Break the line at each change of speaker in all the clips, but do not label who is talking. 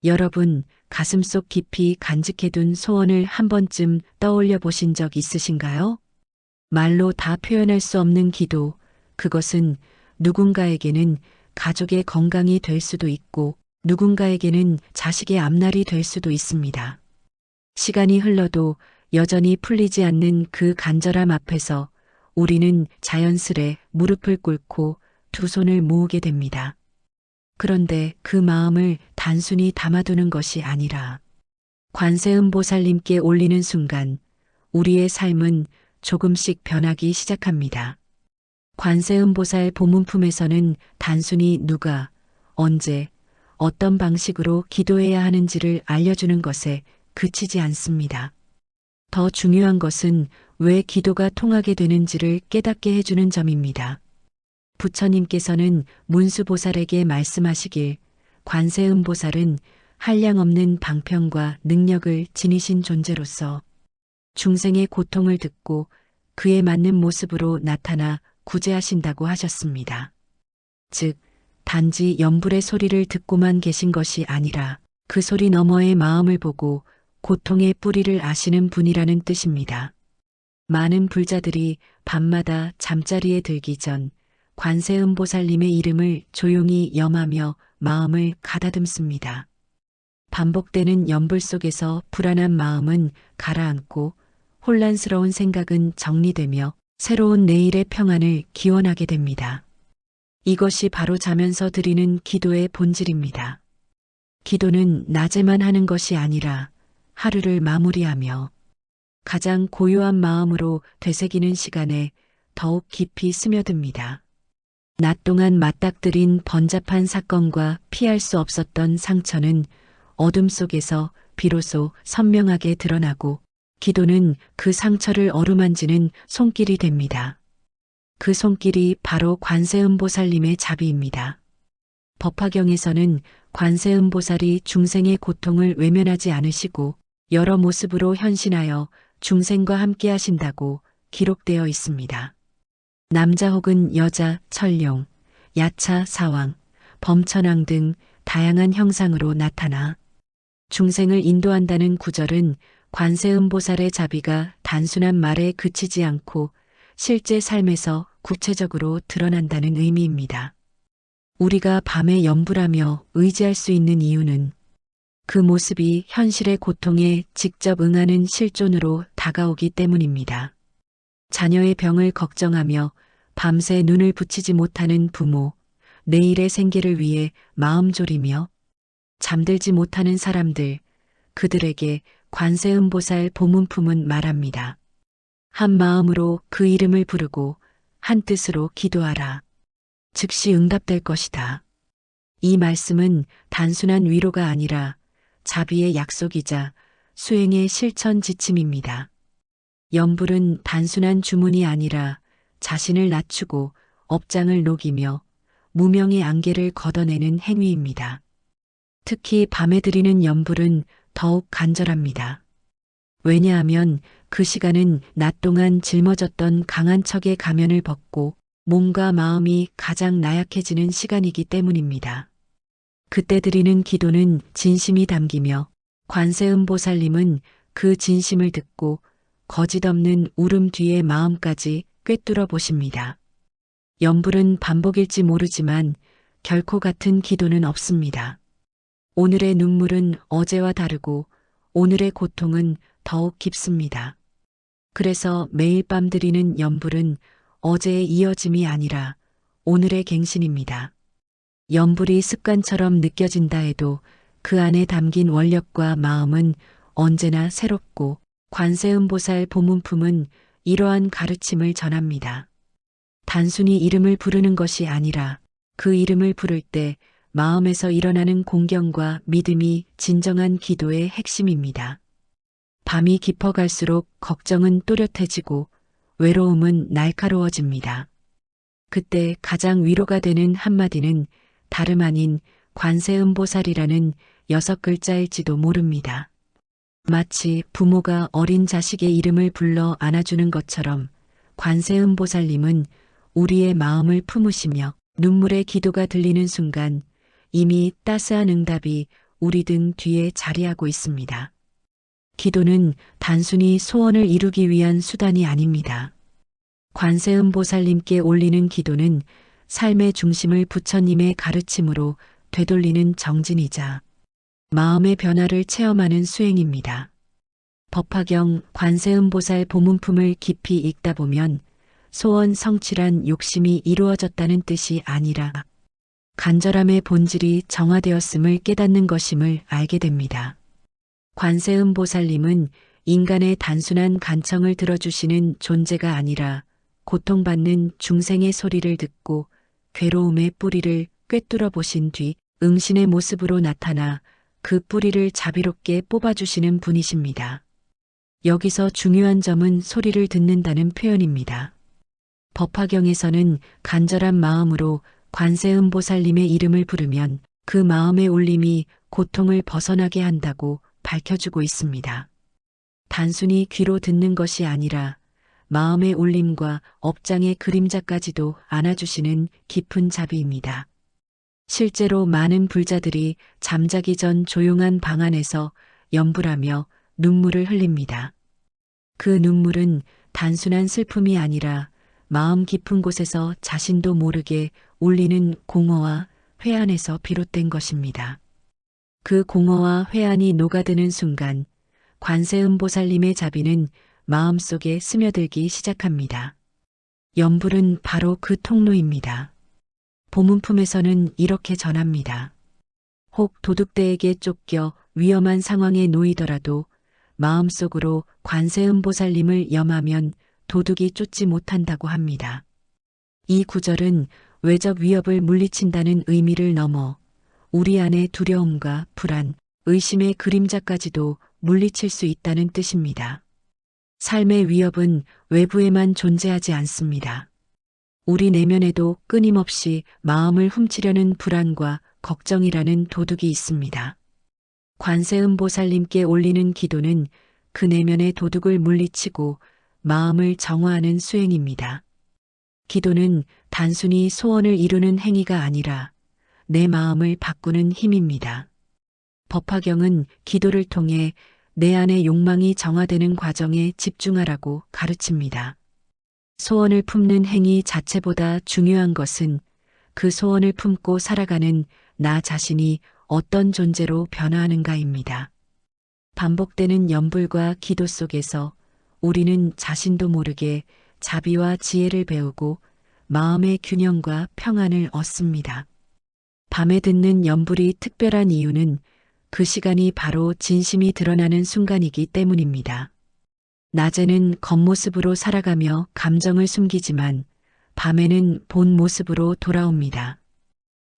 여러분, 가슴속 깊이 간직해둔 소원을 한 번쯤 떠올려 보신 적 있으신가요? 말로 다 표현할 수 없는 기도, 그것은 누군가에게는 가족의 건강이 될 수도 있고, 누군가에게는 자식의 앞날이 될 수도 있습니다. 시간이 흘러도 여전히 풀리지 않는 그 간절함 앞에서 우리는 자연스레 무릎을 꿇고 두 손을 모으게 됩니다. 그런데 그 마음을 단순히 담아두는 것이 아니라 관세음보살님께 올리는 순간 우리의 삶은 조금씩 변하기 시작합니다. 관세음보살 보문품에서는 단순히 누가, 언제, 어떤 방식으로 기도해야 하는지를 알려주는 것에 그치지 않습니다. 더 중요한 것은 왜 기도가 통하게 되는지를 깨닫게 해주는 점입니다. 부처님께서는 문수보살에게 말씀하시길 관세음보살은 한량없는 방편과 능력을 지니신 존재로서 중생의 고통을 듣고 그에 맞는 모습으로 나타나 구제하신다고 하셨습니다. 즉, 단지 연불의 소리를 듣고만 계신 것이 아니라 그 소리 너머의 마음을 보고 고통의 뿌리를 아시는 분이라는 뜻입니다. 많은 불자들이 밤마다 잠자리에 들기 전 관세음보살님의 이름을 조용히 염하며 마음을 가다듬습니다. 반복되는 연불 속에서 불안한 마음은 가라앉고 혼란스러운 생각은 정리되며 새로운 내일의 평안을 기원하게 됩니다. 이것이 바로 자면서 드리는 기도의 본질입니다. 기도는 낮에만 하는 것이 아니라 하루를 마무리하며 가장 고요한 마음으로 되새기는 시간에 더욱 깊이 스며듭니다. 낮 동안 맞닥뜨린 번잡한 사건과 피할 수 없었던 상처는 어둠 속에서 비로소 선명하게 드러나고 기도는 그 상처를 어루만지는 손길이 됩니다. 그 손길이 바로 관세음보살님의 자비입니다. 법화경에서는 관세음보살이 중생의 고통을 외면하지 않으시고 여러 모습으로 현신하여 중생과 함께 하신다고 기록되어 있습니다. 남자 혹은 여자, 천룡, 야차, 사왕, 범천왕 등 다양한 형상으로 나타나 중생을 인도한다는 구절은 관세음보살의 자비가 단순한 말에 그치지 않고 실제 삶에서 구체적으로 드러난다는 의미입니다. 우리가 밤에 염불하며 의지할 수 있는 이유는 그 모습이 현실의 고통에 직접 응하는 실존으로 다가오기 때문입니다. 자녀의 병을 걱정하며 밤새 눈을 붙이지 못하는 부모, 내일의 생계를 위해 마음 졸이며 잠들지 못하는 사람들, 그들에게 관세음보살 보문품은 말합니다. 한 마음으로 그 이름을 부르고 한 뜻으로 기도하라. 즉시 응답될 것이다. 이 말씀은 단순한 위로가 아니라 자비의 약속이자 수행의 실천 지침입니다. 염불은 단순한 주문이 아니라 자신을 낮추고 업장을 녹이며 무명의 안개를 걷어내는 행위입니다. 특히 밤에 드리는 염불은 더욱 간절합니다. 왜냐하면 그 시간은 낮 동안 짊어졌던 강한 척의 가면을 벗고 몸과 마음이 가장 나약해지는 시간이기 때문입니다. 그때 드리는 기도는 진심이 담기며 관세음보살님은 그 진심을 듣고 거짓 없는 울음 뒤의 마음까지 꿰뚫어 보십니다. 염불은 반복일지 모르지만 결코 같은 기도는 없습니다. 오늘의 눈물은 어제와 다르고 오늘의 고통은 더욱 깊습니다. 그래서 매일 밤 드리는 염불은 어제의 이어짐이 아니라 오늘의 갱신입니다. 염불이 습관처럼 느껴진다 해도 그 안에 담긴 원력과 마음은 언제나 새롭고 관세음보살 보문품은 이러한 가르침을 전합니다. 단순히 이름을 부르는 것이 아니라 그 이름을 부를 때 마음에서 일어나는 공경과 믿음이 진정한 기도의 핵심입니다. 밤이 깊어갈수록 걱정은 또렷해지고 외로움은 날카로워집니다. 그때 가장 위로가 되는 한마디는 다름 아닌 관세음보살이라는 6글자일지도 모릅니다. 마치 부모가 어린 자식의 이름을 불러 안아주는 것처럼 관세음보살님은 우리의 마음을 품으시며 눈물의 기도가 들리는 순간 이미 따스한 응답이 우리 등 뒤에 자리하고 있습니다. 기도는 단순히 소원을 이루기 위한 수단이 아닙니다. 관세음보살님께 올리는 기도는 삶의 중심을 부처님의 가르침으로 되돌리는 정진이자 마음의 변화를 체험하는 수행입니다. 법화경 관세음보살 보문품을 깊이 읽다 보면 소원 성취란 욕심이 이루어졌다는 뜻이 아니라 간절함의 본질이 정화되었음을 깨닫는 것임을 알게 됩니다. 관세음보살님은 인간의 단순한 간청을 들어주시는 존재가 아니라 고통받는 중생의 소리를 듣고 괴로움의 뿌리를 꿰뚫어 보신 뒤 응신의 모습으로 나타나 그 뿌리를 자비롭게 뽑아주시는 분이십니다. 여기서 중요한 점은 소리를 듣는다는 표현입니다. 법화경에서는 간절한 마음으로 관세음보살님의 이름을 부르면 그 마음의 울림이 고통을 벗어나게 한다고 밝혀주고 있습니다. 단순히 귀로 듣는 것이 아니라 마음의 울림과 업장의 그림자까지도 안아주시는 깊은 자비입니다. 실제로 많은 불자들이 잠자기 전 조용한 방 안에서 염불하며 눈물을 흘립니다. 그 눈물은 단순한 슬픔이 아니라 마음 깊은 곳에서 자신도 모르게 울리는 공허와 회한에서 비롯된 것입니다. 그 공허와 회한이 녹아드는 순간 관세음보살님의 자비는 마음속에 스며들기 시작합니다. 염불은 바로 그 통로입니다. 보문품에서는 이렇게 전합니다. 혹 도둑대에게 쫓겨 위험한 상황에 놓이더라도 마음속으로 관세음보살님을 염하면 도둑이 쫓지 못한다고 합니다. 이 구절은 외적 위협을 물리친다는 의미를 넘어 우리 안의 두려움과 불안, 의심의 그림자까지도 물리칠 수 있다는 뜻입니다. 삶의 위협은 외부에만 존재하지 않습니다. 우리 내면에도 끊임없이 마음을 훔치려는 불안과 걱정이라는 도둑이 있습니다. 관세음보살님께 올리는 기도는 그 내면의 도둑을 물리치고 마음을 정화하는 수행입니다. 기도는 단순히 소원을 이루는 행위가 아니라 내 마음을 바꾸는 힘입니다. 법화경은 기도를 통해 내 안의 욕망이 정화되는 과정에 집중하라고 가르칩니다. 소원을 품는 행위 자체보다 중요한 것은 그 소원을 품고 살아가는 나 자신이 어떤 존재로 변화하는가입니다. 반복되는 염불과 기도 속에서 우리는 자신도 모르게 자비와 지혜를 배우고 마음의 균형과 평안을 얻습니다. 밤에 듣는 염불이 특별한 이유는 그 시간이 바로 진심이 드러나는 순간이기 때문입니다. 낮에는 겉모습으로 살아가며 감정을 숨기지만 밤에는 본 모습으로 돌아옵니다.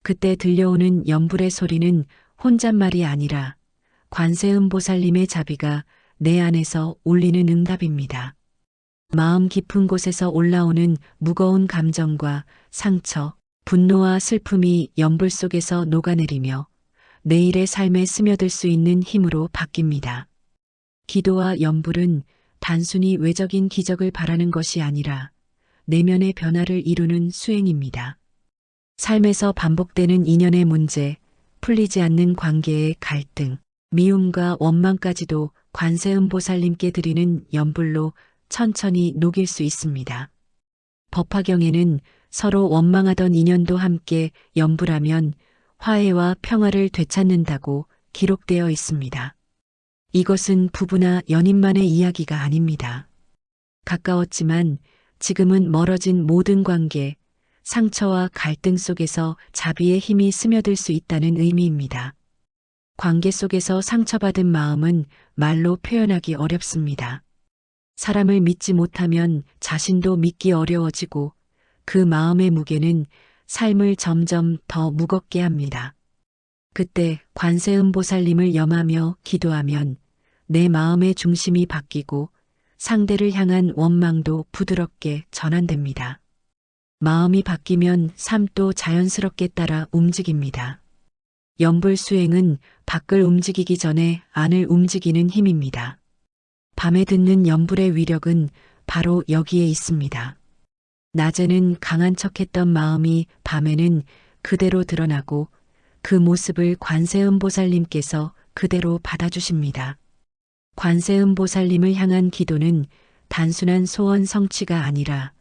그때 들려오는 염불의 소리는 혼잣말이 아니라 관세음보살님의 자비가 내 안에서 울리는 응답입니다. 마음 깊은 곳에서 올라오는 무거운 감정과 상처, 분노와 슬픔이 염불 속에서 녹아내리며 내일의 삶에 스며들 수 있는 힘으로 바뀝니다. 기도와 염불은 단순히 외적인 기적을 바라는 것이 아니라 내면의 변화를 이루는 수행입니다. 삶에서 반복되는 인연의 문제, 풀리지 않는 관계의 갈등, 미움과 원망까지도 관세음보살님께 드리는 염불로 천천히 녹일 수 있습니다. 법화경에는 서로 원망하던 인연도 함께 염불하면 화해와 평화를 되찾는다고 기록되어 있습니다. 이것은 부부나 연인만의 이야기가 아닙니다. 가까웠지만 지금은 멀어진 모든 관계, 상처와 갈등 속에서 자비의 힘이 스며들 수 있다는 의미입니다. 관계 속에서 상처받은 마음은 말로 표현하기 어렵습니다. 사람을 믿지 못하면 자신도 믿기 어려워지고 그 마음의 무게는 삶을 점점 더 무겁게 합니다. 그때 관세음보살님을 염하며 기도하면 내 마음의 중심이 바뀌고 상대를 향한 원망도 부드럽게 전환됩니다. 마음이 바뀌면 삶도 자연스럽게 따라 움직입니다. 염불 수행은 밖을 움직이기 전에 안을 움직이는 힘입니다. 밤에 듣는 염불의 위력은 바로 여기에 있습니다. 낮에는 강한 척했던 마음이 밤에는 그대로 드러나고 그 모습을 관세음보살님께서 그대로 받아주십니다. 관세음보살님을 향한 기도는 단순한 소원 성취가 아니라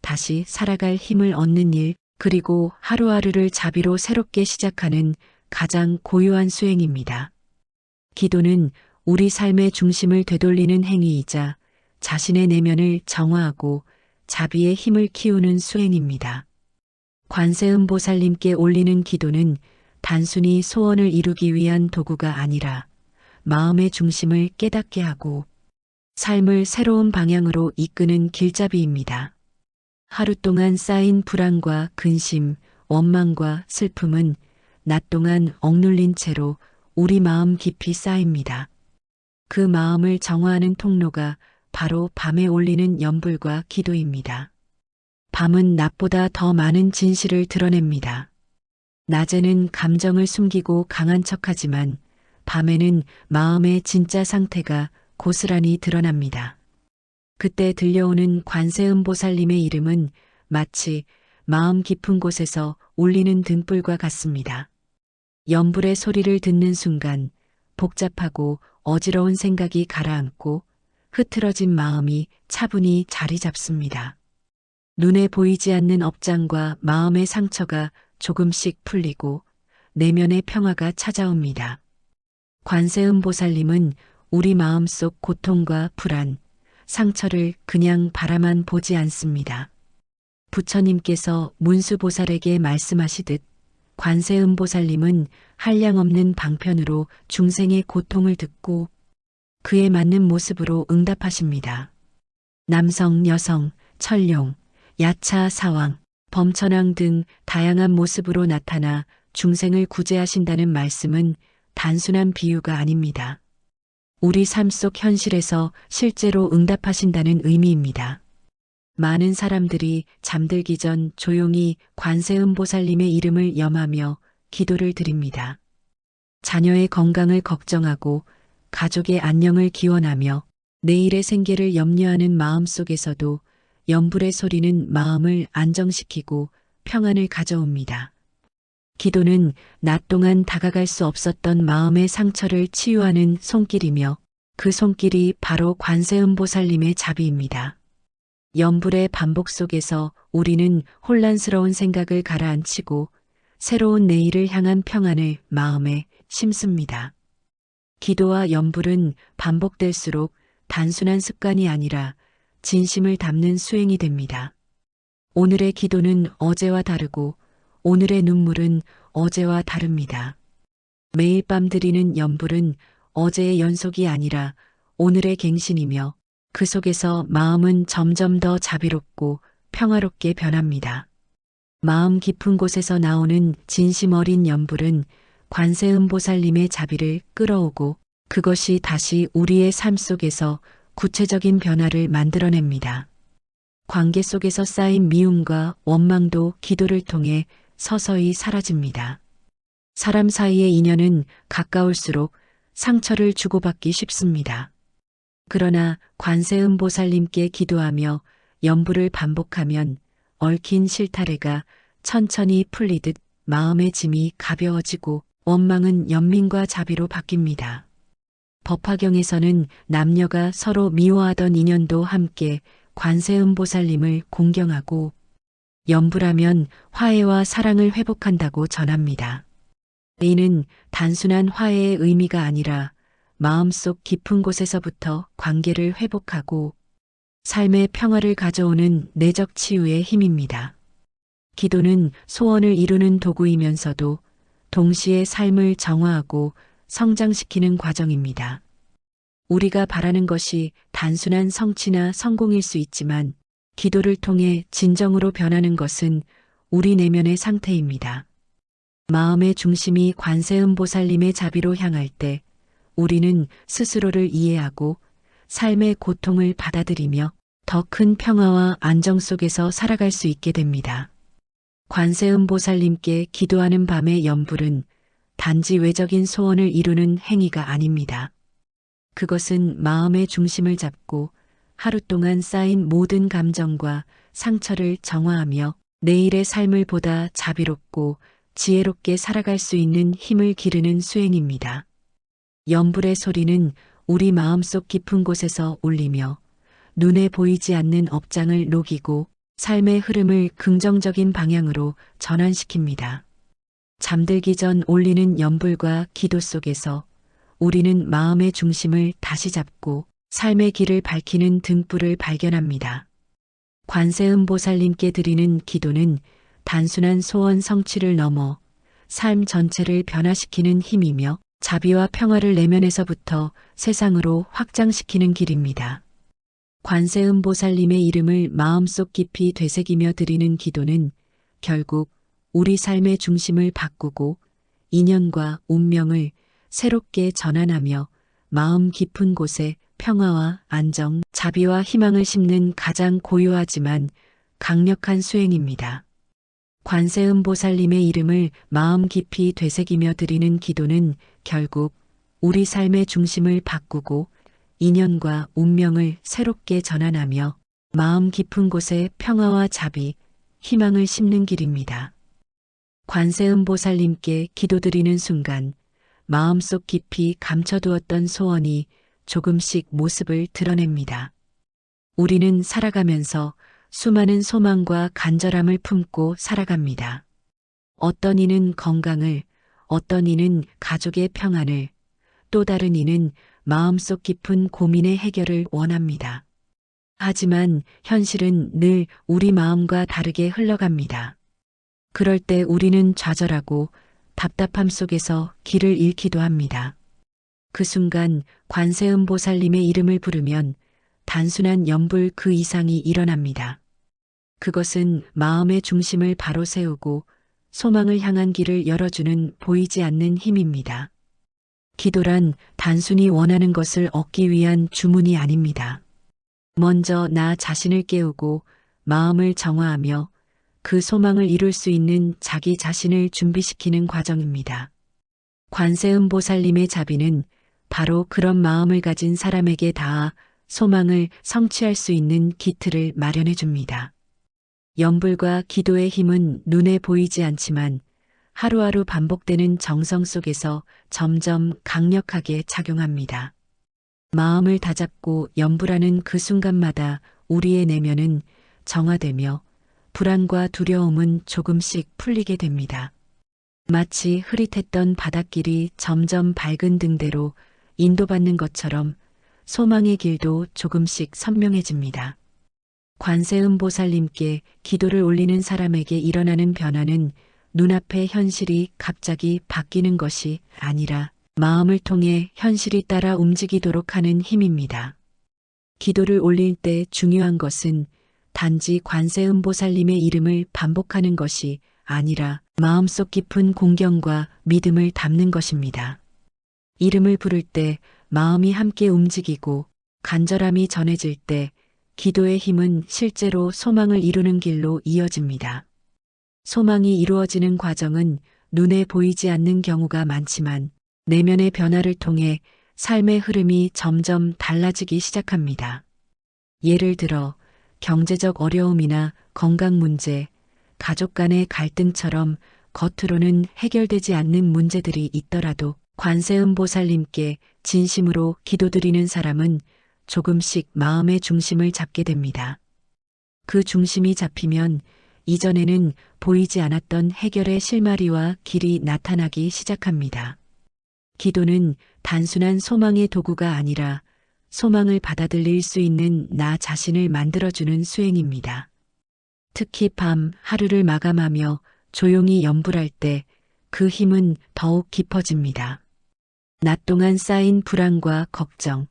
다시 살아갈 힘을 얻는 일, 그리고 하루하루를 자비로 새롭게 시작하는 가장 고유한 수행입니다. 기도는 우리 삶의 중심을 되돌리는 행위이자 자신의 내면을 정화하고 자비의 힘을 키우는 수행입니다. 관세음보살님께 올리는 기도는 단순히 소원을 이루기 위한 도구가 아니라 마음의 중심을 깨닫게 하고 삶을 새로운 방향으로 이끄는 길잡이입니다. 하루 동안 쌓인 불안과 근심, 원망과 슬픔은 낮 동안 억눌린 채로 우리 마음 깊이 쌓입니다. 그 마음을 정화하는 통로가 바로 밤에 올리는 연불과 기도입니다. 밤은 낮보다 더 많은 진실을 드러냅니다. 낮에는 감정을 숨기고 강한 척하지만 밤에는 마음의 진짜 상태가 고스란히 드러납니다. 그때 들려오는 관세음보살님의 이름은 마치 마음 깊은 곳에서 울리는 등불과 같습니다. 연불의 소리를 듣는 순간 복잡하고 어지러운 생각이 가라앉고 흐트러진 마음이 차분히 자리 잡습니다. 눈에 보이지 않는 업장과 마음의 상처가 조금씩 풀리고 내면의 평화가 찾아옵니다. 관세음보살님은 우리 마음속 고통과 불안, 상처를 그냥 바라만 보지 않습니다. 부처님께서 문수보살에게 말씀하시듯 관세음보살님은 한량없는 방편으로 중생의 고통을 듣고 그에 맞는 모습으로 응답하십니다. 남성, 여성, 천룡, 야차, 사왕, 범천왕 등 다양한 모습으로 나타나 중생을 구제하신다는 말씀은 단순한 비유가 아닙니다. 우리 삶 속 현실에서 실제로 응답하신다는 의미입니다. 많은 사람들이 잠들기 전 조용히 관세음보살님의 이름을 염하며 기도를 드립니다. 자녀의 건강을 걱정하고 가족의 안녕을 기원하며 내일의 생계를 염려하는 마음 속에서도 연불의 소리는 마음을 안정시키고 평안을 가져옵니다. 기도는 낮 동안 다가갈 수 없었던 마음의 상처를 치유하는 손길이며 그 손길이 바로 관세음보살님의 자비입니다. 연불의 반복 속에서 우리는 혼란스러운 생각을 가라앉히고 새로운 내일을 향한 평안을 마음에 심습니다. 기도와 연불은 반복될수록 단순한 습관이 아니라 진심을 담는 수행이 됩니다. 오늘의 기도는 어제와 다르고 오늘의 눈물은 어제와 다릅니다. 매일 밤 드리는 연불은 어제의 연속이 아니라 오늘의 갱신이며 그 속에서 마음은 점점 더 자비롭고 평화롭게 변합니다. 마음 깊은 곳에서 나오는 진심 어린 연불은 관세음보살님의 자비를 끌어오고 그것이 다시 우리의 삶 속에서 구체적인 변화를 만들어냅니다. 관계 속에서 쌓인 미움과 원망도 기도를 통해 서서히 사라집니다. 사람 사이의 인연은 가까울수록 상처를 주고받기 쉽습니다. 그러나 관세음보살님께 기도하며 연불을 반복하면 얽힌 실타래가 천천히 풀리듯 마음의 짐이 가벼워지고 원망은 연민과 자비로 바뀝니다. 법화경에서는 남녀가 서로 미워하던 인연도 함께 관세음보살님을 공경하고 연불하면 화해와 사랑을 회복한다고 전합니다. 이는 단순한 화해의 의미가 아니라 마음속 깊은 곳에서부터 관계를 회복하고 삶의 평화를 가져오는 내적 치유의 힘입니다. 기도는 소원을 이루는 도구이면서도 동시에 삶을 정화하고 성장시키는 과정입니다. 우리가 바라는 것이 단순한 성취나 성공일 수 있지만 기도를 통해 진정으로 변하는 것은 우리 내면의 상태입니다. 마음의 중심이 관세음보살님의 자비로 향할 때 우리는 스스로를 이해하고 삶의 고통을 받아들이며 더 큰 평화와 안정 속에서 살아갈 수 있게 됩니다. 관세음보살님께 기도하는 밤의 연불은 단지 외적인 소원을 이루는 행위가 아닙니다. 그것은 마음의 중심을 잡고 하루 동안 쌓인 모든 감정과 상처를 정화하며 내일의 삶을 보다 자비롭고 지혜롭게 살아갈 수 있는 힘을 기르는 수행입니다. 염불의 소리는 우리 마음속 깊은 곳에서 울리며 눈에 보이지 않는 업장을 녹이고 삶의 흐름을 긍정적인 방향으로 전환시킵니다. 잠들기 전 올리는 염불과 기도 속에서 우리는 마음의 중심을 다시 잡고 삶의 길을 밝히는 등불을 발견합니다. 관세음보살님께 드리는 기도는 단순한 소원 성취를 넘어 삶 전체를 변화시키는 힘이며 자비와 평화를 내면에서부터 세상으로 확장시키는 길입니다. 관세음보살님의 이름을 마음속 깊이 되새기며 드리는 기도는 결국 우리 삶의 중심을 바꾸고 인연과 운명을 새롭게 전환하며 마음 깊은 곳에 평화와 안정, 자비와 희망을 심는 가장 고요하지만 강력한 수행입니다. 관세음보살님의 이름을 마음 깊이 되새기며 드리는 기도는 결국 우리 삶의 중심을 바꾸고 인연과 운명을 새롭게 전환하며 마음 깊은 곳에 평화와 자비, 희망을 심는 길입니다. 관세음보살님께 기도드리는 순간 마음속 깊이 감춰두었던 소원이 조금씩 모습을 드러냅니다. 우리는 살아가면서 수많은 소망과 간절함을 품고 살아갑니다. 어떤 이는 건강을, 어떤 이는 가족의 평안을, 또 다른 이는 마음속 깊은 고민의 해결을 원합니다. 하지만 현실은 늘 우리 마음과 다르게 흘러갑니다. 그럴 때 우리는 좌절하고 답답함 속에서 길을 잃기도 합니다. 그 순간 관세음보살님의 이름을 부르면 단순한 염불 그 이상이 일어납니다. 그것은 마음의 중심을 바로 세우고 소망을 향한 길을 열어주는 보이지 않는 힘입니다. 기도란 단순히 원하는 것을 얻기 위한 주문이 아닙니다. 먼저 나 자신을 깨우고 마음을 정화하며 그 소망을 이룰 수 있는 자기 자신을 준비시키는 과정입니다. 관세음보살님의 자비는 바로 그런 마음을 가진 사람에게 닿아 소망을 성취할 수 있는 기틀을 마련해 줍니다. 염불과 기도의 힘은 눈에 보이지 않지만 하루하루 반복되는 정성 속에서 점점 강력하게 작용합니다. 마음을 다잡고 염불하는 그 순간마다 우리의 내면은 정화되며 불안과 두려움은 조금씩 풀리게 됩니다. 마치 흐릿했던 바닷길이 점점 밝은 등대로 인도받는 것처럼 소망의 길도 조금씩 선명해집니다. 관세음보살님께 기도를 올리는 사람에게 일어나는 변화는 눈앞의 현실이 갑자기 바뀌는 것이 아니라 마음을 통해 현실이 따라 움직이도록 하는 힘입니다. 기도를 올릴 때 중요한 것은 단지 관세음보살님의 이름을 반복하는 것이 아니라 마음속 깊은 공경과 믿음을 담는 것입니다. 이름을 부를 때 마음이 함께 움직이고 간절함이 전해질 때 기도의 힘은 실제로 소망을 이루는 길로 이어집니다. 소망이 이루어지는 과정은 눈에 보이지 않는 경우가 많지만 내면의 변화를 통해 삶의 흐름이 점점 달라지기 시작합니다. 예를 들어 경제적 어려움이나 건강 문제, 가족 간의 갈등처럼 겉으로는 해결되지 않는 문제들이 있더라도 관세음보살님께 진심으로 기도드리는 사람은 조금씩 마음의 중심을 잡게 됩니다. 그 중심이 잡히면 이전에는 보이지 않았던 해결의 실마리와 길이 나타나기 시작합니다. 기도는 단순한 소망의 도구가 아니라 소망을 받아들일 수 있는 나 자신을 만들어주는 수행입니다. 특히 밤 하루를 마감하며 조용히 염불할 때 그 힘은 더욱 깊어집니다. 낮 동안 쌓인 불안과 걱정,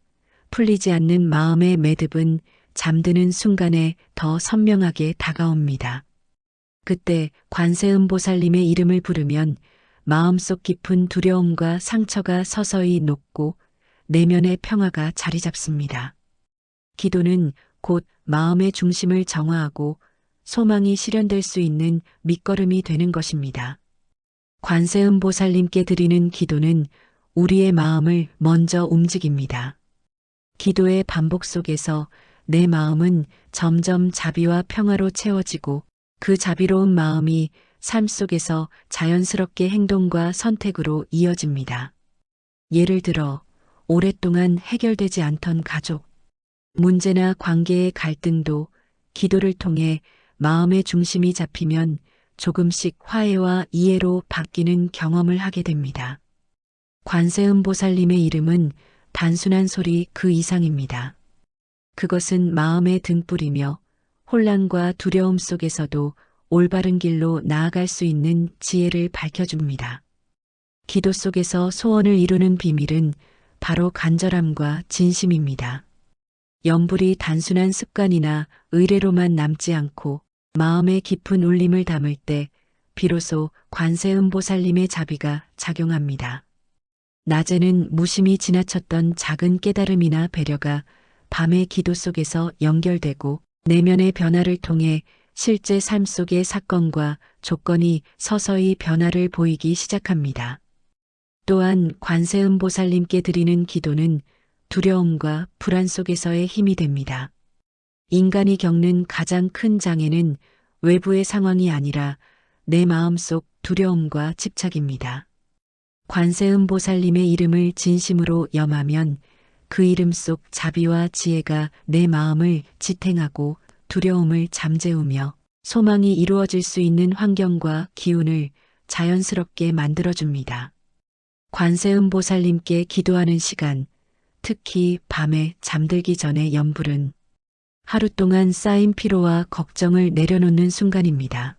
풀리지 않는 마음의 매듭은 잠드는 순간에 더 선명하게 다가옵니다. 그때 관세음보살님의 이름을 부르면 마음속 깊은 두려움과 상처가 서서히 녹고 내면의 평화가 자리 잡습니다. 기도는 곧 마음의 중심을 정화하고 소망이 실현될 수 있는 밑거름이 되는 것입니다. 관세음보살님께 드리는 기도는 우리의 마음을 먼저 움직입니다. 기도의 반복 속에서 내 마음은 점점 자비와 평화로 채워지고 그 자비로운 마음이 삶 속에서 자연스럽게 행동과 선택으로 이어집니다. 예를 들어, 오랫동안 해결되지 않던 가족, 문제나 관계의 갈등도 기도를 통해 마음의 중심이 잡히면 조금씩 화해와 이해로 바뀌는 경험을 하게 됩니다. 관세음보살님의 이름은 단순한 소리 그 이상입니다. 그것은 마음의 등불이며 혼란과 두려움 속에서도 올바른 길로 나아갈 수 있는 지혜를 밝혀줍니다. 기도 속에서 소원을 이루는 비밀은 바로 간절함과 진심입니다. 염불이 단순한 습관이나 의례로만 남지 않고 마음의 깊은 울림을 담을 때 비로소 관세음보살님의 자비가 작용합니다. 낮에는 무심히 지나쳤던 작은 깨달음이나 배려가 밤의 기도 속에서 연결되고 내면의 변화를 통해 실제 삶 속의 사건과 조건이 서서히 변화를 보이기 시작합니다. 또한 관세음보살님께 드리는 기도는 두려움과 불안 속에서의 힘이 됩니다. 인간이 겪는 가장 큰 장애는 외부의 상황이 아니라 내 마음속 두려움과 집착입니다. 관세음보살님의 이름을 진심으로 염하면 그 이름 속 자비와 지혜가 내 마음을 지탱하고 두려움을 잠재우며 소망이 이루어질 수 있는 환경과 기운을 자연스럽게 만들어줍니다. 관세음보살님께 기도하는 시간, 특히 밤에 잠들기 전에 염불은 하루 동안 쌓인 피로와 걱정을 내려놓는 순간입니다.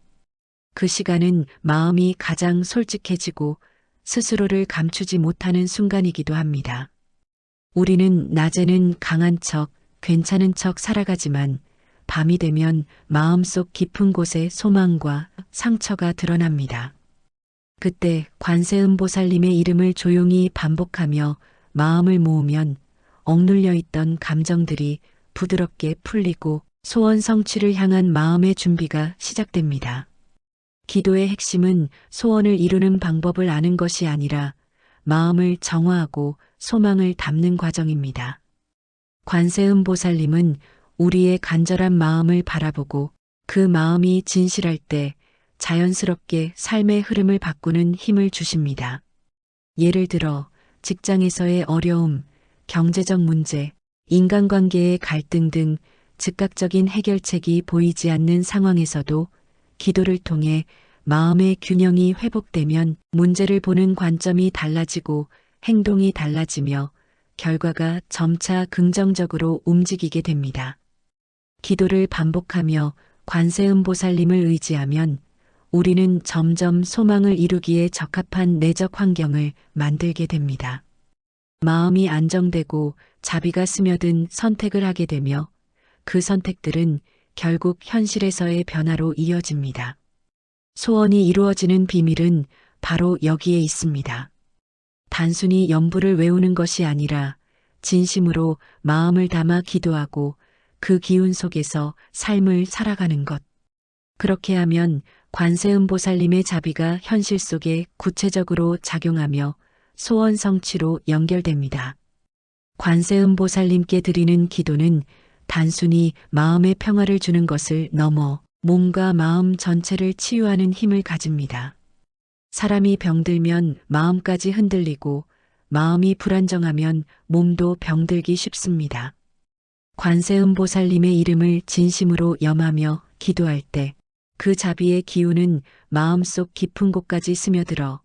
그 시간은 마음이 가장 솔직해지고 스스로를 감추지 못하는 순간이기도 합니다. 우리는 낮에는 강한 척, 괜찮은 척 살아가지만 밤이 되면 마음속 깊은 곳에 소망과 상처가 드러납니다. 그때 관세음보살님의 이름을 조용히 반복하며 마음을 모으면 억눌려 있던 감정들이 부드럽게 풀리고 소원 성취를 향한 마음의 준비가 시작됩니다. 기도의 핵심은 소원을 이루는 방법을 아는 것이 아니라 마음을 정화하고 소망을 담는 과정입니다. 관세음보살님은 우리의 간절한 마음을 바라보고 그 마음이 진실할 때 자연스럽게 삶의 흐름을 바꾸는 힘을 주십니다. 예를 들어 직장에서의 어려움, 경제적 문제, 인간관계의 갈등 등 즉각적인 해결책이 보이지 않는 상황에서도 기도를 통해 마음의 균형이 회복되면 문제를 보는 관점이 달라지고 행동이 달라지며 결과가 점차 긍정적으로 움직이게 됩니다. 기도를 반복하며 관세음보살님을 의지하면 우리는 점점 소망을 이루기에 적합한 내적 환경을 만들게 됩니다. 마음이 안정되고 자비가 스며든 선택을 하게 되며 그 선택들은 결국 현실에서의 변화로 이어집니다. 소원이 이루어지는 비밀은 바로 여기에 있습니다. 단순히 염불을 외우는 것이 아니라 진심으로 마음을 담아 기도하고 그 기운 속에서 삶을 살아가는 것. 그렇게 하면 관세음보살님의 자비가 현실 속에 구체적으로 작용하며 소원 성취로 연결됩니다. 관세음보살님께 드리는 기도는 단순히 마음의 평화를 주는 것을 넘어 몸과 마음 전체를 치유하는 힘을 가집니다. 사람이 병들면 마음까지 흔들리고 마음이 불안정하면 몸도 병들기 쉽습니다. 관세음보살님의 이름을 진심으로 염하며 기도할 때 그 자비의 기운은 마음속 깊은 곳까지 스며들어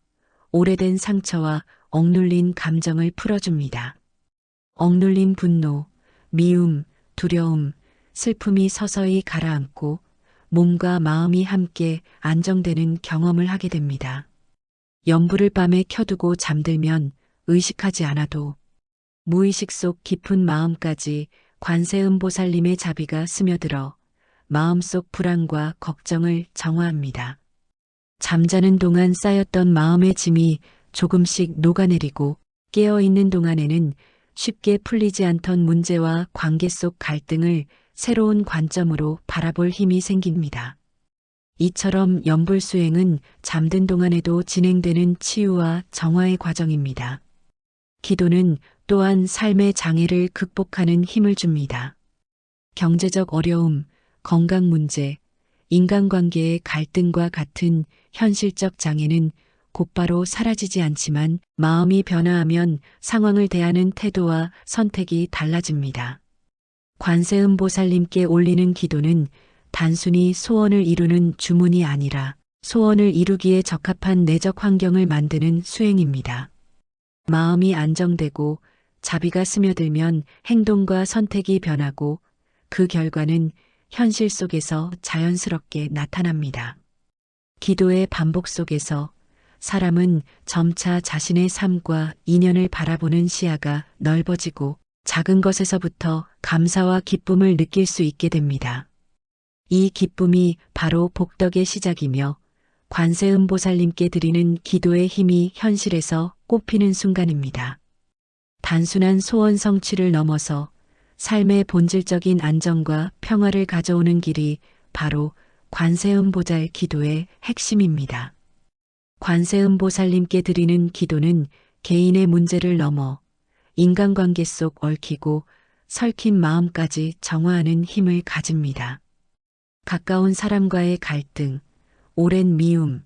오래된 상처와 억눌린 감정을 풀어줍니다. 억눌린 분노, 미움, 두려움, 슬픔이 서서히 가라앉고 몸과 마음이 함께 안정되는 경험을 하게 됩니다. 염불을 밤에 켜두고 잠들면 의식하지 않아도 무의식 속 깊은 마음까지 관세음보살님의 자비가 스며들어 마음속 불안과 걱정을 정화합니다. 잠자는 동안 쌓였던 마음의 짐이 조금씩 녹아내리고 깨어있는 동안에는 쉽게 풀리지 않던 문제와 관계 속 갈등을 새로운 관점으로 바라볼 힘이 생깁니다. 이처럼 염불 수행은 잠든 동안에도 진행되는 치유와 정화의 과정입니다. 기도는 또한 삶의 장애를 극복하는 힘을 줍니다. 경제적 어려움, 건강 문제, 인간관계의 갈등과 같은 현실적 장애는 곧바로 사라지지 않지만 마음이 변화하면 상황을 대하는 태도와 선택이 달라집니다. 관세음보살님께 올리는 기도는 단순히 소원을 이루는 주문이 아니라 소원을 이루기에 적합한 내적 환경을 만드는 수행입니다. 마음이 안정되고 자비가 스며들면 행동과 선택이 변하고 그 결과는 현실 속에서 자연스럽게 나타납니다. 기도의 반복 속에서 사람은 점차 자신의 삶과 인연을 바라보는 시야가 넓어지고 작은 것에서부터 감사와 기쁨을 느낄 수 있게 됩니다. 이 기쁨이 바로 복덕의 시작이며 관세음보살님께 드리는 기도의 힘이 현실에서 꽃피는 순간입니다. 단순한 소원 성취를 넘어서 삶의 본질적인 안정과 평화를 가져오는 길이 바로 관세음보살 기도의 핵심입니다. 관세음보살님께 드리는 기도는 개인의 문제를 넘어 인간관계 속 얽히고 설킨 마음까지 정화하는 힘을 가집니다. 가까운 사람과의 갈등, 오랜 미움,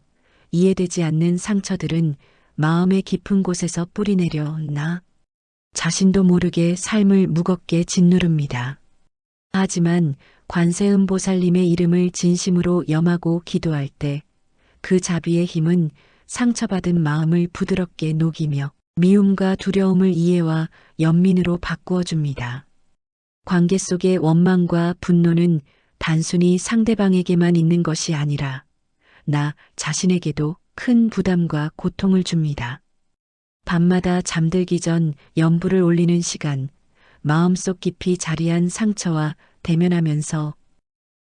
이해되지 않는 상처들은 마음의 깊은 곳에서 뿌리내려 나 자신도 모르게 삶을 무겁게 짓누릅니다. 하지만 관세음보살님의 이름을 진심으로 염하고 기도할 때 그 자비의 힘은 상처받은 마음을 부드럽게 녹이며 미움과 두려움을 이해와 연민으로 바꾸어 줍니다. 관계 속의 원망과 분노는 단순히 상대방에게만 있는 것이 아니라 나 자신에게도 큰 부담과 고통을 줍니다. 밤마다 잠들기 전 연불을 올리는 시간, 마음속 깊이 자리한 상처와 대면하면서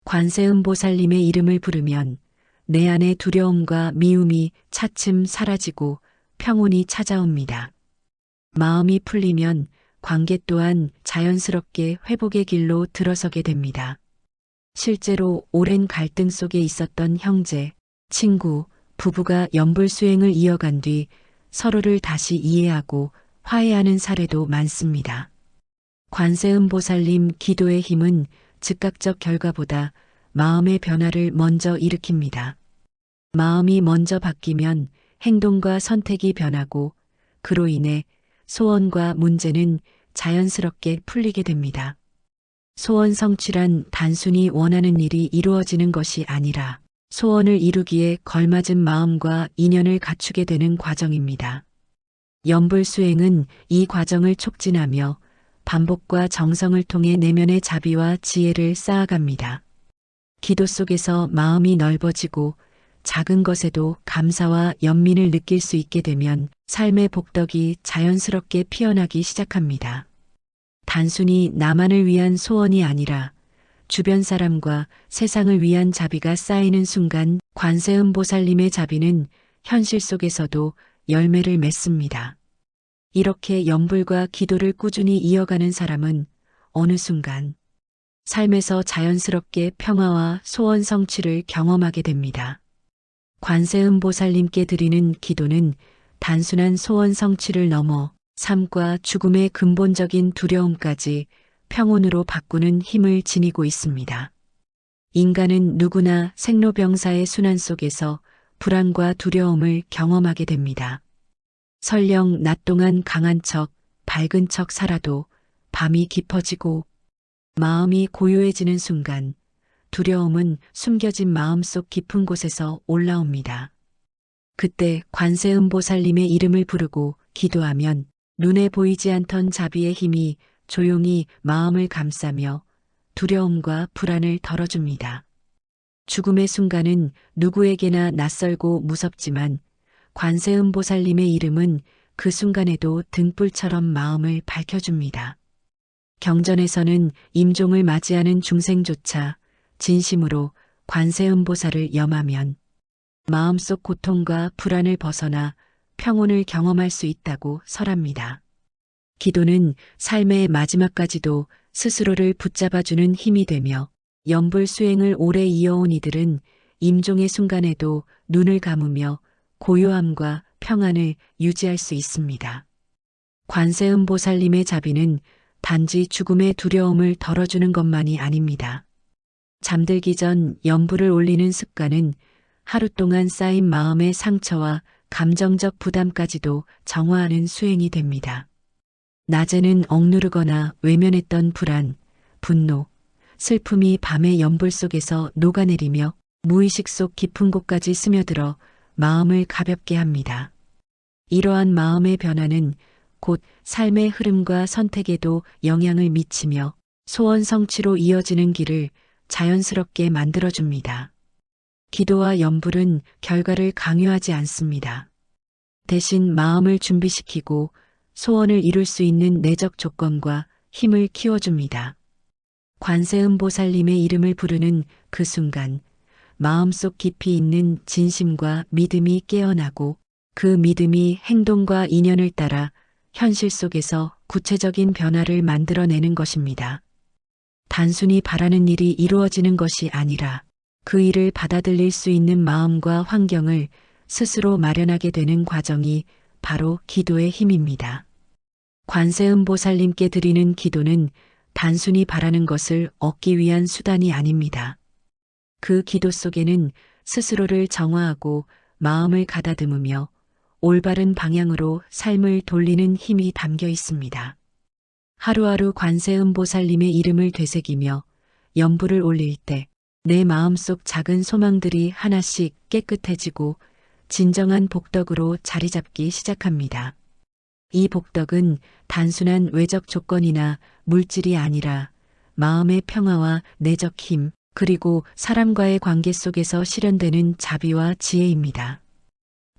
관세음보살님의 이름을 부르면 내 안의 두려움과 미움이 차츰 사라지고 평온이 찾아옵니다. 마음이 풀리면 관계 또한 자연스럽게 회복의 길로 들어서게 됩니다. 실제로 오랜 갈등 속에 있었던 형제, 친구, 부부가 연불 수행을 이어간 뒤 서로를 다시 이해하고 화해하는 사례도 많습니다. 관세음보살님 기도의 힘은 즉각적 결과보다 마음의 변화를 먼저 일으킵니다. 마음이 먼저 바뀌면 행동과 선택이 변하고 그로 인해 소원과 문제는 자연스럽게 풀리게 됩니다. 소원 성취란 단순히 원하는 일이 이루어지는 것이 아니라 소원을 이루기에 걸맞은 마음과 인연을 갖추게 되는 과정입니다. 연불 수행은 이 과정을 촉진하며 반복과 정성을 통해 내면의 자비와 지혜를 쌓아갑니다. 기도 속에서 마음이 넓어지고 작은 것에도 감사와 연민을 느낄 수 있게 되면 삶의 복덕이 자연스럽게 피어나기 시작합니다. 단순히 나만을 위한 소원이 아니라 주변 사람과 세상을 위한 자비가 쌓이는 순간 관세음보살님의 자비는 현실 속에서도 열매를 맺습니다. 이렇게 연불과 기도를 꾸준히 이어가는 사람은 어느 순간 삶에서 자연스럽게 평화와 소원 성취를 경험하게 됩니다. 관세음보살님께 드리는 기도는 단순한 소원 성취를 넘어 삶과 죽음의 근본적인 두려움까지 평온으로 바꾸는 힘을 지니고 있습니다. 인간은 누구나 생로병사의 순환 속에서 불안과 두려움을 경험하게 됩니다. 설령 낮 동안 강한 척, 밝은 척 살아도 밤이 깊어지고 마음이 고요해지는 순간 두려움은 숨겨진 마음속 깊은 곳에서 올라옵니다. 그때 관세음보살님의 이름을 부르고 기도하면 눈에 보이지 않던 자비의 힘이 조용히 마음을 감싸며 두려움과 불안을 덜어줍니다. 죽음의 순간은 누구에게나 낯설고 무섭지만 관세음보살님의 이름은 그 순간에도 등불처럼 마음을 밝혀줍니다. 경전에서는 임종을 맞이하는 중생조차 진심으로 관세음보살을 염하면 마음속 고통과 불안을 벗어나 평온을 경험할 수 있다고 설합니다. 기도는 삶의 마지막까지도 스스로를 붙잡아주는 힘이 되며 연불 수행을 오래 이어온 이들은 임종의 순간에도 눈을 감으며 고요함과 평안을 유지할 수 있습니다. 관세음보살님의 자비는 단지 죽음의 두려움을 덜어주는 것만이 아닙니다. 잠들기 전 연불을 올리는 습관은 하루 동안 쌓인 마음의 상처와 감정적 부담까지도 정화하는 수행이 됩니다. 낮에는 억누르거나 외면했던 불안, 분노, 슬픔이 밤의 연불 속에서 녹아내리며 무의식 속 깊은 곳까지 스며들어 마음을 가볍게 합니다. 이러한 마음의 변화는 곧 삶의 흐름과 선택에도 영향을 미치며 소원 성취로 이어지는 길을 자연스럽게 만들어줍니다. 기도와 연불은 결과를 강요하지 않습니다. 대신 마음을 준비시키고 소원을 이룰 수 있는 내적 조건과 힘을 키워줍니다. 관세음보살님의 이름을 부르는 그 순간 마음속 깊이 있는 진심과 믿음이 깨어나고 그 믿음이 행동과 인연을 따라 현실 속에서 구체적인 변화를 만들어내는 것입니다. 단순히 바라는 일이 이루어지는 것이 아니라 그 일을 받아들일 수 있는 마음과 환경을 스스로 마련하게 되는 과정이 바로 기도의 힘입니다. 관세음보살님께 드리는 기도는 단순히 바라는 것을 얻기 위한 수단이 아닙니다. 그 기도 속에는 스스로를 정화하고 마음을 가다듬으며 올바른 방향으로 삶을 돌리는 힘이 담겨 있습니다. 하루하루 관세음보살님의 이름을 되새기며 연불을 올릴 때 내 마음속 작은 소망들이 하나씩 깨끗해지고 진정한 복덕으로 자리 잡기 시작합니다. 이 복덕은 단순한 외적 조건이나 물질이 아니라 마음의 평화와 내적 힘, 그리고 사람과의 관계 속에서 실현되는 자비와 지혜입니다.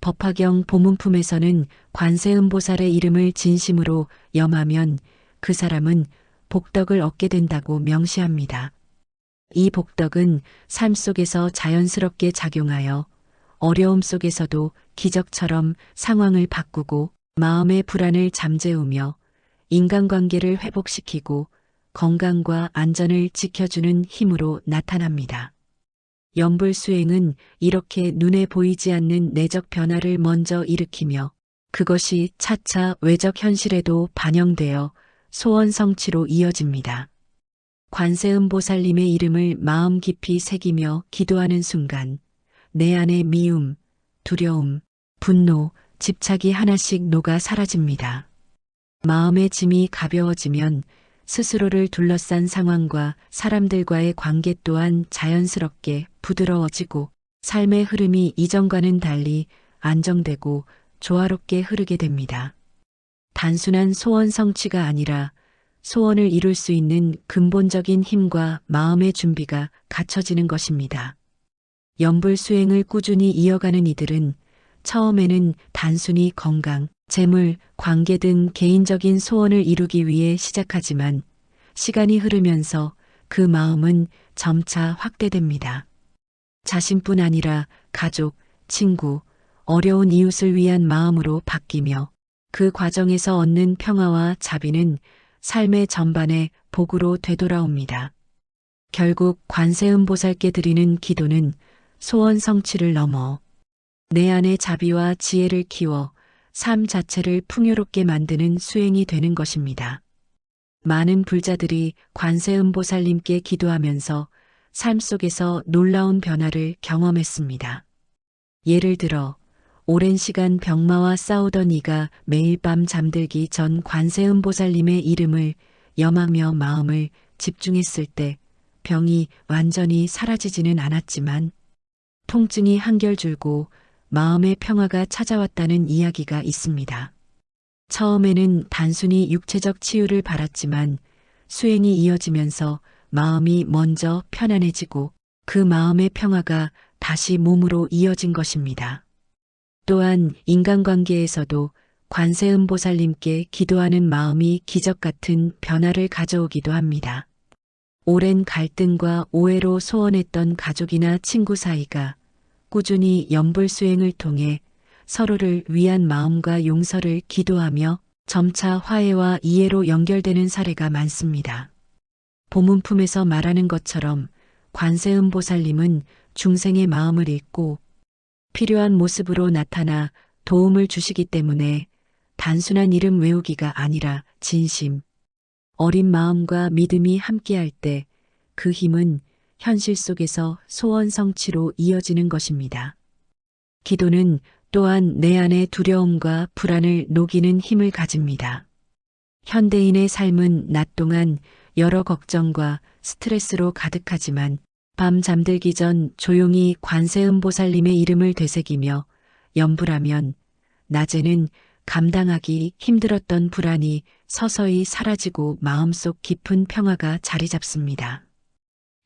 법화경 보문품에서는 관세음보살의 이름을 진심으로 염하면 그 사람은 복덕을 얻게 된다고 명시합니다. 이 복덕은 삶 속에서 자연스럽게 작용하여 어려움 속에서도 기적처럼 상황을 바꾸고 마음의 불안을 잠재우며 인간관계를 회복시키고 건강과 안전을 지켜주는 힘으로 나타납니다. 연불 수행은 이렇게 눈에 보이지 않는 내적 변화를 먼저 일으키며 그것이 차차 외적 현실에도 반영되어 소원 성취로 이어집니다. 관세음보살님의 이름을 마음 깊이 새기며 기도하는 순간 내 안의 미움, 두려움, 분노, 집착이 하나씩 녹아 사라집니다. 마음의 짐이 가벼워지면 스스로를 둘러싼 상황과 사람들과의 관계 또한 자연스럽게 부드러워지고 삶의 흐름이 이전과는 달리 안정되고 조화롭게 흐르게 됩니다. 단순한 소원 성취가 아니라 소원을 이룰 수 있는 근본적인 힘과 마음의 준비가 갖춰지는 것입니다. 연불 수행을 꾸준히 이어가는 이들은 처음에는 단순히 건강, 재물, 관계 등 개인적인 소원을 이루기 위해 시작하지만 시간이 흐르면서 그 마음은 점차 확대됩니다. 자신뿐 아니라 가족, 친구, 어려운 이웃을 위한 마음으로 바뀌며 그 과정에서 얻는 평화와 자비는 삶의 전반에 복으로 되돌아옵니다. 결국 관세음보살께 드리는 기도는 소원 성취를 넘어 내 안의 자비와 지혜를 키워 삶 자체를 풍요롭게 만드는 수행이 되는 것입니다. 많은 불자들이 관세음보살님께 기도하면서 삶 속에서 놀라운 변화를 경험했습니다. 예를 들어 오랜 시간 병마와 싸우던 이가 매일 밤 잠들기 전 관세음보살님의 이름을 염하며 마음을 집중했을 때 병이 완전히 사라지지는 않았지만 통증이 한결 줄고 마음의 평화가 찾아왔다는 이야기가 있습니다. 처음에는 단순히 육체적 치유를 바랐지만 수행이 이어지면서 마음이 먼저 편안해지고 그 마음의 평화가 다시 몸으로 이어진 것입니다. 또한 인간관계에서도 관세음보살님께 기도하는 마음이 기적 같은 변화를 가져오기도 합니다. 오랜 갈등과 오해로 소원했던 가족이나 친구 사이가 꾸준히 연불 수행을 통해 서로를 위한 마음과 용서를 기도하며 점차 화해와 이해로 연결되는 사례가 많습니다. 보문품에서 말하는 것처럼 관세음보살님은 중생의 마음을 읽고 필요한 모습으로 나타나 도움을 주시기 때문에 단순한 이름 외우기가 아니라 진심, 어린 마음과 믿음이 함께할 때 그 힘은 현실 속에서 소원 성취로 이어지는 것입니다. 기도는 또한 내 안의 두려움과 불안을 녹이는 힘을 가집니다. 현대인의 삶은 낮 동안 여러 걱정과 스트레스로 가득하지만 밤 잠들기 전 조용히 관세음보살님의 이름을 되새기며 염불하면 낮에는 감당하기 힘들었던 불안이 서서히 사라지고 마음속 깊은 평화가 자리 잡습니다.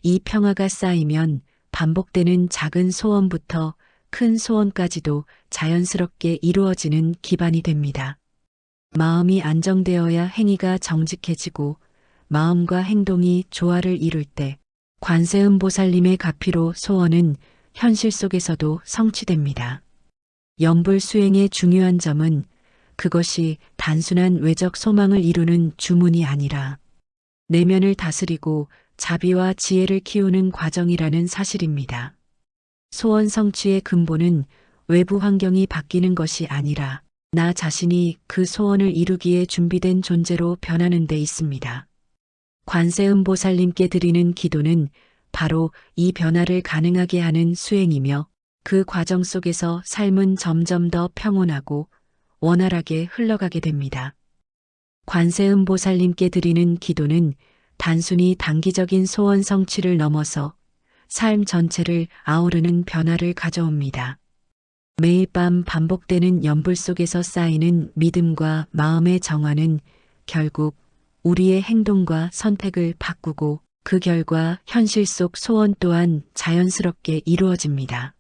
이 평화가 쌓이면 반복되는 작은 소원부터 큰 소원까지도 자연스럽게 이루어지는 기반이 됩니다. 마음이 안정되어야 행위가 정직해지고 마음과 행동이 조화를 이룰 때 관세음보살님의 가피로 소원은 현실 속에서도 성취됩니다. 염불 수행의 중요한 점은 그것이 단순한 외적 소망을 이루는 주문이 아니라 내면을 다스리고 자비와 지혜를 키우는 과정이라는 사실입니다. 소원 성취의 근본은 외부 환경이 바뀌는 것이 아니라 나 자신이 그 소원을 이루기에 준비된 존재로 변하는 데 있습니다. 관세음보살님께 드리는 기도는 바로 이 변화를 가능하게 하는 수행이며 그 과정 속에서 삶은 점점 더 평온하고 원활하게 흘러가게 됩니다. 관세음보살님께 드리는 기도는 단순히 단기적인 소원 성취를 넘어서 삶 전체를 아우르는 변화를 가져옵니다. 매일 밤 반복되는 염불 속에서 쌓이는 믿음과 마음의 정화는 결국 우리의 행동과 선택을 바꾸고 그 결과 현실 속 소원 또한 자연스럽게 이루어집니다.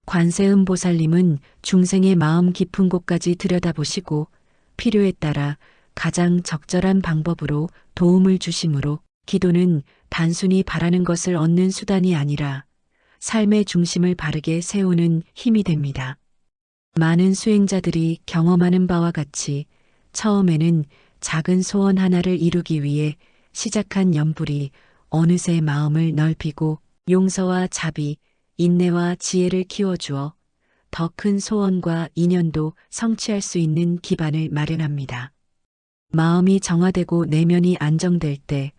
관세음보살님은 중생의 마음 깊은 곳까지 들여다보시고 필요에 따라 가장 적절한 방법으로 도움을 주시므로 기도는 단순히 바라는 것을 얻는 수단이 아니라 삶의 중심을 바르게 세우는 힘이 됩니다. 많은 수행자들이 경험하는 바와 같이 처음에는 작은 소원 하나를 이루기 위해 시작한 염불이 어느새 마음을 넓히고 용서와 자비, 인내와 지혜를 키워주어 더 큰 소원과 인연도 성취할 수 있는 기반을 마련합니다. 마음이 정화되고 내면이 안정될 때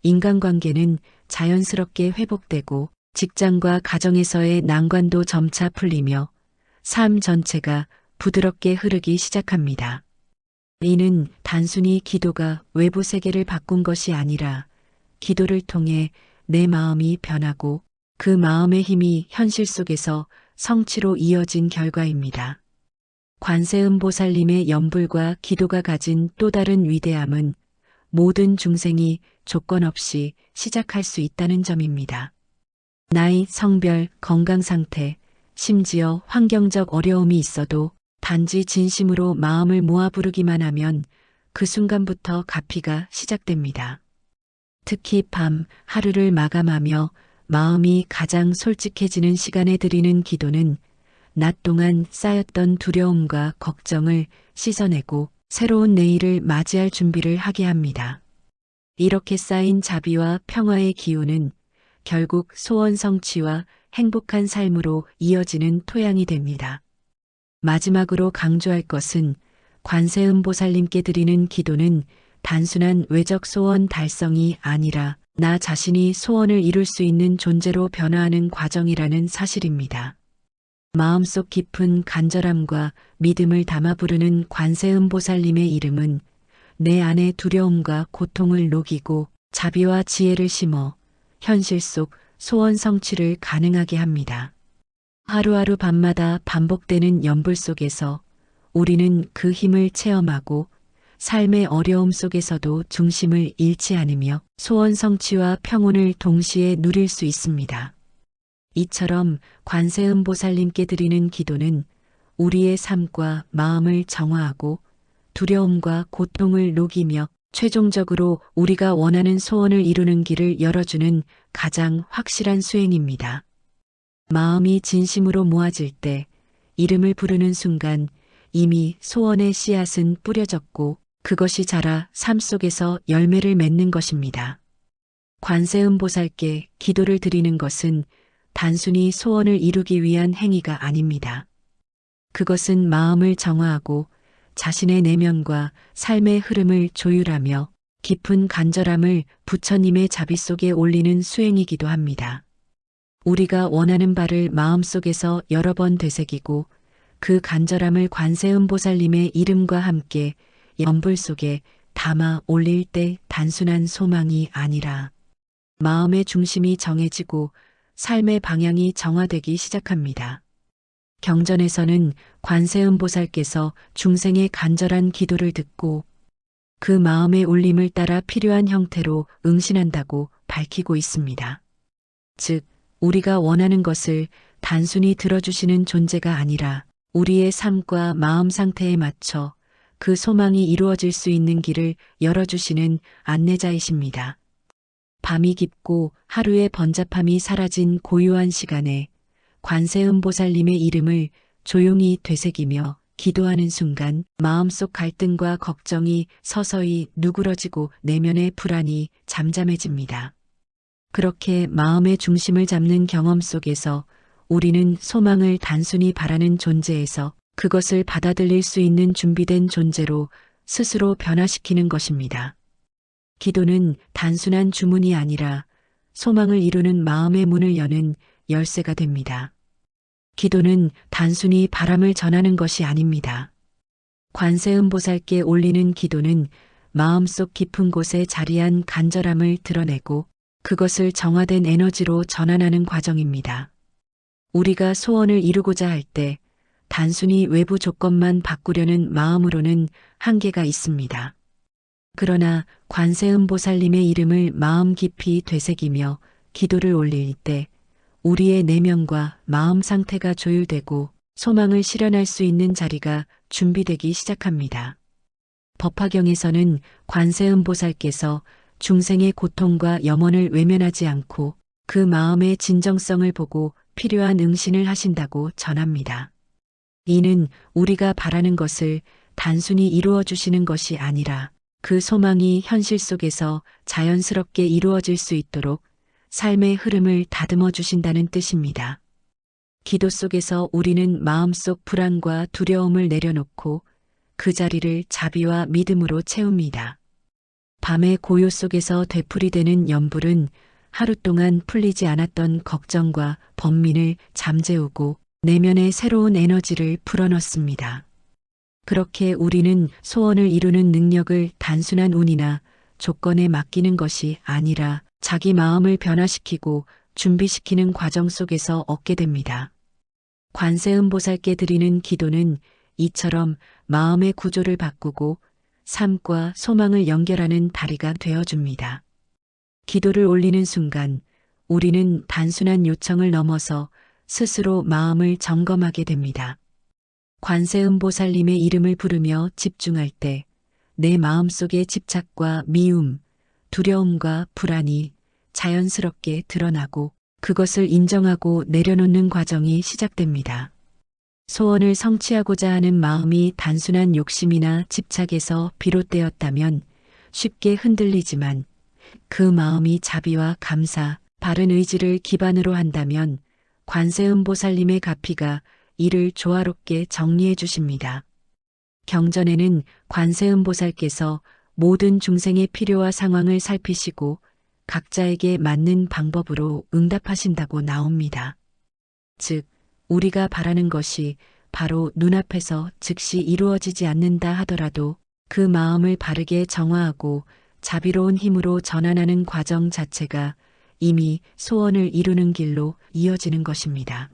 인간관계는 자연스럽게 회복되고 직장과 가정에서의 난관도 점차 풀리며 삶 전체가 부드럽게 흐르기 시작합니다. 이는 단순히 기도가 외부 세계를 바꾼 것이 아니라 기도를 통해 내 마음이 변하고 그 마음의 힘이 현실 속에서 성취로 이어진 결과입니다. 관세음보살님의 염불과 기도가 가진 또 다른 위대함은 모든 중생이 조건 없이 시작할 수 있다는 점입니다. 나이, 성별, 건강 상태, 심지어 환경적 어려움이 있어도 단지 진심으로 마음을 모아 부르기만 하면 그 순간부터 가피가 시작됩니다. 특히 밤, 하루를 마감하며 마음이 가장 솔직해지는 시간에 드리는 기도는 낮 동안 쌓였던 두려움과 걱정을 씻어내고 새로운 내일을 맞이할 준비를 하게 합니다. 이렇게 쌓인 자비와 평화의 기운은 결국 소원 성취와 행복한 삶으로 이어지는 토양이 됩니다. 마지막으로 강조할 것은 관세음보살님께 드리는 기도는 단순한 외적 소원 달성이 아니라 나 자신이 소원을 이룰 수 있는 존재로 변화하는 과정이라는 사실입니다. 마음속 깊은 간절함과 믿음을 담아 부르는 관세음보살님의 이름은 내 안의 두려움과 고통을 녹이고 자비와 지혜를 심어 현실 속 소원 성취를 가능하게 합니다. 하루하루 밤마다 반복되는 염불 속에서 우리는 그 힘을 체험하고 삶의 어려움 속에서도 중심을 잃지 않으며 소원 성취와 평온을 동시에 누릴 수 있습니다. 이처럼 관세음보살님께 드리는 기도는 우리의 삶과 마음을 정화하고 두려움과 고통을 녹이며 최종적으로 우리가 원하는 소원을 이루는 길을 열어주는 가장 확실한 수행입니다. 마음이 진심으로 모아질 때 이름을 부르는 순간 이미 소원의 씨앗은 뿌려졌고 그것이 자라 삶 속에서 열매를 맺는 것입니다. 관세음보살께 기도를 드리는 것은 단순히 소원을 이루기 위한 행위가 아닙니다. 그것은 마음을 정화하고 자신의 내면과 삶의 흐름을 조율하며 깊은 간절함을 부처님의 자비 속에 올리는 수행이기도 합니다. 우리가 원하는 바를 마음속에서 여러 번 되새기고 그 간절함을 관세음보살님의 이름과 함께 연불 속에 담아 올릴 때 단순한 소망이 아니라 마음의 중심이 정해지고 삶의 방향이 정화되기 시작합니다. 경전에서는 관세음보살께서 중생의 간절한 기도를 듣고 그 마음의 울림을 따라 필요한 형태로 응신한다고 밝히고 있습니다. 즉, 우리가 원하는 것을 단순히 들어주시는 존재가 아니라 우리의 삶과 마음 상태에 맞춰 그 소망이 이루어질 수 있는 길을 열어주시는 안내자이십니다. 밤이 깊고 하루의 번잡함이 사라진 고요한 시간에 관세음보살님의 이름을 조용히 되새기며 기도하는 순간 마음속 갈등과 걱정이 서서히 누그러지고 내면의 불안이 잠잠해집니다. 그렇게 마음의 중심을 잡는 경험 속에서 우리는 소망을 단순히 바라는 존재에서 그것을 받아들일 수 있는 준비된 존재로 스스로 변화시키는 것입니다. 기도는 단순한 주문이 아니라 소망을 이루는 마음의 문을 여는 열쇠가 됩니다. 기도는 단순히 바람을 전하는 것이 아닙니다. 관세음보살께 올리는 기도는 마음속 깊은 곳에 자리한 간절함을 드러내고 그것을 정화된 에너지로 전환하는 과정입니다. 우리가 소원을 이루고자 할 때 단순히 외부 조건만 바꾸려는 마음으로는 한계가 있습니다. 그러나 관세음보살님의 이름을 마음 깊이 되새기며 기도를 올릴 때 우리의 내면과 마음 상태가 조율되고 소망을 실현할 수 있는 자리가 준비되기 시작합니다. 법화경에서는 관세음보살께서 중생의 고통과 염원을 외면하지 않고 그 마음의 진정성을 보고 필요한 응신을 하신다고 전합니다. 이는 우리가 바라는 것을 단순히 이루어 주시는 것이 아니라 그 소망이 현실 속에서 자연스럽게 이루어질 수 있도록 삶의 흐름을 다듬어 주신다는 뜻입니다. 기도 속에서 우리는 마음속 불안과 두려움을 내려놓고 그 자리를 자비와 믿음으로 채웁니다. 밤의 고요 속에서 되풀이되는 연불은 하루 동안 풀리지 않았던 걱정과 번민을 잠재우고 내면의 새로운 에너지를 불어넣습니다. 그렇게 우리는 소원을 이루는 능력을 단순한 운이나 조건에 맡기는 것이 아니라 자기 마음을 변화시키고 준비시키는 과정 속에서 얻게 됩니다. 관세음보살께 드리는 기도는 이처럼 마음의 구조를 바꾸고 삶과 소망을 연결하는 다리가 되어줍니다. 기도를 올리는 순간 우리는 단순한 요청을 넘어서 스스로 마음을 점검하게 됩니다. 관세음보살님의 이름을 부르며 집중할 때 내 마음속의 집착과 미움, 두려움과 불안이 자연스럽게 드러나고 그것을 인정하고 내려놓는 과정이 시작됩니다. 소원을 성취하고자 하는 마음이 단순한 욕심이나 집착에서 비롯되었다면 쉽게 흔들리지만 그 마음이 자비와 감사, 바른 의지를 기반으로 한다면 관세음보살님의 가피가 이를 조화롭게 정리해 주십니다. 경전에는 관세음보살께서 모든 중생의 필요와 상황을 살피시고 각자에게 맞는 방법으로 응답하신다고 나옵니다. 즉, 우리가 바라는 것이 바로 눈앞에서 즉시 이루어지지 않는다 하더라도 그 마음을 바르게 정화하고 자비로운 힘으로 전환하는 과정 자체가 이미 소원을 이루는 길로 이어지는 것입니다.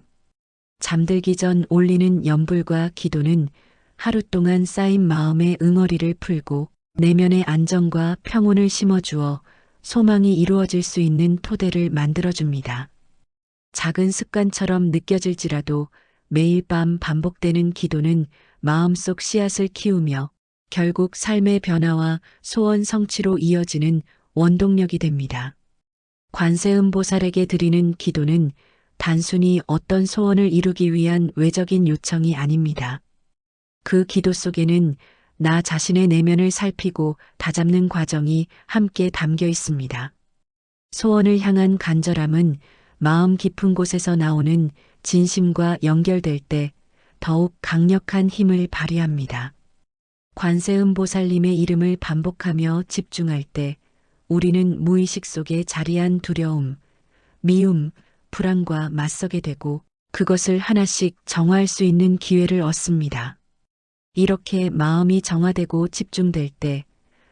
잠들기 전 올리는 연불과 기도는 하루 동안 쌓인 마음의 응어리를 풀고 내면의 안정과 평온을 심어주어 소망이 이루어질 수 있는 토대를 만들어줍니다. 작은 습관처럼 느껴질지라도 매일 밤 반복되는 기도는 마음속 씨앗을 키우며 결국 삶의 변화와 소원 성취로 이어지는 원동력이 됩니다. 관세음보살에게 드리는 기도는 단순히 어떤 소원을 이루기 위한 외적인 요청이 아닙니다. 그 기도 속에는 나 자신의 내면을 살피고 다잡는 과정이 함께 담겨 있습니다. 소원을 향한 간절함은 마음 깊은 곳에서 나오는 진심과 연결될 때 더욱 강력한 힘을 발휘합니다. 관세음보살님의 이름을 반복하며 집중할 때 우리는 무의식 속에 자리한 두려움, 미움, 불안과 맞서게 되고 그것을 하나씩 정화할 수 있는 기회를 얻습니다. 이렇게 마음이 정화되고 집중될 때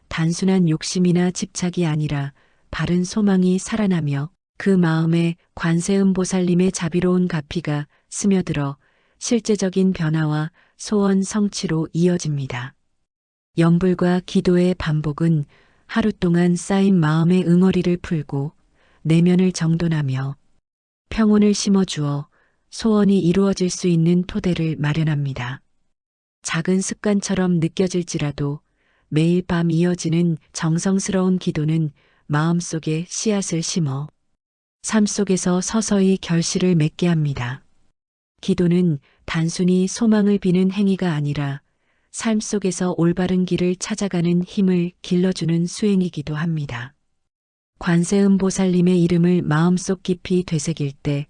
단순한 욕심이나 집착이 아니라 바른 소망이 살아나며 그 마음에 관세음보살님의 자비로운 가피가 스며들어 실제적인 변화와 소원 성취로 이어집니다. 염불과 기도의 반복은 하루 동안 쌓인 마음의 응어리를 풀고 내면을 정돈하며 평온을 심어주어 소원이 이루어질 수 있는 토대를 마련합니다. 작은 습관처럼 느껴질지라도 매일 밤 이어지는 정성스러운 기도는 마음속에 씨앗을 심어 삶 속에서 서서히 결실을 맺게 합니다. 기도는 단순히 소망을 비는 행위가 아니라 삶 속에서 올바른 길을 찾아가는 힘을 길러주는 수행이기도 합니다. 관세음보살님의 이름을 마음속 깊이 되새길 때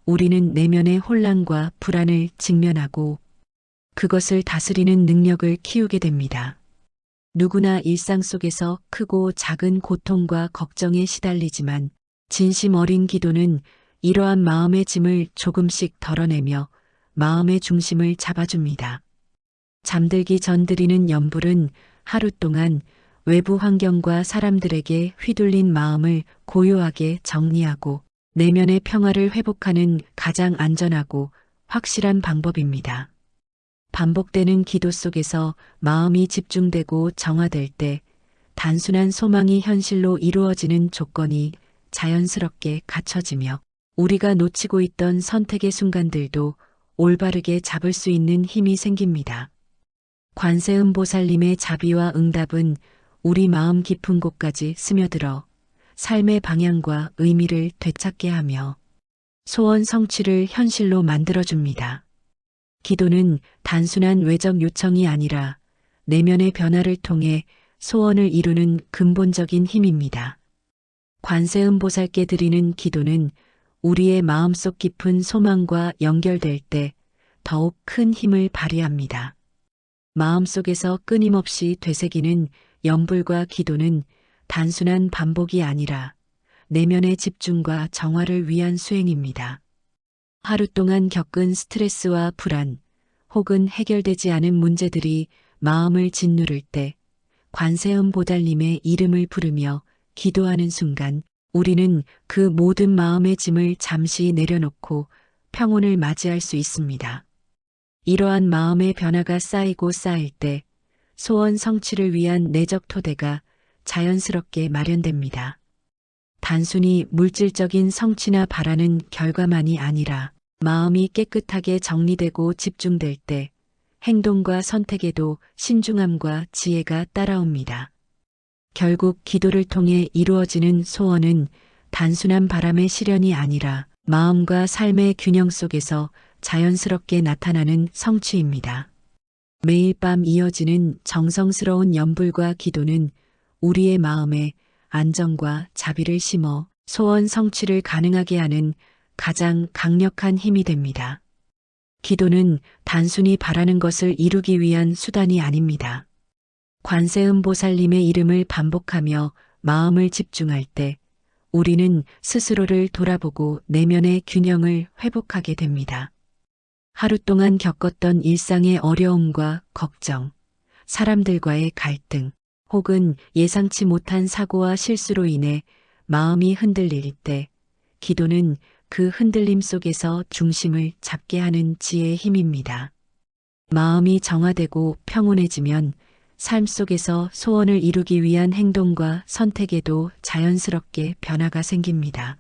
우리는 내면의 혼란과 불안을 직면하고 그것을 다스리는 능력을 키우게 됩니다. 누구나 일상 속에서 크고 작은 고통과 걱정에 시달리지만 진심 어린 기도는 이러한 마음의 짐을 조금씩 덜어내며 마음의 중심을 잡아줍니다. 잠들기 전 드리는 염불은 하루 동안 외부 환경과 사람들에게 휘둘린 마음을 고요하게 정리하고 내면의 평화를 회복하는 가장 안전하고 확실한 방법입니다. 반복되는 기도 속에서 마음이 집중되고 정화될 때 단순한 소망이 현실로 이루어지는 조건이 자연스럽게 갖춰지며 우리가 놓치고 있던 선택의 순간들도 올바르게 잡을 수 있는 힘이 생깁니다. 관세음보살님의 자비와 응답은 우리 마음 깊은 곳까지 스며들어 삶의 방향과 의미를 되찾게 하며 소원 성취를 현실로 만들어줍니다. 기도는 단순한 외적 요청이 아니라 내면의 변화를 통해 소원을 이루는 근본적인 힘입니다. 관세음보살께 드리는 기도는 우리의 마음속 깊은 소망과 연결될 때 더욱 큰 힘을 발휘합니다. 마음속에서 끊임없이 되새기는 염불과 기도는 단순한 반복이 아니라 내면의 집중과 정화를 위한 수행입니다. 하루 동안 겪은 스트레스와 불안 혹은 해결되지 않은 문제들이 마음을 짓누를 때 관세음보살님의 이름을 부르며 기도하는 순간 우리는 그 모든 마음의 짐을 잠시 내려놓고 평온을 맞이할 수 있습니다. 이러한 마음의 변화가 쌓이고 쌓일 때 소원 성취를 위한 내적 토대가 자연스럽게 마련됩니다. 단순히 물질적인 성취나 바라는 결과만이 아니라 마음이 깨끗하게 정리되고 집중될 때 행동과 선택에도 신중함과 지혜가 따라옵니다. 결국 기도를 통해 이루어지는 소원은 단순한 바람의 실현이 아니라 마음과 삶의 균형 속에서 자연스럽게 나타나는 성취입니다. 매일 밤 이어지는 정성스러운 염불과 기도는 우리의 마음에 안정과 자비를 심어 소원 성취를 가능하게 하는 가장 강력한 힘이 됩니다. 기도는 단순히 바라는 것을 이루기 위한 수단이 아닙니다. 관세음보살님의 이름을 반복하며 마음을 집중할 때 우리는 스스로를 돌아보고 내면의 균형을 회복하게 됩니다. 하루 동안 겪었던 일상의 어려움과 걱정, 사람들과의 갈등, 혹은 예상치 못한 사고와 실수로 인해 마음이 흔들릴 때 기도는 그 흔들림 속에서 중심을 잡게 하는 지혜의 힘입니다. 마음이 정화되고 평온해지면 삶 속에서 소원을 이루기 위한 행동과 선택에도 자연스럽게 변화가 생깁니다.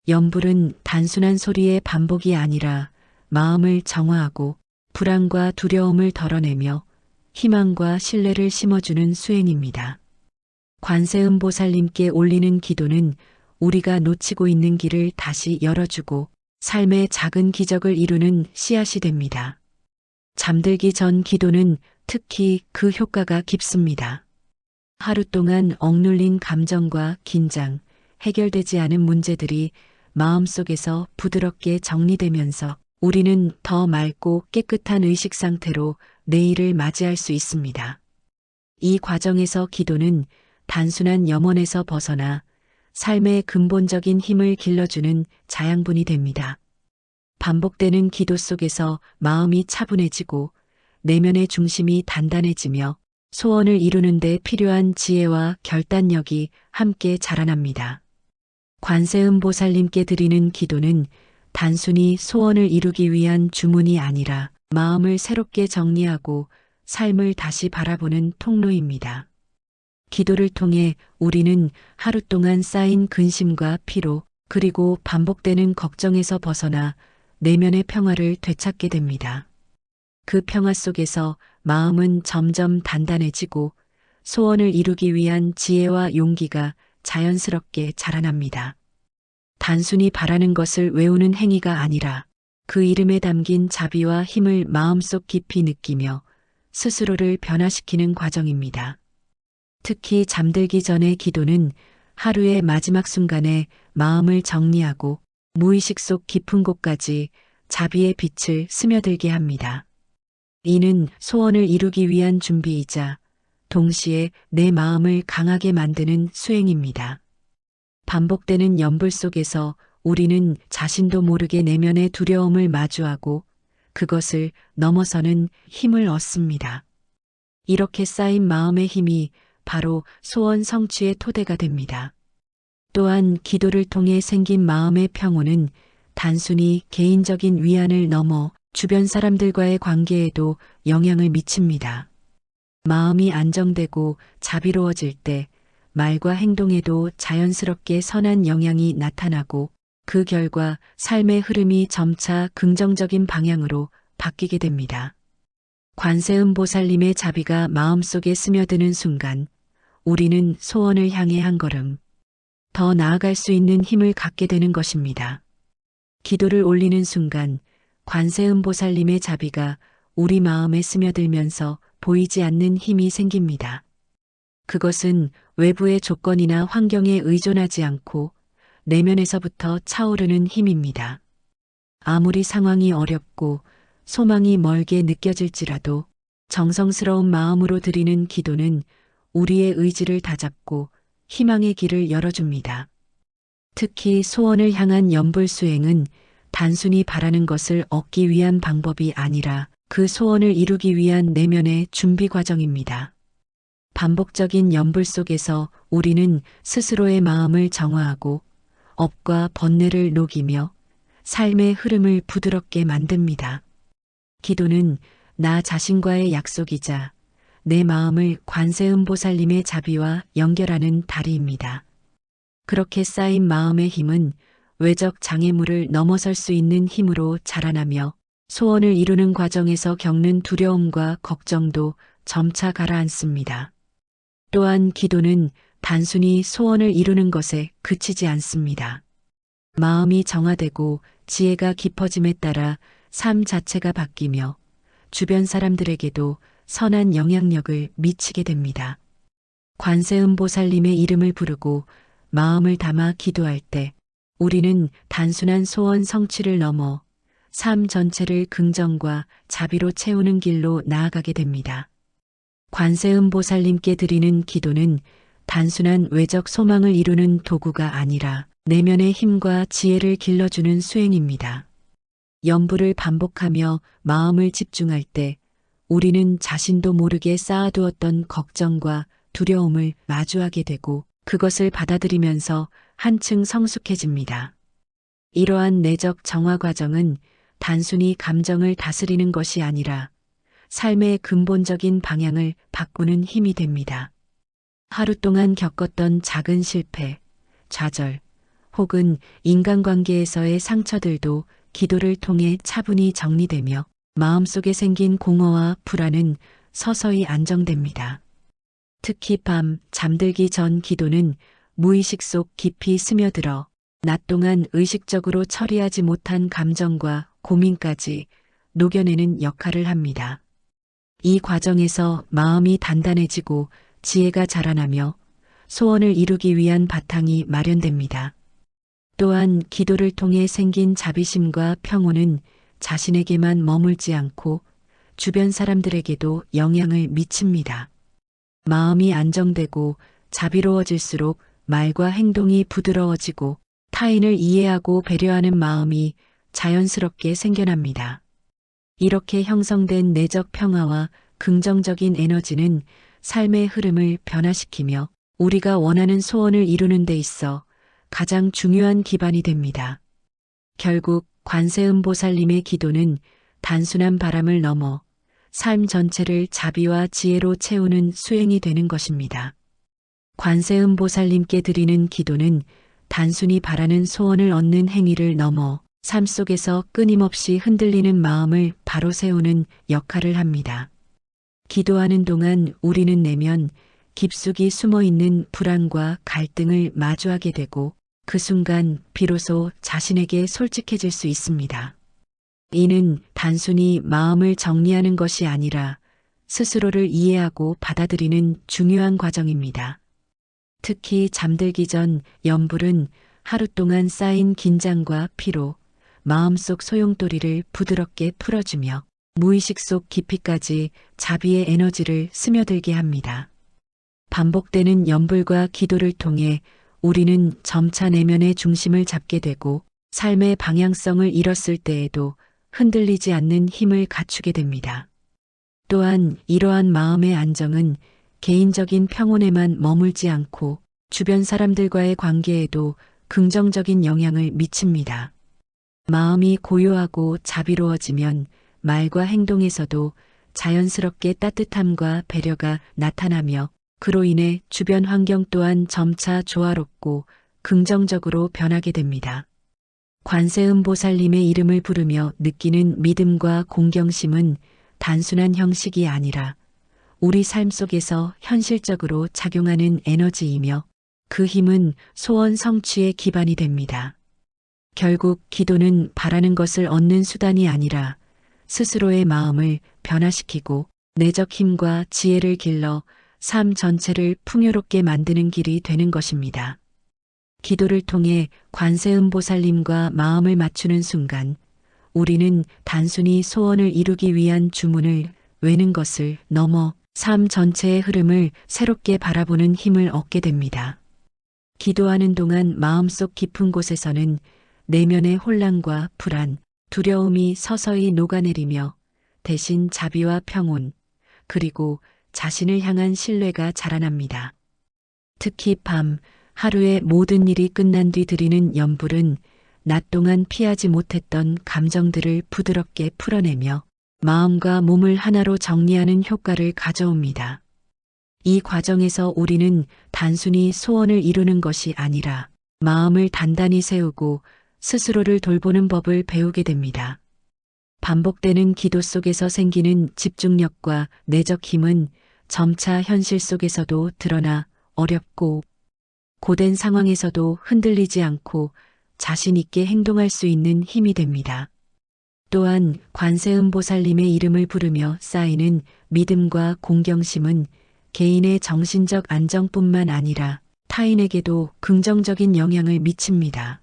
염불은 단순한 소리의 반복이 아니라 마음을 정화하고 불안과 두려움을 덜어내며 희망과 신뢰를 심어주는 수행입니다. 관세음보살님께 올리는 기도는 우리가 놓치고 있는 길을 다시 열어주고 삶의 작은 기적을 이루는 씨앗이 됩니다. 잠들기 전 기도는 특히 그 효과가 깊습니다. 하루 동안 억눌린 감정과 긴장, 해결되지 않은 문제들이 마음속에서 부드럽게 정리되면서 우리는 더 맑고 깨끗한 의식 상태로 내일을 맞이할 수 있습니다. 이 과정에서 기도는 단순한 염원에서 벗어나 삶의 근본적인 힘을 길러주는 자양분이 됩니다. 반복되는 기도 속에서 마음이 차분해지고 내면의 중심이 단단해지며 소원을 이루는 데 필요한 지혜와 결단력이 함께 자라납니다. 관세음보살님께 드리는 기도는 단순히 소원을 이루기 위한 주문이 아니라 마음을 새롭게 정리하고 삶을 다시 바라보는 통로입니다. 기도를 통해 우리는 하루 동안 쌓인 근심과 피로 그리고 반복되는 걱정에서 벗어나 내면의 평화를 되찾게 됩니다. 그 평화 속에서 마음은 점점 단단해지고 소원을 이루기 위한 지혜와 용기가 자연스럽게 자라납니다. 단순히 바라는 것을 외우는 행위가 아니라 그 이름에 담긴 자비와 힘을 마음속 깊이 느끼며 스스로를 변화시키는 과정입니다. 특히 잠들기 전의 기도는 하루의 마지막 순간에 마음을 정리하고 무의식 속 깊은 곳까지 자비의 빛을 스며들게 합니다. 이는 소원을 이루기 위한 준비이자 동시에 내 마음을 강하게 만드는 수행입니다. 반복되는 연불 속에서 우리는 자신도 모르게 내면의 두려움을 마주하고 그것을 넘어서는 힘을 얻습니다. 이렇게 쌓인 마음의 힘이 바로 소원 성취의 토대가 됩니다. 또한 기도를 통해 생긴 마음의 평온은 단순히 개인적인 위안을 넘어 주변 사람들과의 관계에도 영향을 미칩니다. 마음이 안정되고 자비로워질 때 말과 행동에도 자연스럽게 선한 영향이 나타나고 그 결과 삶의 흐름이 점차 긍정적인 방향으로 바뀌게 됩니다. 관세음보살님의 자비가 마음속에 스며드는 순간 우리는 소원을 향해 한 걸음 더 나아갈 수 있는 힘을 갖게 되는 것입니다. 기도를 올리는 순간 관세음보살님의 자비가 우리 마음에 스며들면서 보이지 않는 힘이 생깁니다. 그것은 외부의 조건이나 환경에 의존하지 않고 내면에서부터 차오르는 힘입니다. 아무리 상황이 어렵고 소망이 멀게 느껴질지라도 정성스러운 마음으로 드리는 기도는 우리의 의지를 다잡고 희망의 길을 열어줍니다. 특히 소원을 향한 연불 수행은 단순히 바라는 것을 얻기 위한 방법이 아니라 그 소원을 이루기 위한 내면의 준비 과정입니다. 반복적인 연불 속에서 우리는 스스로의 마음을 정화하고 업과 번뇌를 녹이며 삶의 흐름을 부드럽게 만듭니다. 기도는 나 자신과의 약속이자 내 마음을 관세음보살님의 자비와 연결하는 다리입니다. 그렇게 쌓인 마음의 힘은 외적 장애물을 넘어설 수 있는 힘으로 자라나며 소원을 이루는 과정에서 겪는 두려움과 걱정도 점차 가라앉습니다. 또한 기도는 단순히 소원을 이루는 것에 그치지 않습니다. 마음이 정화되고 지혜가 깊어짐에 따라 삶 자체가 바뀌며 주변 사람들에게도 선한 영향력을 미치게 됩니다. 관세음보살님의 이름을 부르고 마음을 담아 기도할 때 우리는 단순한 소원 성취를 넘어 삶 전체를 긍정과 자비로 채우는 길로 나아가게 됩니다. 관세음보살님께 드리는 기도는 단순한 외적 소망을 이루는 도구가 아니라 내면의 힘과 지혜를 길러주는 수행입니다. 연불을 반복하며 마음을 집중할 때 우리는 자신도 모르게 쌓아두었던 걱정과 두려움을 마주하게 되고 그것을 받아들이면서 한층 성숙해집니다. 이러한 내적 정화 과정은 단순히 감정을 다스리는 것이 아니라 삶의 근본적인 방향을 바꾸는 힘이 됩니다. 하루 동안 겪었던 작은 실패, 좌절, 혹은 인간관계에서의 상처들도 기도를 통해 차분히 정리되며 마음속에 생긴 공허와 불안은 서서히 안정됩니다. 특히 밤 잠들기 전 기도는 무의식 속 깊이 스며들어 낮 동안 의식적으로 처리하지 못한 감정과 고민까지 녹여내는 역할을 합니다. 이 과정에서 마음이 단단해지고 지혜가 자라나며 소원을 이루기 위한 바탕이 마련됩니다. 또한 기도를 통해 생긴 자비심과 평온은 자신에게만 머물지 않고 주변 사람들에게도 영향을 미칩니다. 마음이 안정되고 자비로워질수록 말과 행동이 부드러워지고 타인을 이해하고 배려하는 마음이 자연스럽게 생겨납니다. 이렇게 형성된 내적 평화와 긍정적인 에너지는 삶의 흐름을 변화시키며 우리가 원하는 소원을 이루는 데 있어 가장 중요한 기반이 됩니다. 결국 관세음보살님의 기도는 단순한 바람을 넘어 삶 전체를 자비와 지혜로 채우는 수행이 되는 것입니다. 관세음보살님께 드리는 기도는 단순히 바라는 소원을 얻는 행위를 넘어 삶 속에서 끊임없이 흔들리는 마음을 바로 세우는 역할을 합니다. 기도하는 동안 우리는 내면 깊숙이 숨어 있는 불안과 갈등을 마주하게 되고 그 순간 비로소 자신에게 솔직해질 수 있습니다. 이는 단순히 마음을 정리하는 것이 아니라 스스로를 이해하고 받아들이는 중요한 과정입니다. 특히 잠들기 전 염불은 하루 동안 쌓인 긴장과 피로, 마음속 소용돌이를 부드럽게 풀어주며 무의식 속 깊이까지 자비의 에너지를 스며들게 합니다. 반복되는 염불과 기도를 통해 우리는 점차 내면의 중심을 잡게 되고 삶의 방향성을 잃었을 때에도 흔들리지 않는 힘을 갖추게 됩니다. 또한 이러한 마음의 안정은 개인적인 평온에만 머물지 않고 주변 사람들과의 관계에도 긍정적인 영향을 미칩니다. 마음이 고요하고 자비로워지면 말과 행동에서도 자연스럽게 따뜻함과 배려가 나타나며 그로 인해 주변 환경 또한 점차 조화롭고 긍정적으로 변하게 됩니다. 관세음보살님의 이름을 부르며 느끼는 믿음과 공경심은 단순한 형식이 아니라 우리 삶 속에서 현실적으로 작용하는 에너지이며 그 힘은 소원 성취의 기반이 됩니다. 결국 기도는 바라는 것을 얻는 수단이 아니라 스스로의 마음을 변화시키고 내적 힘과 지혜를 길러 삶 전체를 풍요롭게 만드는 길이 되는 것입니다. 기도를 통해 관세음보살님과 마음을 맞추는 순간 우리는 단순히 소원을 이루기 위한 주문을 외는 것을 넘어 삶 전체의 흐름을 새롭게 바라보는 힘을 얻게 됩니다. 기도하는 동안 마음속 깊은 곳에서는 내면의 혼란과 불안, 두려움이 서서히 녹아내리며 대신 자비와 평온, 그리고 자신을 향한 신뢰가 자라납니다. 특히 밤, 하루의 모든 일이 끝난 뒤 드리는 염불은 낮 동안 피하지 못했던 감정들을 부드럽게 풀어내며 마음과 몸을 하나로 정리하는 효과를 가져옵니다. 이 과정에서 우리는 단순히 소원을 이루는 것이 아니라 마음을 단단히 세우고 스스로를 돌보는 법을 배우게 됩니다. 반복되는 기도 속에서 생기는 집중력과 내적 힘은 점차 현실 속에서도 드러나 어렵고 고된 상황에서도 흔들리지 않고 자신 있게 행동할 수 있는 힘이 됩니다. 또한 관세음보살님의 이름을 부르며 쌓이는 믿음과 공경심은 개인의 정신적 안정뿐만 아니라 타인에게도 긍정적인 영향을 미칩니다.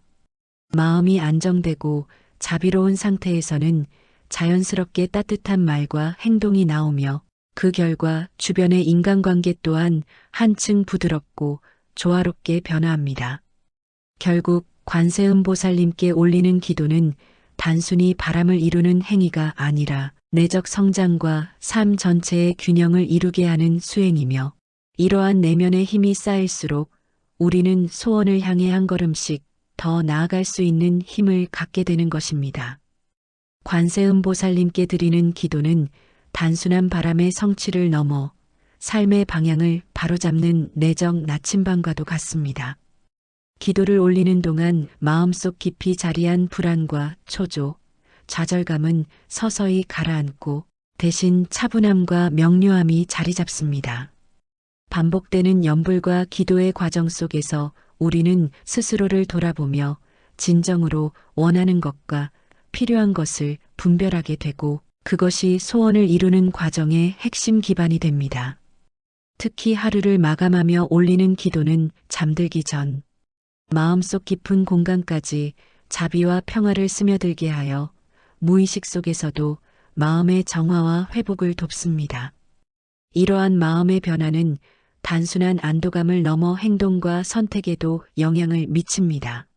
마음이 안정되고 자비로운 상태에서는 자연스럽게 따뜻한 말과 행동이 나오며 그 결과 주변의 인간관계 또한 한층 부드럽고 조화롭게 변화합니다. 결국 관세음보살님께 올리는 기도는 단순히 바람을 이루는 행위가 아니라 내적 성장과 삶 전체의 균형을 이루게 하는 수행이며 이러한 내면의 힘이 쌓일수록 우리는 소원을 향해 한 걸음씩 더 나아갈 수 있는 힘을 갖게 되는 것입니다. 관세음보살님께 드리는 기도는 단순한 바람의 성취를 넘어 삶의 방향을 바로잡는 내적 나침반과도 같습니다. 기도를 올리는 동안 마음속 깊이 자리한 불안과 초조, 좌절감은 서서히 가라앉고 대신 차분함과 명료함이 자리 잡습니다. 반복되는 염불과 기도의 과정 속에서 우리는 스스로를 돌아보며 진정으로 원하는 것과 필요한 것을 분별하게 되고 그것이 소원을 이루는 과정의 핵심 기반이 됩니다. 특히 하루를 마감하며 올리는 기도는 잠들기 전 마음속 깊은 공간까지 자비와 평화를 스며들게 하여 무의식 속에서도 마음의 정화와 회복을 돕습니다. 이러한 마음의 변화는 단순한 안도감을 넘어 행동과 선택에도 영향을 미칩니다.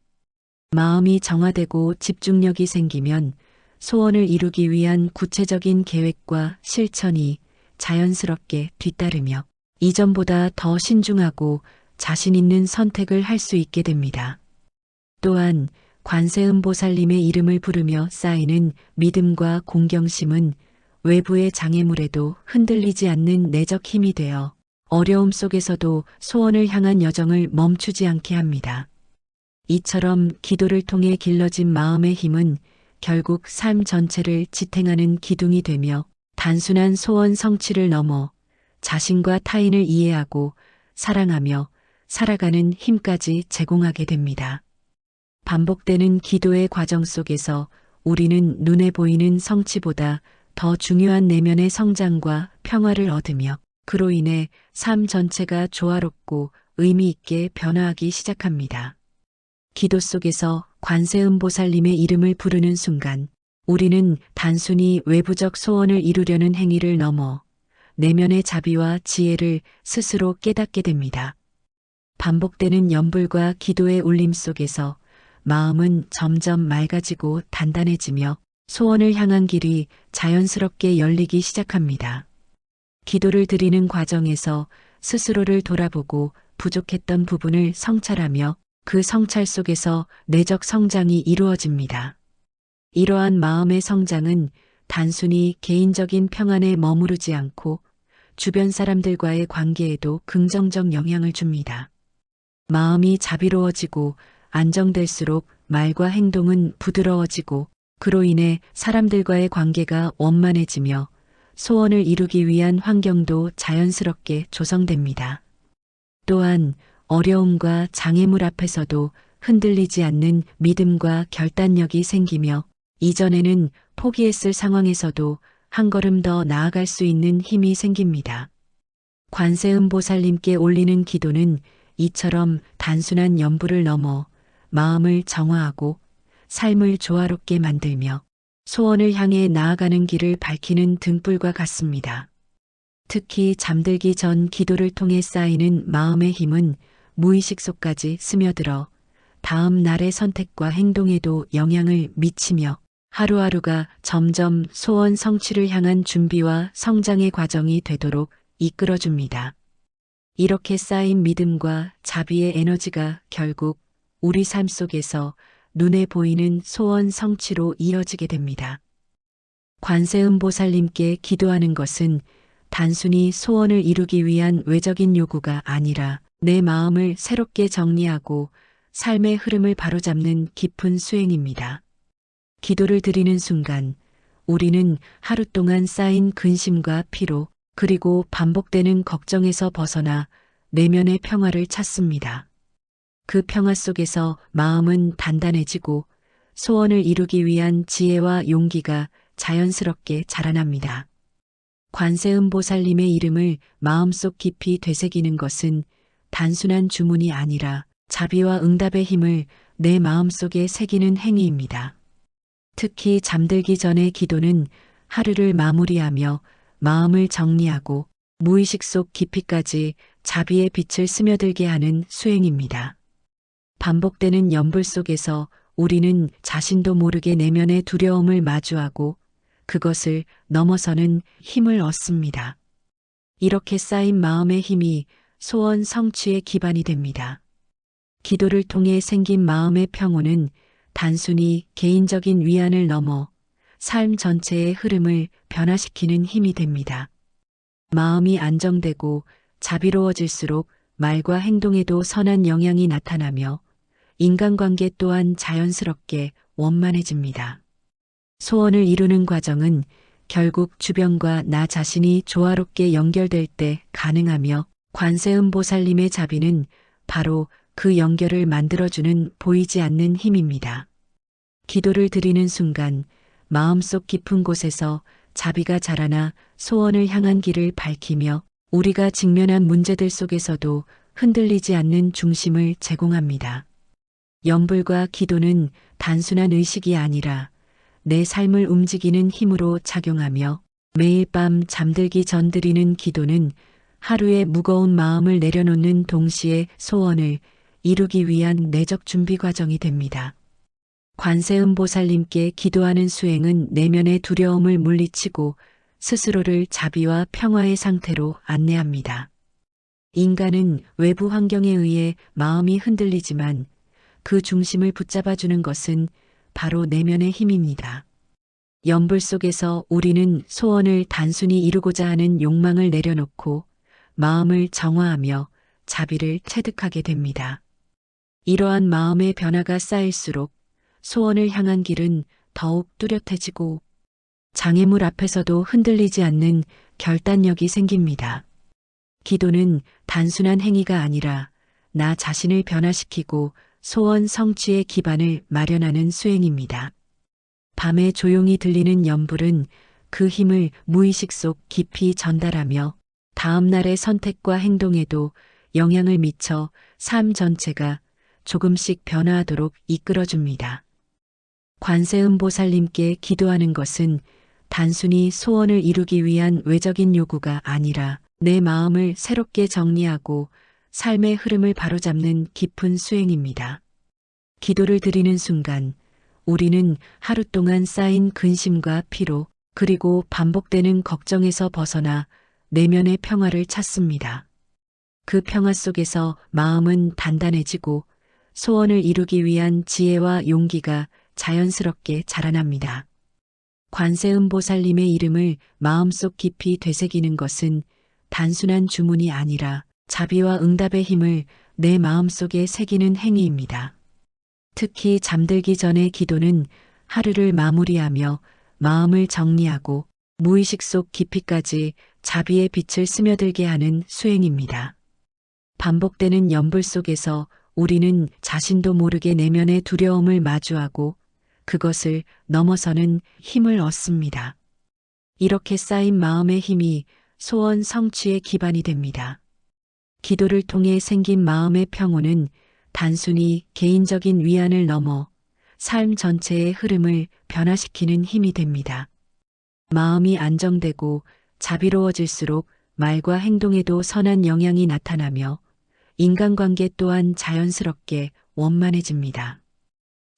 마음이 정화되고 집중력이 생기면 소원을 이루기 위한 구체적인 계획과 실천이 자연스럽게 뒤따르며 이전보다 더 신중하고 자신 있는 선택을 할 수 있게 됩니다. 또한 관세음보살님의 이름을 부르며 쌓이는 믿음과 공경심은 외부의 장애물에도 흔들리지 않는 내적 힘이 되어 어려움 속에서도 소원을 향한 여정을 멈추지 않게 합니다. 이처럼 기도를 통해 길러진 마음의 힘은 결국 삶 전체를 지탱하는 기둥이 되며 단순한 소원 성취를 넘어 자신과 타인을 이해하고 사랑하며 살아가는 힘까지 제공하게 됩니다. 반복되는 기도의 과정 속에서 우리는 눈에 보이는 성취보다 더 중요한 내면의 성장과 평화를 얻으며 그로 인해 삶 전체가 조화롭고 의미 있게 변화하기 시작합니다. 기도 속에서 관세음보살님의 이름을 부르는 순간 우리는 단순히 외부적 소원을 이루려는 행위를 넘어 내면의 자비와 지혜를 스스로 깨닫게 됩니다. 반복되는 염불과 기도의 울림 속에서 마음은 점점 맑아지고 단단해지며 소원을 향한 길이 자연스럽게 열리기 시작합니다. 기도를 드리는 과정에서 스스로를 돌아보고 부족했던 부분을 성찰하며 그 성찰 속에서 내적 성장이 이루어집니다. 이러한 마음의 성장은 단순히 개인적인 평안에 머무르지 않고 주변 사람들과의 관계에도 긍정적 영향을 줍니다. 마음이 자비로워지고 안정될수록 말과 행동은 부드러워지고 그로 인해 사람들과의 관계가 원만해지며 소원을 이루기 위한 환경도 자연스럽게 조성됩니다. 또한 어려움과 장애물 앞에서도 흔들리지 않는 믿음과 결단력이 생기며 이전에는 포기했을 상황에서도 한 걸음 더 나아갈 수 있는 힘이 생깁니다. 관세음보살님께 올리는 기도는 이처럼 단순한 염불을 넘어 마음을 정화하고 삶을 조화롭게 만들며 소원을 향해 나아가는 길을 밝히는 등불과 같습니다. 특히 잠들기 전 기도를 통해 쌓이는 마음의 힘은 무의식 속까지 스며들어 다음 날의 선택과 행동에도 영향을 미치며 하루하루가 점점 소원 성취를 향한 준비와 성장의 과정이 되도록 이끌어줍니다. 이렇게 쌓인 믿음과 자비의 에너지가 결국 우리 삶 속에서 눈에 보이는 소원 성취로 이어지게 됩니다. 관세음보살님께 기도하는 것은 단순히 소원을 이루기 위한 외적인 요구가 아니라 내 마음을 새롭게 정리하고 삶의 흐름을 바로잡는 깊은 수행입니다. 기도를 드리는 순간 우리는 하루 동안 쌓인 근심과 피로 그리고 반복되는 걱정에서 벗어나 내면의 평화를 찾습니다. 그 평화 속에서 마음은 단단해지고 소원을 이루기 위한 지혜와 용기가 자연스럽게 자라납니다. 관세음보살님의 이름을 마음속 깊이 되새기는 것은 단순한 주문이 아니라 자비와 응답의 힘을 내 마음속에 새기는 행위입니다. 특히 잠들기 전의 기도는 하루를 마무리하며 마음을 정리하고 무의식 속 깊이까지 자비의 빛을 스며들게 하는 수행입니다. 반복되는 염불 속에서 우리는 자신도 모르게 내면의 두려움을 마주하고 그것을 넘어서는 힘을 얻습니다. 이렇게 쌓인 마음의 힘이 소원 성취의 기반이 됩니다. 기도를 통해 생긴 마음의 평온은 단순히 개인적인 위안을 넘어 삶 전체의 흐름을 변화시키는 힘이 됩니다. 마음이 안정되고 자비로워질수록 말과 행동에도 선한 영향이 나타나며 인간관계 또한 자연스럽게 원만해집니다. 소원을 이루는 과정은 결국 주변과 나 자신이 조화롭게 연결될 때 가능하며 관세음보살님의 자비는 바로 그 연결을 만들어주는 보이지 않는 힘입니다. 기도를 드리는 순간 마음속 깊은 곳에서 자비가 자라나 소원을 향한 길을 밝히며 우리가 직면한 문제들 속에서도 흔들리지 않는 중심을 제공합니다. 염불과 기도는 단순한 의식이 아니라 내 삶을 움직이는 힘으로 작용하며 매일 밤 잠들기 전 드리는 기도는 하루의 무거운 마음을 내려놓는 동시에 소원을 이루기 위한 내적 준비 과정이 됩니다. 관세음보살님께 기도하는 수행은 내면의 두려움을 물리치고 스스로를 자비와 평화의 상태로 안내합니다. 인간은 외부 환경에 의해 마음이 흔들리지만 그 중심을 붙잡아주는 것은 바로 내면의 힘입니다. 연불 속에서 우리는 소원을 단순히 이루고자 하는 욕망을 내려놓고 마음을 정화하며 자비를 체득하게 됩니다. 이러한 마음의 변화가 쌓일수록 소원을 향한 길은 더욱 뚜렷해지고 장애물 앞에서도 흔들리지 않는 결단력이 생깁니다. 기도는 단순한 행위가 아니라 나 자신을 변화시키고 소원 성취의 기반을 마련하는 수행입니다. 밤에 조용히 들리는 연불은 그 힘을 무의식 속 깊이 전달하며 다음 날의 선택과 행동에도 영향을 미쳐 삶 전체가 조금씩 변화하도록 이끌어줍니다. 관세음보살님께 기도하는 것은 단순히 소원을 이루기 위한 외적인 요구가 아니라 내 마음을 새롭게 정리하고 삶의 흐름을 바로잡는 깊은 수행입니다. 기도를 드리는 순간 우리는 하루 동안 쌓인 근심과 피로 그리고 반복되는 걱정에서 벗어나 내면의 평화를 찾습니다. 그 평화 속에서 마음은 단단해지고 소원을 이루기 위한 지혜와 용기가 자연스럽게 자라납니다. 관세음보살님의 이름을 마음속 깊이 되새기는 것은 단순한 주문이 아니라 자비와 응답의 힘을 내 마음속에 새기는 행위입니다. 특히 잠들기 전의 기도는 하루를 마무리하며 마음을 정리하고 무의식 속 깊이까지 자비의 빛을 스며들게 하는 수행입니다. 반복되는 연불 속에서 우리는 자신도 모르게 내면의 두려움을 마주하고 그것을 넘어서는 힘을 얻습니다. 이렇게 쌓인 마음의 힘이 소원 성취의 기반이 됩니다. 기도를 통해 생긴 마음의 평온은 단순히 개인적인 위안을 넘어 삶 전체의 흐름을 변화시키는 힘이 됩니다. 마음이 안정되고 자비로워질수록 말과 행동에도 선한 영향이 나타나며 인간관계 또한 자연스럽게 원만해집니다.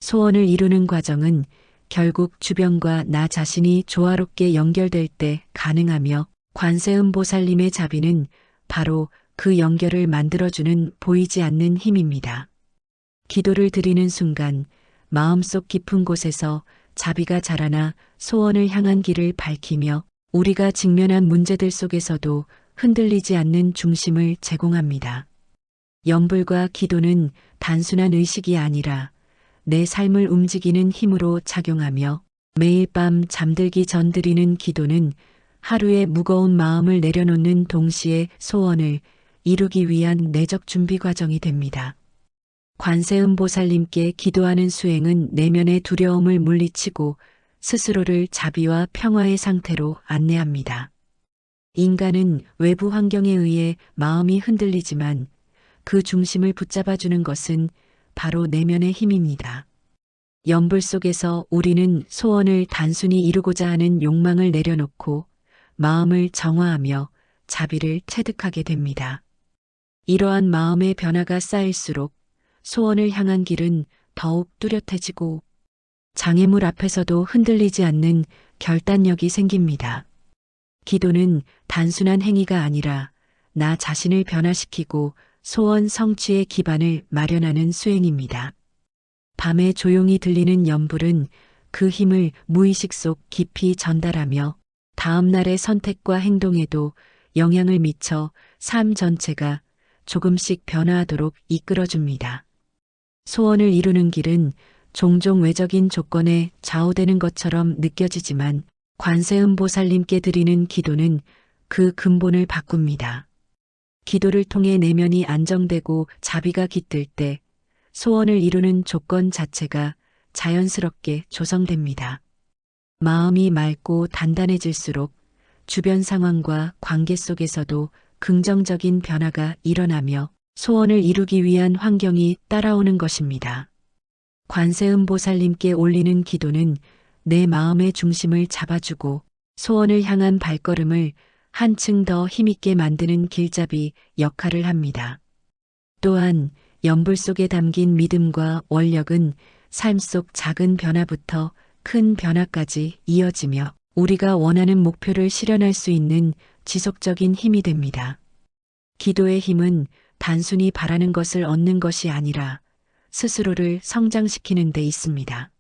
소원을 이루는 과정은 결국 주변과 나 자신이 조화롭게 연결될 때 가능하며 관세음보살님의 자비는 바로 그 연결을 만들어주는 보이지 않는 힘입니다. 기도를 드리는 순간 마음속 깊은 곳에서 자비가 자라나 소원을 향한 길을 밝히며 우리가 직면한 문제들 속에서도 흔들리지 않는 중심을 제공합니다. 연불과 기도는 단순한 의식이 아니라 내 삶을 움직이는 힘으로 작용하며 매일 밤 잠들기 전 드리는 기도는 하루의 무거운 마음을 내려놓는 동시에 소원을 이루기 위한 내적 준비 과정이 됩니다. 관세음보살님께 기도하는 수행은 내면의 두려움을 물리치고 스스로를 자비와 평화의 상태로 안내합니다. 인간은 외부 환경에 의해 마음이 흔들리지만 그 중심을 붙잡아주는 것은 바로 내면의 힘입니다. 연불 속에서 우리는 소원을 단순히 이루고자 하는 욕망을 내려놓고 마음을 정화하며 자비를 체득하게 됩니다. 이러한 마음의 변화가 쌓일수록 소원을 향한 길은 더욱 뚜렷해지고 장애물 앞에서도 흔들리지 않는 결단력이 생깁니다. 기도는 단순한 행위가 아니라 나 자신을 변화시키고 소원 성취의 기반을 마련하는 수행입니다. 밤에 조용히 들리는 연불은 그 힘을 무의식 속 깊이 전달하며 다음 날의 선택과 행동에도 영향을 미쳐 삶 전체가 조금씩 변화하도록 이끌어줍니다. 소원을 이루는 길은 종종 외적인 조건에 좌우되는 것처럼 느껴지지만 관세음보살님께 드리는 기도는 그 근본을 바꿉니다. 기도를 통해 내면이 안정되고 자비가 깃들 때 소원을 이루는 조건 자체가 자연스럽게 조성됩니다. 마음이 맑고 단단해질수록 주변 상황과 관계 속에서도 긍정적인 변화가 일어나며 소원을 이루기 위한 환경이 따라오는 것입니다. 관세음보살님께 올리는 기도는 내 마음의 중심을 잡아주고 소원을 향한 발걸음을 한층 더 힘있게 만드는 길잡이 역할을 합니다. 또한 연불 속에 담긴 믿음과 원력은 삶 속 작은 변화부터 큰 변화까지 이어지며 우리가 원하는 목표를 실현할 수 있는 지속적인 힘이 됩니다. 기도의 힘은 단순히 바라는 것을 얻는 것이 아니라 스스로를 성장시키는 데 있습니다.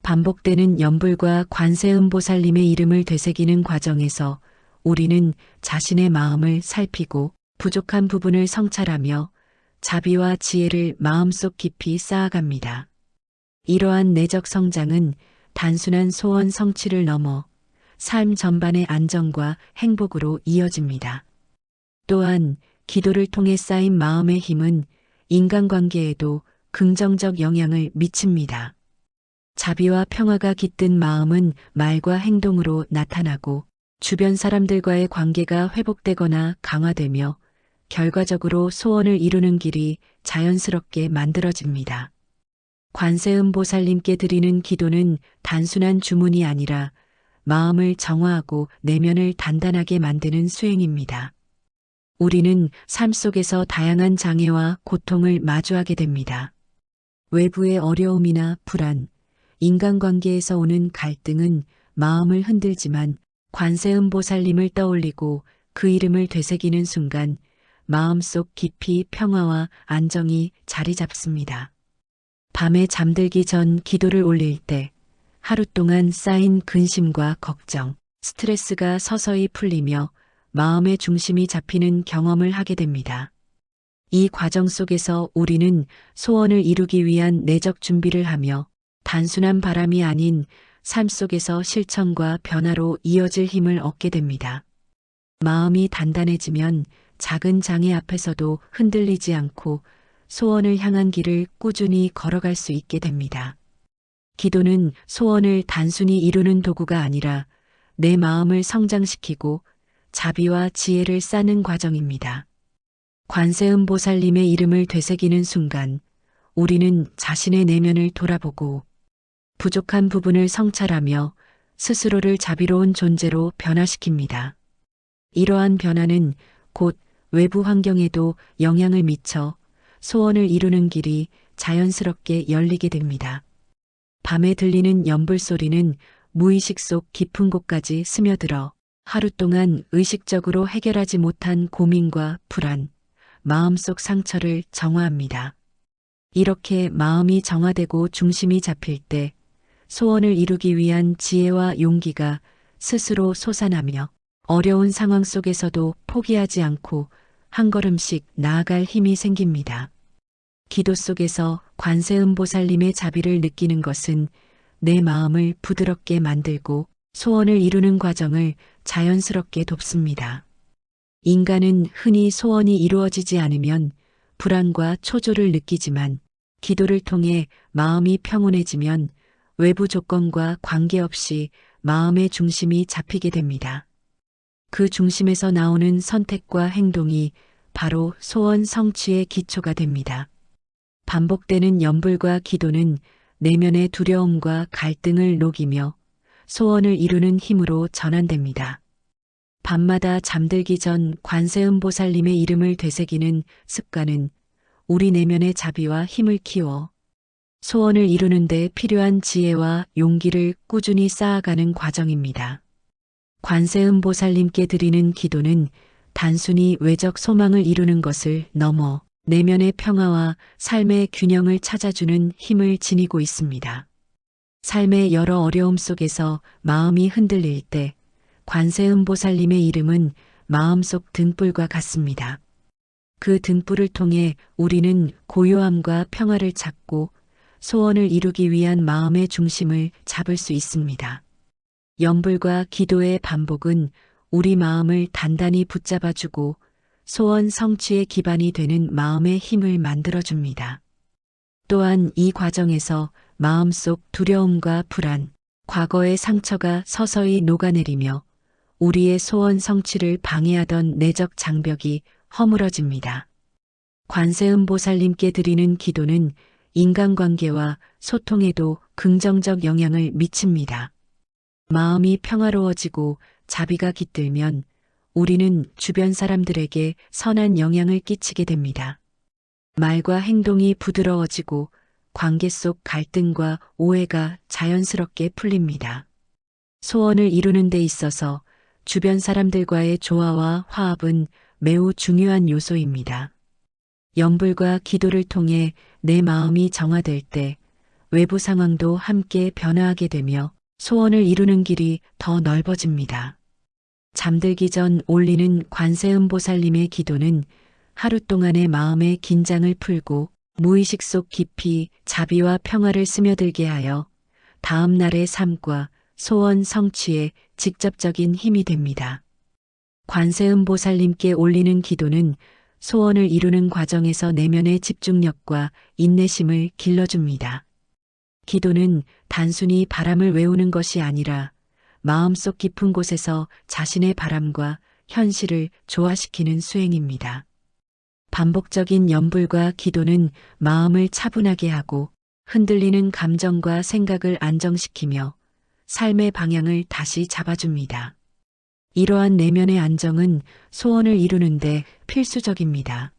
반복되는 연불과 관세음보살님의 이름을 되새기는 과정에서 우리는 자신의 마음을 살피고 부족한 부분을 성찰하며 자비와 지혜를 마음속 깊이 쌓아갑니다. 이러한 내적 성장은 단순한 소원 성취를 넘어 삶 전반의 안정과 행복으로 이어집니다. 또한 기도를 통해 쌓인 마음의 힘은 인간관계에도 긍정적 영향을 미칩니다. 자비와 평화가 깃든 마음은 말과 행동으로 나타나고 주변 사람들과의 관계가 회복되거나 강화되며 결과적으로 소원을 이루는 길이 자연스럽게 만들어집니다. 관세음보살님께 드리는 기도는 단순한 주문이 아니라 마음을 정화하고 내면을 단단하게 만드는 수행입니다. 우리는 삶 속에서 다양한 장애와 고통을 마주하게 됩니다. 외부의 어려움이나 불안, 인간관계에서 오는 갈등은 마음을 흔들지만 관세음보살님을 떠올리고 그 이름을 되새기는 순간 마음속 깊이 평화와 안정이 자리 잡습니다. 밤에 잠들기 전 기도를 올릴 때 하루 동안 쌓인 근심과 걱정, 스트레스가 서서히 풀리며 마음의 중심이 잡히는 경험을 하게 됩니다. 이 과정 속에서 우리는 소원을 이루기 위한 내적 준비를 하며 단순한 바람이 아닌 삶 속에서 실천과 변화로 이어질 힘을 얻게 됩니다. 마음이 단단해지면 작은 장애 앞에서도 흔들리지 않고 소원을 향한 길을 꾸준히 걸어갈 수 있게 됩니다. 기도는 소원을 단순히 이루는 도구가 아니라 내 마음을 성장시키고 자비와 지혜를 쌓는 과정입니다. 관세음보살님의 이름을 되새기는 순간 우리는 자신의 내면을 돌아보고 부족한 부분을 성찰하며 스스로를 자비로운 존재로 변화시킵니다. 이러한 변화는 곧 외부 환경에도 영향을 미쳐 소원을 이루는 길이 자연스럽게 열리게 됩니다. 밤에 들리는 연불 소리는 무의식 속 깊은 곳까지 스며들어 하루 동안 의식적으로 해결하지 못한 고민과 불안, 마음속 상처를 정화합니다. 이렇게 마음이 정화되고 중심이 잡힐 때 소원을 이루기 위한 지혜와 용기가 스스로 솟아나며 어려운 상황 속에서도 포기하지 않고 한 걸음씩 나아갈 힘이 생깁니다. 기도 속에서 관세음보살님의 자비를 느끼는 것은 내 마음을 부드럽게 만들고 소원을 이루는 과정을 자연스럽게 돕습니다. 인간은 흔히 소원이 이루어지지 않으면 불안과 초조를 느끼지만 기도를 통해 마음이 평온해지면 외부 조건과 관계없이 마음의 중심이 잡히게 됩니다. 그 중심에서 나오는 선택과 행동이 바로 소원 성취의 기초가 됩니다. 반복되는 연불과 기도는 내면의 두려움과 갈등을 녹이며 소원을 이루는 힘으로 전환됩니다. 밤마다 잠들기 전 관세음보살님의 이름을 되새기는 습관은 우리 내면의 자비와 힘을 키워 소원을 이루는 데 필요한 지혜와 용기를 꾸준히 쌓아가는 과정입니다. 관세음보살님께 드리는 기도는 단순히 외적 소망을 이루는 것을 넘어 내면의 평화와 삶의 균형을 찾아주는 힘을 지니고 있습니다. 삶의 여러 어려움 속에서 마음이 흔들릴 때 관세음보살님의 이름은 마음속 등불과 같습니다. 그 등불을 통해 우리는 고요함과 평화를 찾고 소원을 이루기 위한 마음의 중심을 잡을 수 있습니다. 연불과 기도의 반복은 우리 마음을 단단히 붙잡아주고 소원 성취의 기반이 되는 마음의 힘을 만들어줍니다. 또한 이 과정에서 마음속 두려움과 불안, 과거의 상처가 서서히 녹아내리며 우리의 소원 성취를 방해하던 내적 장벽이 허물어집니다. 관세음보살님께 드리는 기도는 인간관계와 소통에도 긍정적 영향을 미칩니다. 마음이 평화로워지고 자비가 깃들면 우리는 주변 사람들에게 선한 영향을 끼치게 됩니다. 말과 행동이 부드러워지고 관계 속 갈등과 오해가 자연스럽게 풀립니다. 소원을 이루는 데 있어서 주변 사람들과의 조화와 화합은 매우 중요한 요소입니다. 염불과 기도를 통해 내 마음이 정화될 때 외부 상황도 함께 변화하게 되며 소원을 이루는 길이 더 넓어집니다. 잠들기 전 올리는 관세음보살님의 기도는 하루 동안의 마음의 긴장을 풀고 무의식 속 깊이 자비와 평화를 스며들게 하여 다음 날의 삶과 소원 성취에 직접적인 힘이 됩니다. 관세음보살님께 올리는 기도는 소원을 이루는 과정에서 내면의 집중력과 인내심을 길러줍니다. 기도는 단순히 바람을 외우는 것이 아니라 마음속 깊은 곳에서 자신의 바람과 현실을 조화시키는 수행입니다. 반복적인 염불과 기도는 마음을 차분하게 하고 흔들리는 감정과 생각을 안정시키며 삶의 방향을 다시 잡아줍니다. 이러한 내면의 안정은 소원을 이루는데 필수적입니다.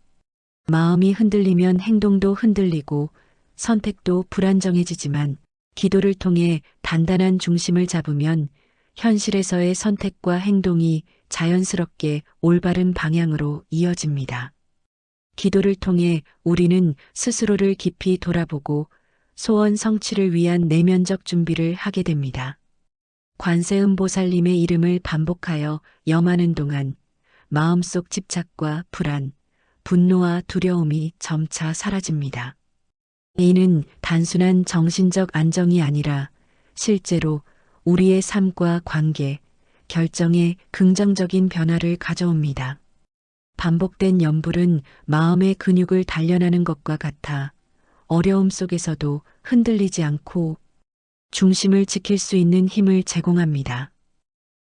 마음이 흔들리면 행동도 흔들리고 선택도 불안정해지지만 기도를 통해 단단한 중심을 잡으면 현실에서의 선택과 행동이 자연스럽게 올바른 방향으로 이어집니다. 기도를 통해 우리는 스스로를 깊이 돌아보고 소원 성취를 위한 내면적 준비를 하게 됩니다. 관세음보살님의 이름을 반복하여 염하는 동안 마음속 집착과 불안, 분노와 두려움이 점차 사라집니다. 이는 단순한 정신적 안정이 아니라 실제로 우리의 삶과 관계, 결정에 긍정적인 변화를 가져옵니다. 반복된 염불은 마음의 근육을 단련하는 것과 같아 어려움 속에서도 흔들리지 않고 중심을 지킬 수 있는 힘을 제공합니다.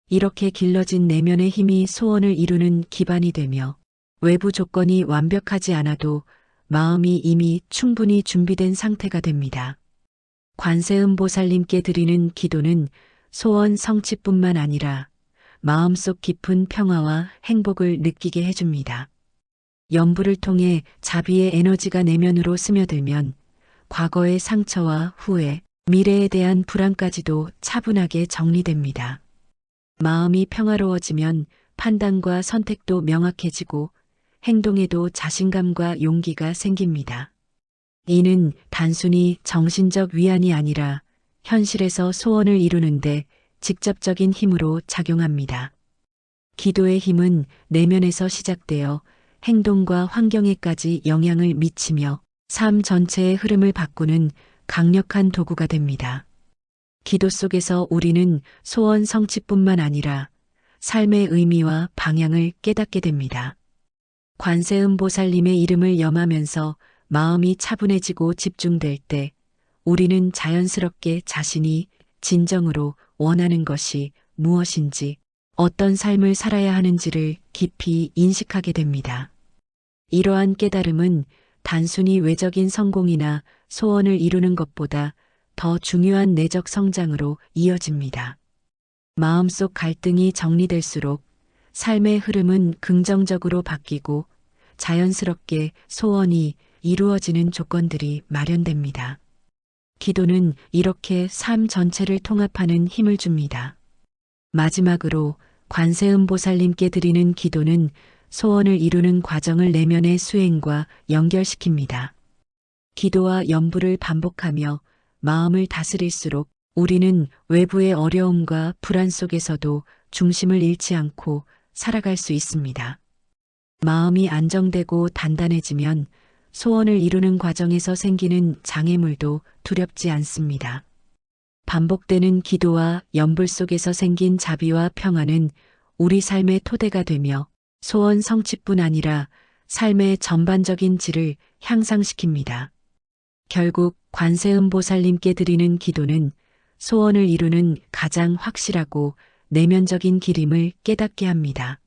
이렇게 길러진 내면의 힘이 소원을 이루는 기반이 되며 외부 조건이 완벽하지 않아도 마음이 이미 충분히 준비된 상태가 됩니다. 관세음보살님께 드리는 기도는 소원 성취뿐만 아니라 마음속 깊은 평화와 행복을 느끼게 해줍니다. 염불을 통해 자비의 에너지가 내면으로 스며들면 과거의 상처와 후회, 미래에 대한 불안까지도 차분하게 정리됩니다. 마음이 평화로워지면 판단과 선택도 명확해지고 행동에도 자신감과 용기가 생깁니다. 이는 단순히 정신적 위안이 아니라 현실에서 소원을 이루는데 직접적인 힘으로 작용합니다. 기도의 힘은 내면에서 시작되어 행동과 환경에까지 영향을 미치며 삶 전체의 흐름을 바꾸는 강력한 도구가 됩니다. 기도 속에서 우리는 소원 성취뿐만 아니라 삶의 의미와 방향을 깨닫게 됩니다. 관세음보살님의 이름을 염하면서 마음이 차분해지고 집중될 때 우리는 자연스럽게 자신이 진정으로 원하는 것이 무엇인지, 어떤 삶을 살아야 하는지를 깊이 인식하게 됩니다. 이러한 깨달음은 단순히 외적인 성공이나 소원을 이루는 것보다 더 중요한 내적 성장으로 이어집니다. 마음속 갈등이 정리될수록 삶의 흐름은 긍정적으로 바뀌고 자연스럽게 소원이 이루어지는 조건들이 마련됩니다. 기도는 이렇게 삶 전체를 통합하는 힘을 줍니다. 마지막으로 관세음보살님께 드리는 기도는 소원을 이루는 과정을 내면의 수행과 연결시킵니다. 기도와 염불을 반복하며 마음을 다스릴수록 우리는 외부의 어려움과 불안 속에서도 중심을 잃지 않고 살아갈 수 있습니다. 마음이 안정되고 단단해지면 소원을 이루는 과정에서 생기는 장애물도 두렵지 않습니다. 반복되는 기도와 염불 속에서 생긴 자비와 평화는 우리 삶의 토대가 되며 소원 성취뿐 아니라 삶의 전반적인 질을 향상시킵니다. 결국 관세음보살님께 드리는 기도는 소원을 이루는 가장 확실하고 내면적인 길임을 깨닫게 합니다.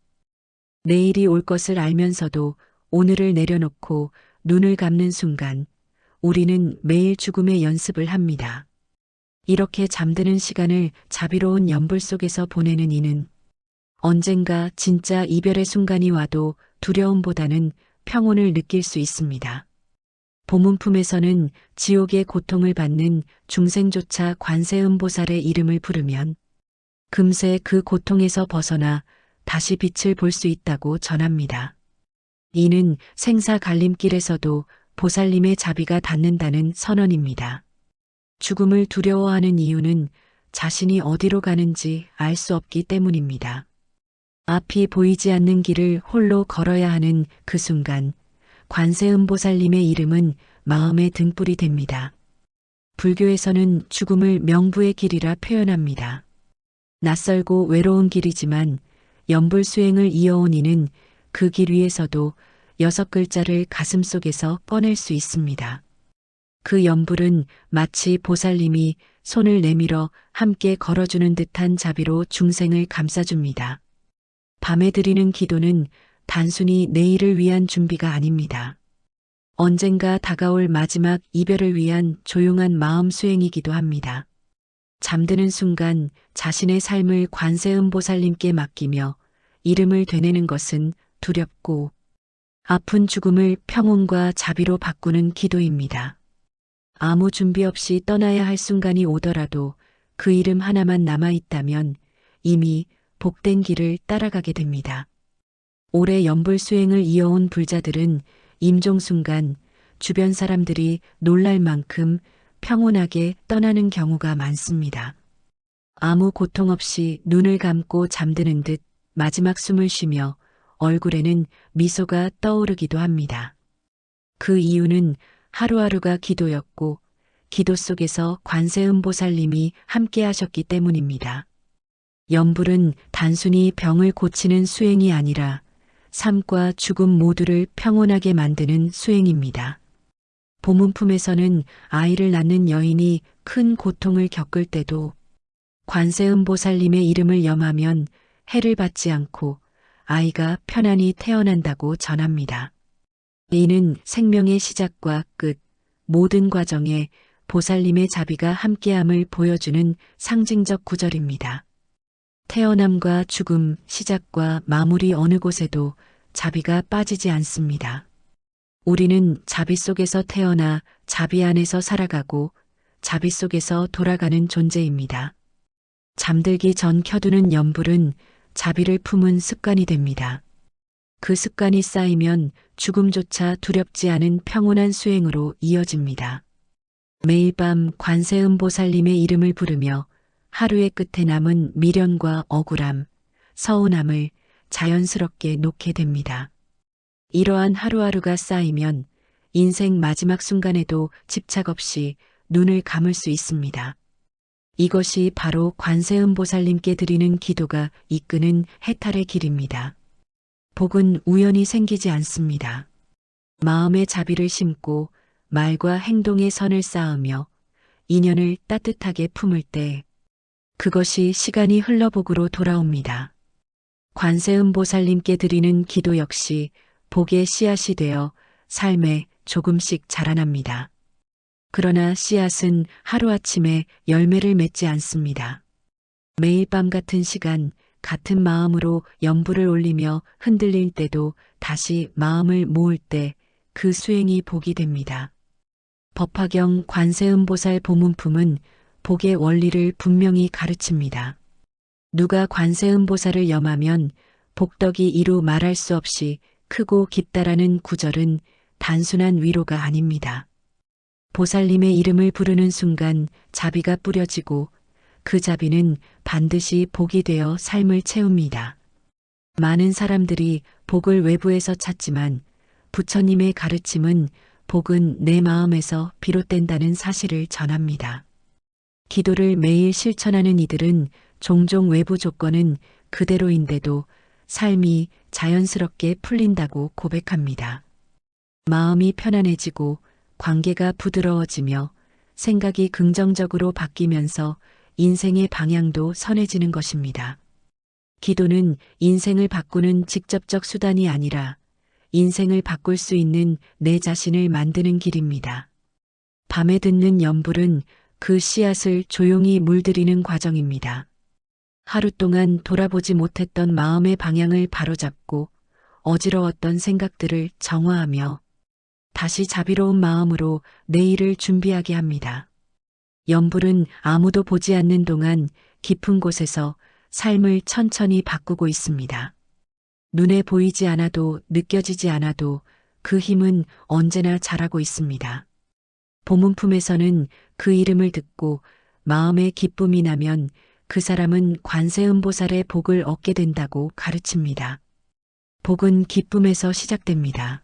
내일이 올 것을 알면서도 오늘을 내려놓고 눈을 감는 순간 우리는 매일 죽음의 연습을 합니다. 이렇게 잠드는 시간을 자비로운 연불 속에서 보내는 이는 언젠가 진짜 이별의 순간이 와도 두려움보다는 평온을 느낄 수 있습니다. 보문품에서는 지옥의 고통을 받는 중생조차 관세음보살의 이름을 부르면 금세 그 고통에서 벗어나 다시 빛을 볼 수 있다고 전합니다. 이는 생사 갈림길에서도 보살님의 자비가 닿는다는 선언입니다. 죽음을 두려워하는 이유는 자신이 어디로 가는지 알 수 없기 때문입니다. 앞이 보이지 않는 길을 홀로 걸어야 하는 그 순간 관세음보살님의 이름은 마음의 등불이 됩니다. 불교에서는 죽음을 명부의 길이라 표현합니다. 낯설고 외로운 길이지만 연불수행을 이어온 이는 그 길 위에서도 6글자를 가슴속에서 꺼낼 수 있습니다. 그 연불은 마치 보살님이 손을 내밀어 함께 걸어주는 듯한 자비로 중생을 감싸줍니다. 밤에 드리는 기도는 단순히 내일을 위한 준비가 아닙니다. 언젠가 다가올 마지막 이별을 위한 조용한 마음 수행이기도 합니다. 잠드는 순간 자신의 삶을 관세음보살님께 맡기며 이름을 되뇌는 것은 두렵고 아픈 죽음을 평온과 자비로 바꾸는 기도입니다. 아무 준비 없이 떠나야 할 순간이 오더라도 그 이름 하나만 남아있다면 이미 복된 길을 따라가게 됩니다. 오래 연불 수행을 이어온 불자들은 임종 순간 주변 사람들이 놀랄 만큼 평온하게 떠나는 경우가 많습니다. 아무 고통 없이 눈을 감고 잠드는 듯 마지막 숨을 쉬며 얼굴에는 미소가 떠오르기도 합니다. 그 이유는 하루하루가 기도였고 기도 속에서 관세음보살님이 함께 하셨기 때문입니다. 연불은 단순히 병을 고치는 수행이 아니라 삶과 죽음 모두를 평온하게 만드는 수행입니다. 보문품에서는 아이를 낳는 여인이 큰 고통을 겪을 때도 관세음보살님의 이름을 염하면 해를 받지 않고 아이가 편안히 태어난다고 전합니다. 이는 생명의 시작과 끝, 모든 과정에 보살님의 자비가 함께함을 보여주는 상징적 구절입니다. 태어남과 죽음, 시작과 마무리 어느 곳에도 자비가 빠지지 않습니다. 우리는 자비 속에서 태어나 자비 안에서 살아가고 자비 속에서 돌아가는 존재입니다. 잠들기 전 켜두는 연불은 자비를 품은 습관이 됩니다. 그 습관이 쌓이면 죽음조차 두렵지 않은 평온한 수행으로 이어집니다. 매일 밤 관세음보살님의 이름을 부르며 하루의 끝에 남은 미련과 억울함, 서운함을 자연스럽게 놓게 됩니다. 이러한 하루하루가 쌓이면 인생 마지막 순간에도 집착 없이 눈을 감을 수 있습니다. 이것이 바로 관세음보살님께 드리는 기도가 이끄는 해탈의 길입니다. 복은 우연히 생기지 않습니다. 마음의 자비를 심고 말과 행동의 선을 쌓으며 인연을 따뜻하게 품을 때 그것이 시간이 흘러 복으로 돌아옵니다. 관세음보살님께 드리는 기도 역시 복의 씨앗이 되어 삶에 조금씩 자라납니다. 그러나 씨앗은 하루아침에 열매를 맺지 않습니다. 매일 밤 같은 시간, 같은 마음으로 연불을 올리며 흔들릴 때도 다시 마음을 모을 때 그 수행이 복이 됩니다. 법화경 관세음보살 보문품은 복의 원리를 분명히 가르칩니다. 누가 관세음보살을 염하면 복덕이 이루 말할 수 없이 크고 깊다라는 구절은 단순한 위로가 아닙니다. 보살님의 이름을 부르는 순간 자비가 뿌려지고 그 자비는 반드시 복이 되어 삶을 채웁니다. 많은 사람들이 복을 외부에서 찾지만 부처님의 가르침은 복은 내 마음에서 비롯된다는 사실을 전합니다. 기도를 매일 실천하는 이들은 종종 외부 조건은 그대로인데도 삶이 자연스럽게 풀린다고 고백합니다. 마음이 편안해지고 관계가 부드러워지며 생각이 긍정적으로 바뀌면서 인생의 방향도 선해지는 것입니다. 기도는 인생을 바꾸는 직접적 수단이 아니라 인생을 바꿀 수 있는 내 자신을 만드는 길입니다. 밤에 듣는 연불은 그 씨앗을 조용히 물들이는 과정입니다. 하루 동안 돌아보지 못했던 마음의 방향을 바로잡고 어지러웠던 생각들을 정화하며 다시 자비로운 마음으로 내일을 준비하게 합니다. 연불은 아무도 보지 않는 동안 깊은 곳에서 삶을 천천히 바꾸고 있습니다. 눈에 보이지 않아도 느껴지지 않아도 그 힘은 언제나 자라고 있습니다. 보문품에서는 그 이름을 듣고 마음에 기쁨이 나면 그 사람은 관세음보살의 복을 얻게 된다고 가르칩니다. 복은 기쁨에서 시작됩니다.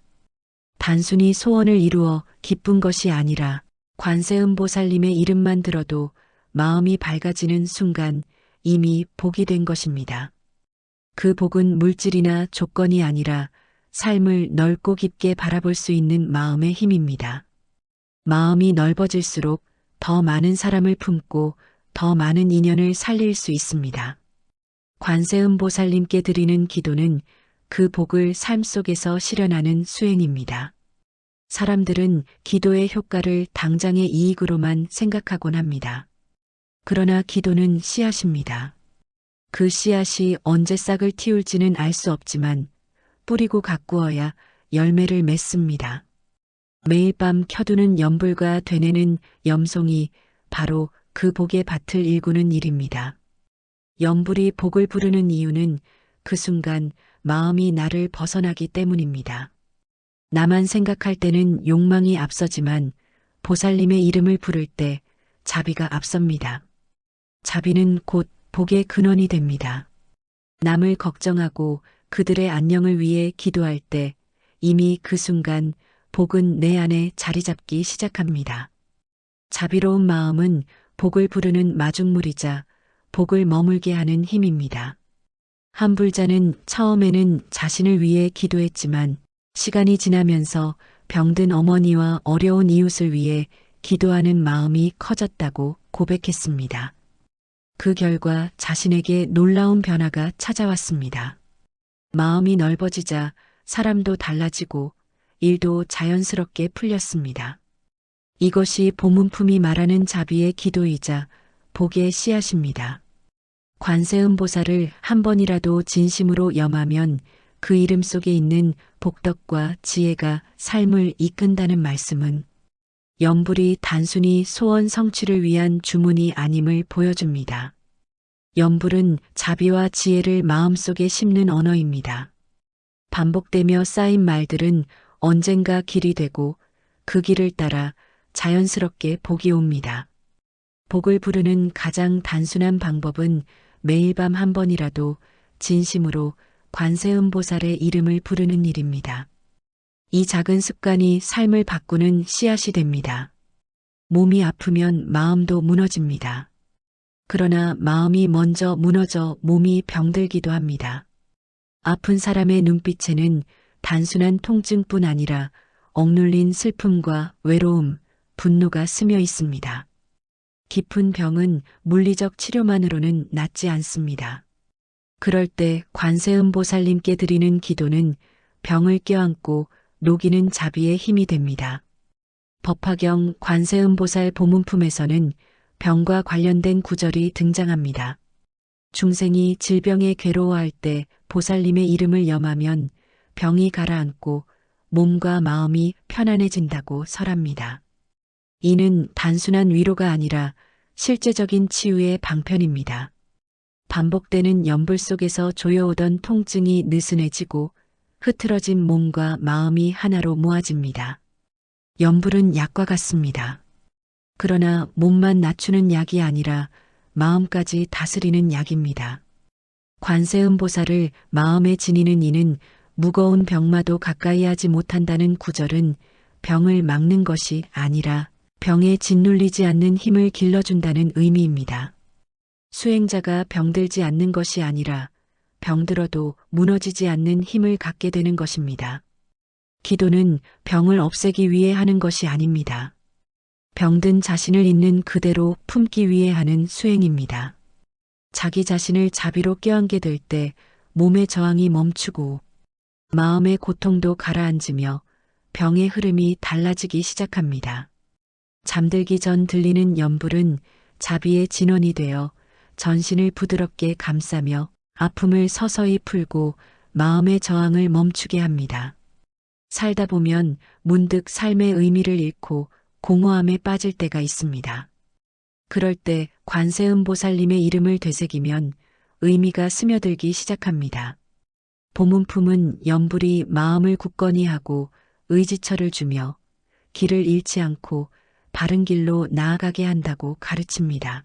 단순히 소원을 이루어 기쁜 것이 아니라 관세음보살님의 이름만 들어도 마음이 밝아지는 순간 이미 복이 된 것입니다. 그 복은 물질이나 조건이 아니라 삶을 넓고 깊게 바라볼 수 있는 마음의 힘입니다. 마음이 넓어질수록 더 많은 사람을 품고 더 많은 인연을 살릴 수 있습니다. 관세음보살님께 드리는 기도는 그 복을 삶 속에서 실현하는 수행입니다. 사람들은 기도의 효과를 당장의 이익으로만 생각하곤 합니다. 그러나 기도는 씨앗입니다. 그 씨앗이 언제 싹을 틔울지는 알 수 없지만 뿌리고 가꾸어야 열매를 맺습니다. 매일 밤 켜두는 연불과 되뇌는 염송이 바로 그 복의 밭을 일구는 일입니다. 연불이 복을 부르는 이유는 그 순간 마음이 나를 벗어나기 때문입니다. 나만 생각할 때는 욕망이 앞서지만 보살님의 이름을 부를 때 자비가 앞섭니다. 자비는 곧 복의 근원이 됩니다. 남을 걱정하고 그들의 안녕을 위해 기도할 때 이미 그 순간 복은 내 안에 자리 잡기 시작합니다. 자비로운 마음은 복을 부르는 마중물이자 복을 머물게 하는 힘입니다. 한 불자는 처음에는 자신을 위해 기도했지만 시간이 지나면서 병든 어머니와 어려운 이웃을 위해 기도하는 마음이 커졌다고 고백했습니다. 그 결과 자신에게 놀라운 변화가 찾아왔습니다. 마음이 넓어지자 사람도 달라지고 일도 자연스럽게 풀렸습니다. 이것이 보문품이 말하는 자비의 기도이자 복의 씨앗입니다. 관세음보살을 한 번이라도 진심으로 염하면 그 이름 속에 있는 복덕과 지혜가 삶을 이끈다는 말씀은 연불이 단순히 소원 성취를 위한 주문이 아님을 보여줍니다. 연불은 자비와 지혜를 마음속에 심는 언어입니다. 반복되며 쌓인 말들은 언젠가 길이 되고 그 길을 따라 자연스럽게 복이 옵니다. 복을 부르는 가장 단순한 방법은 매일 밤 한 번이라도 진심으로 관세음보살의 이름을 부르는 일입니다. 이 작은 습관이 삶을 바꾸는 씨앗이 됩니다. 몸이 아프면 마음도 무너집니다. 그러나 마음이 먼저 무너져 몸이 병들기도 합니다. 아픈 사람의 눈빛에는 단순한 통증뿐 아니라 억눌린 슬픔과 외로움, 분노가 스며 있습니다. 깊은 병은 물리적 치료만으로는 낫지 않습니다. 그럴 때 관세음보살님께 드리는 기도는 병을 껴안고 녹이는 자비의 힘이 됩니다. 법화경 관세음보살 보문품에서는 병과 관련된 구절이 등장합니다. 중생이 질병에 괴로워할 때 보살님의 이름을 염하면 병이 가라앉고 몸과 마음이 편안해진다고 설합니다. 이는 단순한 위로가 아니라 실제적인 치유의 방편입니다. 반복되는 연불 속에서 조여오던 통증이 느슨해지고 흐트러진 몸과 마음이 하나로 모아집니다. 연불은 약과 같습니다. 그러나 몸만 낮추는 약이 아니라 마음까지 다스리는 약입니다. 관세음보살을 마음에 지니는 이는 무거운 병마도 가까이 하지 못한다는 구절은 병을 막는 것이 아니라 병에 짓눌리지 않는 힘을 길러준다는 의미입니다. 수행자가 병들지 않는 것이 아니라 병들어도 무너지지 않는 힘을 갖게 되는 것입니다. 기도는 병을 없애기 위해 하는 것이 아닙니다. 병든 자신을 있는 그대로 품기 위해 하는 수행입니다. 자기 자신을 자비로 껴안게 될 때 몸의 저항이 멈추고 마음의 고통도 가라앉으며 병의 흐름이 달라지기 시작합니다. 잠들기 전 들리는 연불은 자비의 진원이 되어 전신을 부드럽게 감싸며 아픔을 서서히 풀고 마음의 저항을 멈추게 합니다. 살다 보면 문득 삶의 의미를 잃고 공허함에 빠질 때가 있습니다. 그럴 때 관세음 보살님의 이름을 되새기면 의미가 스며들기 시작합니다. 보문품은 연불이 마음을 굳건히 하고 의지처를 주며 길을 잃지 않고 바른 길로 나아가게 한다고 가르칩니다.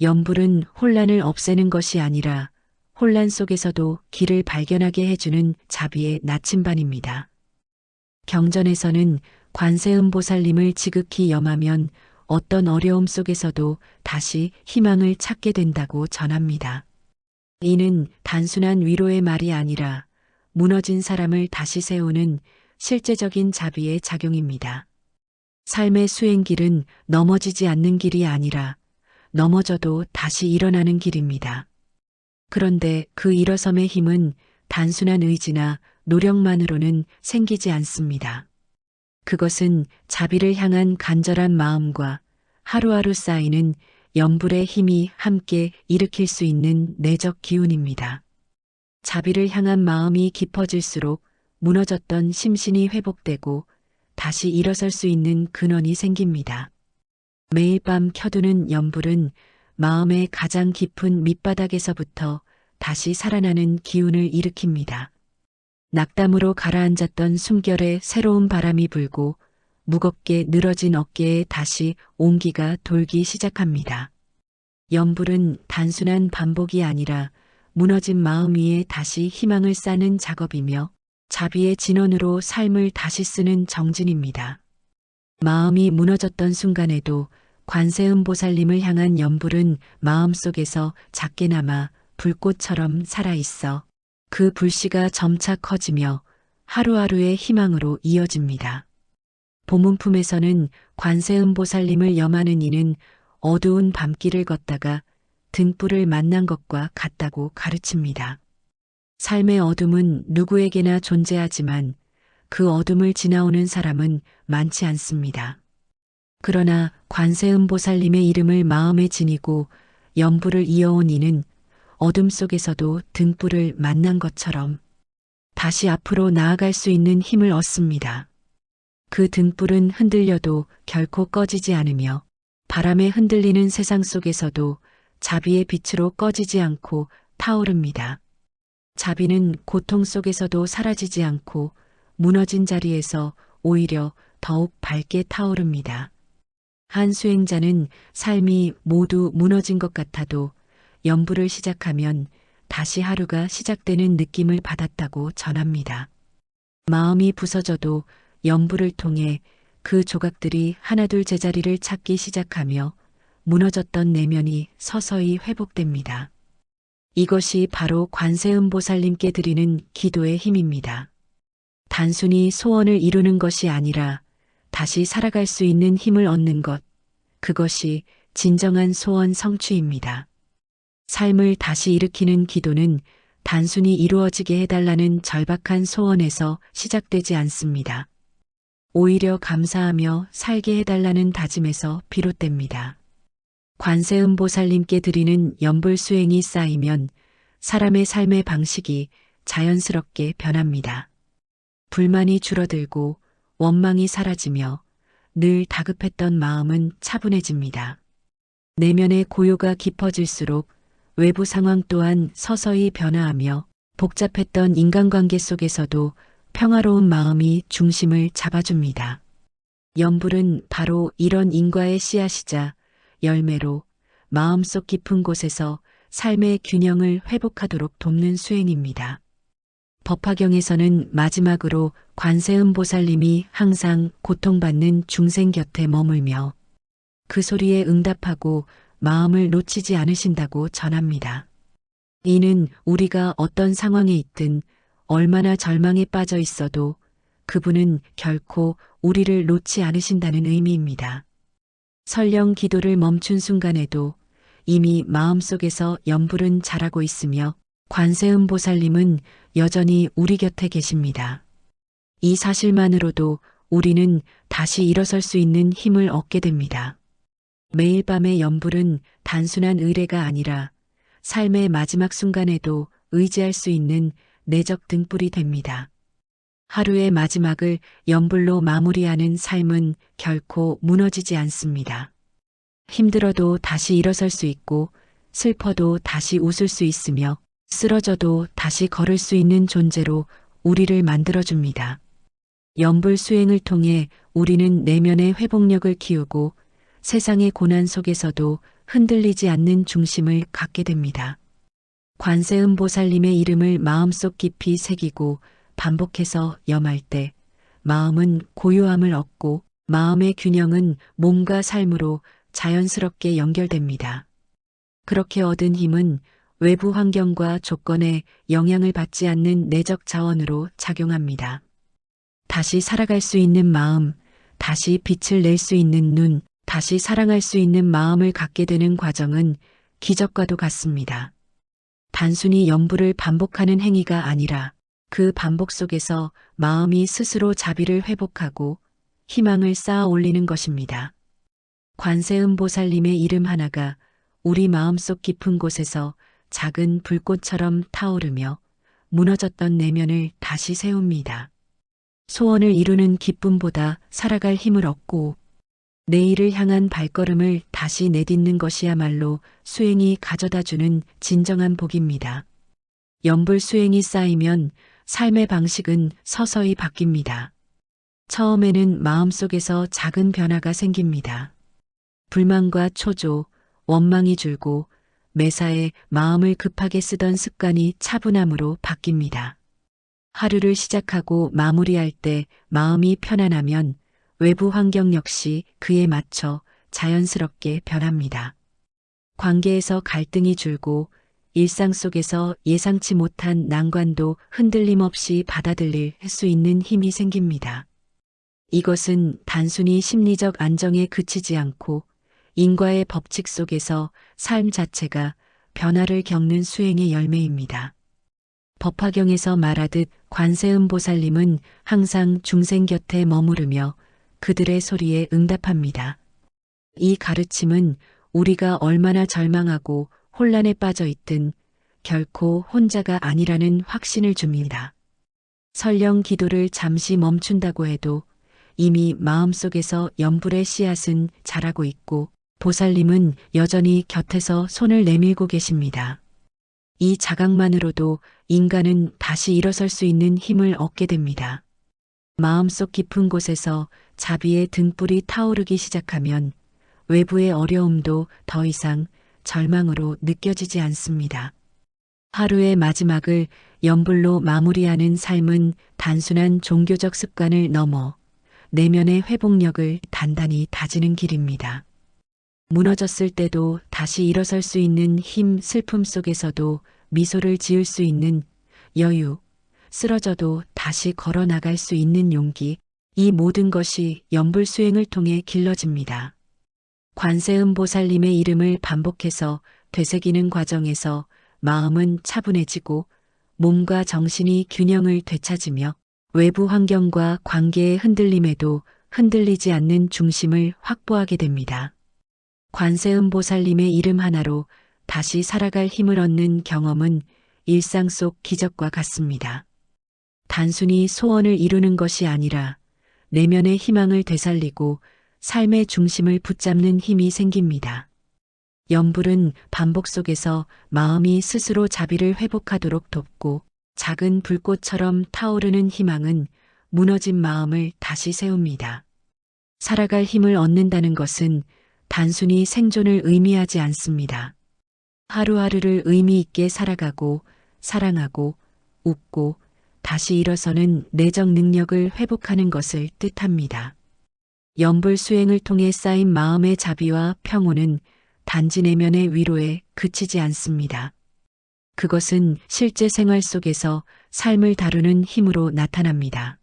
연불은 혼란을 없애는 것이 아니라 혼란 속에서도 길을 발견하게 해주는 자비의 나침반입니다. 경전에서는 관세음 보살님을 지극히 염하면 어떤 어려움 속에서도 다시 희망을 찾게 된다고 전합니다. 이는 단순한 위로의 말이 아니라 무너진 사람을 다시 세우는 실제적인 자비의 작용입니다. 삶의 수행길은 넘어지지 않는 길이 아니라 넘어져도 다시 일어나는 길입니다. 그런데 그 일어섬의 힘은 단순한 의지나 노력만으로는 생기지 않습니다. 그것은 자비를 향한 간절한 마음과 하루하루 쌓이는 연불의 힘이 함께 일으킬 수 있는 내적 기운입니다. 자비를 향한 마음이 깊어질수록 무너졌던 심신이 회복되고 다시 일어설 수 있는 근원이 생깁니다. 매일 밤 켜두는 연불은 마음의 가장 깊은 밑바닥에서부터 다시 살아나는 기운을 일으킵니다. 낙담으로 가라앉았던 숨결에 새로운 바람이 불고 무겁게 늘어진 어깨에 다시 온기가 돌기 시작합니다. 연불은 단순한 반복이 아니라 무너진 마음 위에 다시 희망을 쌓는 작업이며 자비의 진원으로 삶을 다시 쓰는 정진입니다. 마음이 무너졌던 순간에도 관세음 보살님을 향한 연불은 마음속에서 작게나마 불꽃처럼 살아있어 그 불씨가 점차 커지며 하루하루의 희망으로 이어집니다. 보문품에서는 관세음 보살님을 염하는 이는 어두운 밤길을 걷다가 등불을 만난 것과 같다고 가르칩니다. 삶의 어둠은 누구에게나 존재하지만 그 어둠을 지나오는 사람은 많지 않습니다. 그러나 관세음 보살님의 이름을 마음에 지니고 연불을 이어온 이는 어둠 속에서도 등불을 만난 것처럼 다시 앞으로 나아갈 수 있는 힘을 얻습니다. 그 등불은 흔들려도 결코 꺼지지 않으며 바람에 흔들리는 세상 속에서도 자비의 빛으로 꺼지지 않고 타오릅니다. 자비는 고통 속에서도 사라지지 않고 무너진 자리에서 오히려 더욱 밝게 타오릅니다. 한 수행자는 삶이 모두 무너진 것 같아도 연불을 시작하면 다시 하루가 시작되는 느낌을 받았다고 전합니다. 마음이 부서져도 연불을 통해 그 조각들이 하나둘 제자리를 찾기 시작하며 무너졌던 내면이 서서히 회복됩니다. 이것이 바로 관세음 보살님께 드리는 기도의 힘입니다. 단순히 소원을 이루는 것이 아니라 다시 살아갈 수 있는 힘을 얻는 것, 그것이 진정한 소원 성취입니다. 삶을 다시 일으키는 기도는 단순히 이루어지게 해달라는 절박한 소원에서 시작되지 않습니다. 오히려 감사하며 살게 해달라는 다짐에서 비롯됩니다. 관세음 보살님께 드리는 연불 수행이 쌓이면 사람의 삶의 방식이 자연스럽게 변합니다. 불만이 줄어들고 원망이 사라지며 늘 다급했던 마음은 차분해집니다. 내면의 고요가 깊어질수록 외부 상황 또한 서서히 변화하며 복잡했던 인간관계 속에서도 평화로운 마음이 중심을 잡아줍니다. 연불은 바로 이런 인과의 씨앗이자 열매로 마음속 깊은 곳에서 삶의 균형을 회복하도록 돕는 수행입니다. 법화경에서는 마지막으로 관세음 보살님이 항상 고통받는 중생 곁에 머물며 그 소리에 응답하고 마음을 놓치지 않으신다고 전합니다. 이는 우리가 어떤 상황에 있든 얼마나 절망에 빠져 있어도 그분은 결코 우리를 놓지 않으신다는 의미입니다. 설령 기도를 멈춘 순간에도 이미 마음속에서 연불은 자라고 있으며 관세음 보살님은 여전히 우리 곁에 계십니다. 이 사실만으로도 우리는 다시 일어설 수 있는 힘을 얻게 됩니다. 매일 밤의 염불은 단순한 의뢰가 아니라 삶의 마지막 순간에도 의지할 수 있는 내적 등불이 됩니다. 하루의 마지막을 염불로 마무리하는 삶은 결코 무너지지 않습니다. 힘들어도 다시 일어설 수 있고 슬퍼도 다시 웃을 수 있으며 쓰러져도 다시 걸을 수 있는 존재로 우리를 만들어줍니다. 염불 수행을 통해 우리는 내면의 회복력을 키우고 세상의 고난 속에서도 흔들리지 않는 중심을 갖게 됩니다. 관세음보살님의 이름을 마음속 깊이 새기고 반복해서 염할 때 마음은 고요함을 얻고 마음의 균형은 몸과 삶으로 자연스럽게 연결됩니다. 그렇게 얻은 힘은 외부 환경과 조건에 영향을 받지 않는 내적 자원으로 작용합니다. 다시 살아갈 수 있는 마음, 다시 빛을 낼 수 있는 눈, 다시 사랑할 수 있는 마음을 갖게 되는 과정은 기적과도 같습니다. 단순히 염불을 반복하는 행위가 아니라 그 반복 속에서 마음이 스스로 자비를 회복하고 희망을 쌓아 올리는 것입니다. 관세음보살님의 이름 하나가 우리 마음속 깊은 곳에서 작은 불꽃처럼 타오르며 무너졌던 내면을 다시 세웁니다. 소원을 이루는 기쁨보다 살아갈 힘을 얻고 내일을 향한 발걸음을 다시 내딛는 것이야말로 수행이 가져다주는 진정한 복입니다. 염불 수행이 쌓이면 삶의 방식은 서서히 바뀝니다. 처음에는 마음속에서 작은 변화가 생깁니다. 불만과 초조, 원망이 줄고 매사에 마음을 급하게 쓰던 습관이 차분함으로 바뀝니다. 하루를 시작하고 마무리할 때 마음이 편안하면 외부 환경 역시 그에 맞춰 자연스럽게 변합니다. 관계에서 갈등이 줄고 일상 속에서 예상치 못한 난관도 흔들림 없이 받아들일 수 있는 힘이 생깁니다. 이것은 단순히 심리적 안정에 그치지 않고 인과의 법칙 속에서 삶 자체가 변화를 겪는 수행의 열매입니다. 법화경에서 말하듯 관세음보살님은 항상 중생 곁에 머무르며 그들의 소리에 응답합니다. 이 가르침은 우리가 얼마나 절망하고 혼란에 빠져 있든 결코 혼자가 아니라는 확신을 줍니다. 설령 기도를 잠시 멈춘다고 해도 이미 마음속에서 염불의 씨앗은 자라고 있고 보살님은 여전히 곁에서 손을 내밀고 계십니다. 이 자각만으로도 인간은 다시 일어설 수 있는 힘을 얻게 됩니다. 마음속 깊은 곳에서 자비의 등불이 타오르기 시작하면 외부의 어려움도 더 이상 절망으로 느껴지지 않습니다. 하루의 마지막을 염불로 마무리하는 삶은 단순한 종교적 습관을 넘어 내면의 회복력을 단단히 다지는 길입니다. 무너졌을 때도 다시 일어설 수 있는 힘, 슬픔 속에서도 미소를 지을 수 있는 여유, 쓰러져도 다시 걸어 나갈 수 있는 용기, 이 모든 것이 염불 수행을 통해 길러집니다. 관세음보살님의 이름을 반복해서 되새기는 과정에서 마음은 차분해지고 몸과 정신이 균형을 되찾으며 외부 환경과 관계의 흔들림에도 흔들리지 않는 중심을 확보하게 됩니다. 관세음보살님의 이름 하나로 다시 살아갈 힘을 얻는 경험은 일상 속 기적과 같습니다. 단순히 소원을 이루는 것이 아니라 내면의 희망을 되살리고 삶의 중심을 붙잡는 힘이 생깁니다. 염불은 반복 속에서 마음이 스스로 자비를 회복하도록 돕고 작은 불꽃처럼 타오르는 희망은 무너진 마음을 다시 세웁니다. 살아갈 힘을 얻는다는 것은 단순히 생존을 의미하지 않습니다. 하루하루를 의미 있게 살아가고 사랑하고 웃고 다시 일어서는 내적 능력을 회복하는 것을 뜻합니다. 염불 수행을 통해 쌓인 마음의 자비와 평온은 단지 내면의 위로에 그치지 않습니다. 그것은 실제 생활 속에서 삶을 다루는 힘으로 나타납니다.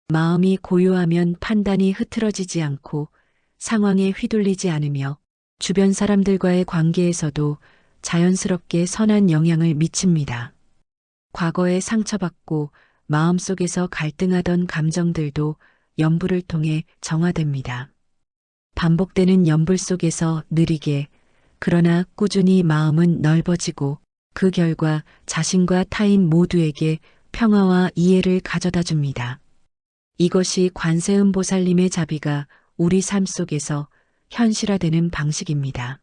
마음이 고요하면 판단이 흐트러지지 않고 상황에 휘둘리지 않으며 주변 사람들과의 관계에서도 자연스럽게 선한 영향을 미칩니다. 과거에 상처받고 마음속에서 갈등하던 감정들도 염불을 통해 정화됩니다. 반복되는 염불 속에서 느리게 그러나 꾸준히 마음은 넓어지고 그 결과 자신과 타인 모두에게 평화와 이해를 가져다 줍니다. 이것이 관세음보살님의 자비가 우리 삶 속에서 현실화되는 방식입니다.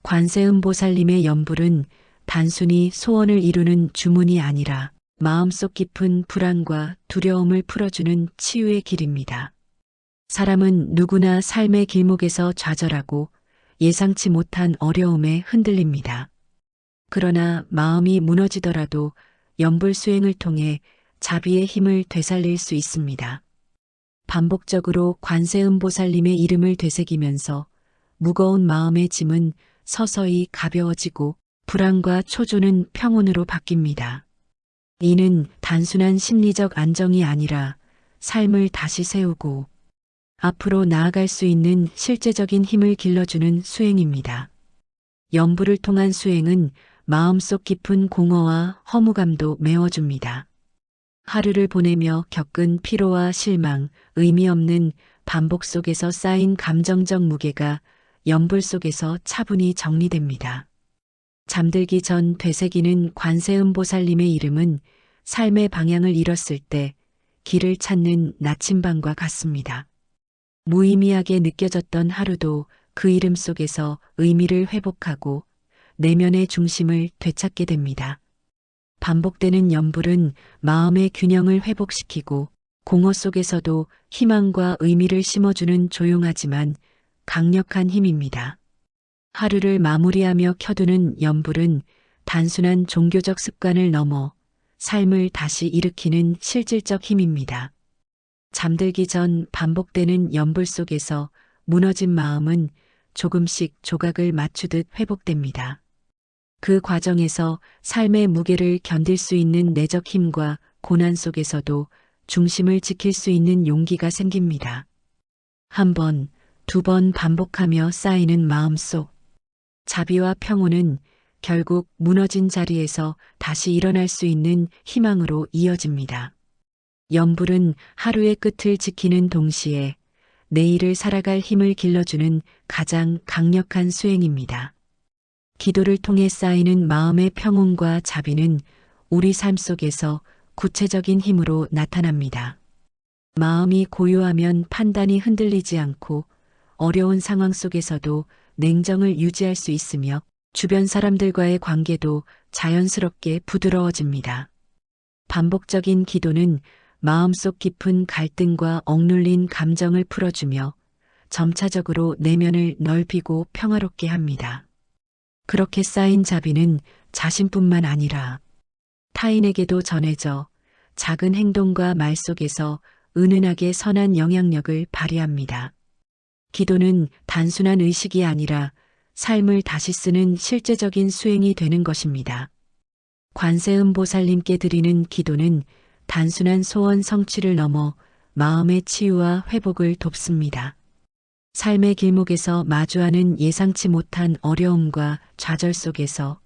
관세음보살님의 염불은 단순히 소원을 이루는 주문이 아니라 마음속 깊은 불안과 두려움을 풀어주는 치유의 길입니다. 사람은 누구나 삶의 길목에서 좌절하고 예상치 못한 어려움에 흔들립니다. 그러나 마음이 무너지더라도 염불 수행을 통해 자비의 힘을 되살릴 수 있습니다. 반복적으로 관세음보살님의 이름을 되새기면서 무거운 마음의 짐은 서서히 가벼워지고 불안과 초조는 평온으로 바뀝니다. 이는 단순한 심리적 안정이 아니라 삶을 다시 세우고 앞으로 나아갈 수 있는 실제적인 힘을 길러주는 수행입니다. 염불을 통한 수행은 마음속 깊은 공허와 허무감도 메워줍니다. 하루를 보내며 겪은 피로와 실망, 의미 없는 반복 속에서 쌓인 감정적 무게가 염불 속에서 차분히 정리됩니다. 잠들기 전 되새기는 관세음보살님의 이름은 삶의 방향을 잃었을 때 길을 찾는 나침반과 같습니다. 무의미하게 느껴졌던 하루도 그 이름 속에서 의미를 회복하고 내면의 중심을 되찾게 됩니다. 반복되는 염불은 마음의 균형을 회복시키고 공허 속에서도 희망과 의미를 심어주는 조용하지만 강력한 힘입니다. 하루를 마무리하며 켜두는 염불은 단순한 종교적 습관을 넘어 삶을 다시 일으키는 실질적 힘입니다. 잠들기 전 반복되는 염불 속에서 무너진 마음은 조금씩 조각을 맞추듯 회복됩니다. 그 과정에서 삶의 무게를 견딜 수 있는 내적 힘과 고난 속에서도 중심을 지킬 수 있는 용기가 생깁니다. 한 번, 두 번 반복하며 쌓이는 마음속 자비와 평온은 결국 무너진 자리에서 다시 일어날 수 있는 희망으로 이어집니다. 염불은 하루의 끝을 지키는 동시에 내일을 살아갈 힘을 길러주는 가장 강력한 수행입니다. 기도를 통해 쌓이는 마음의 평온과 자비는 우리 삶 속에서 구체적인 힘으로 나타납니다. 마음이 고요하면 판단이 흔들리지 않고 어려운 상황 속에서도 냉정을 유지할 수 있으며 주변 사람들과의 관계도 자연스럽게 부드러워집니다. 반복적인 기도는 마음속 깊은 갈등과 억눌린 감정을 풀어주며 점차적으로 내면을 넓히고 평화롭게 합니다. 그렇게 쌓인 자비는 자신뿐만 아니라 타인에게도 전해져 작은 행동과 말 속에서 은은하게 선한 영향력을 발휘합니다. 기도는 단순한 의식이 아니라 삶을 다시 쓰는 실제적인 수행이 되는 것입니다. 관세음보살님께 드리는 기도는 단순한 소원 성취를 넘어 마음의 치유와 회복을 돕습니다. 삶의 길목에서 마주하는 예상치 못한 어려움과 좌절 속에서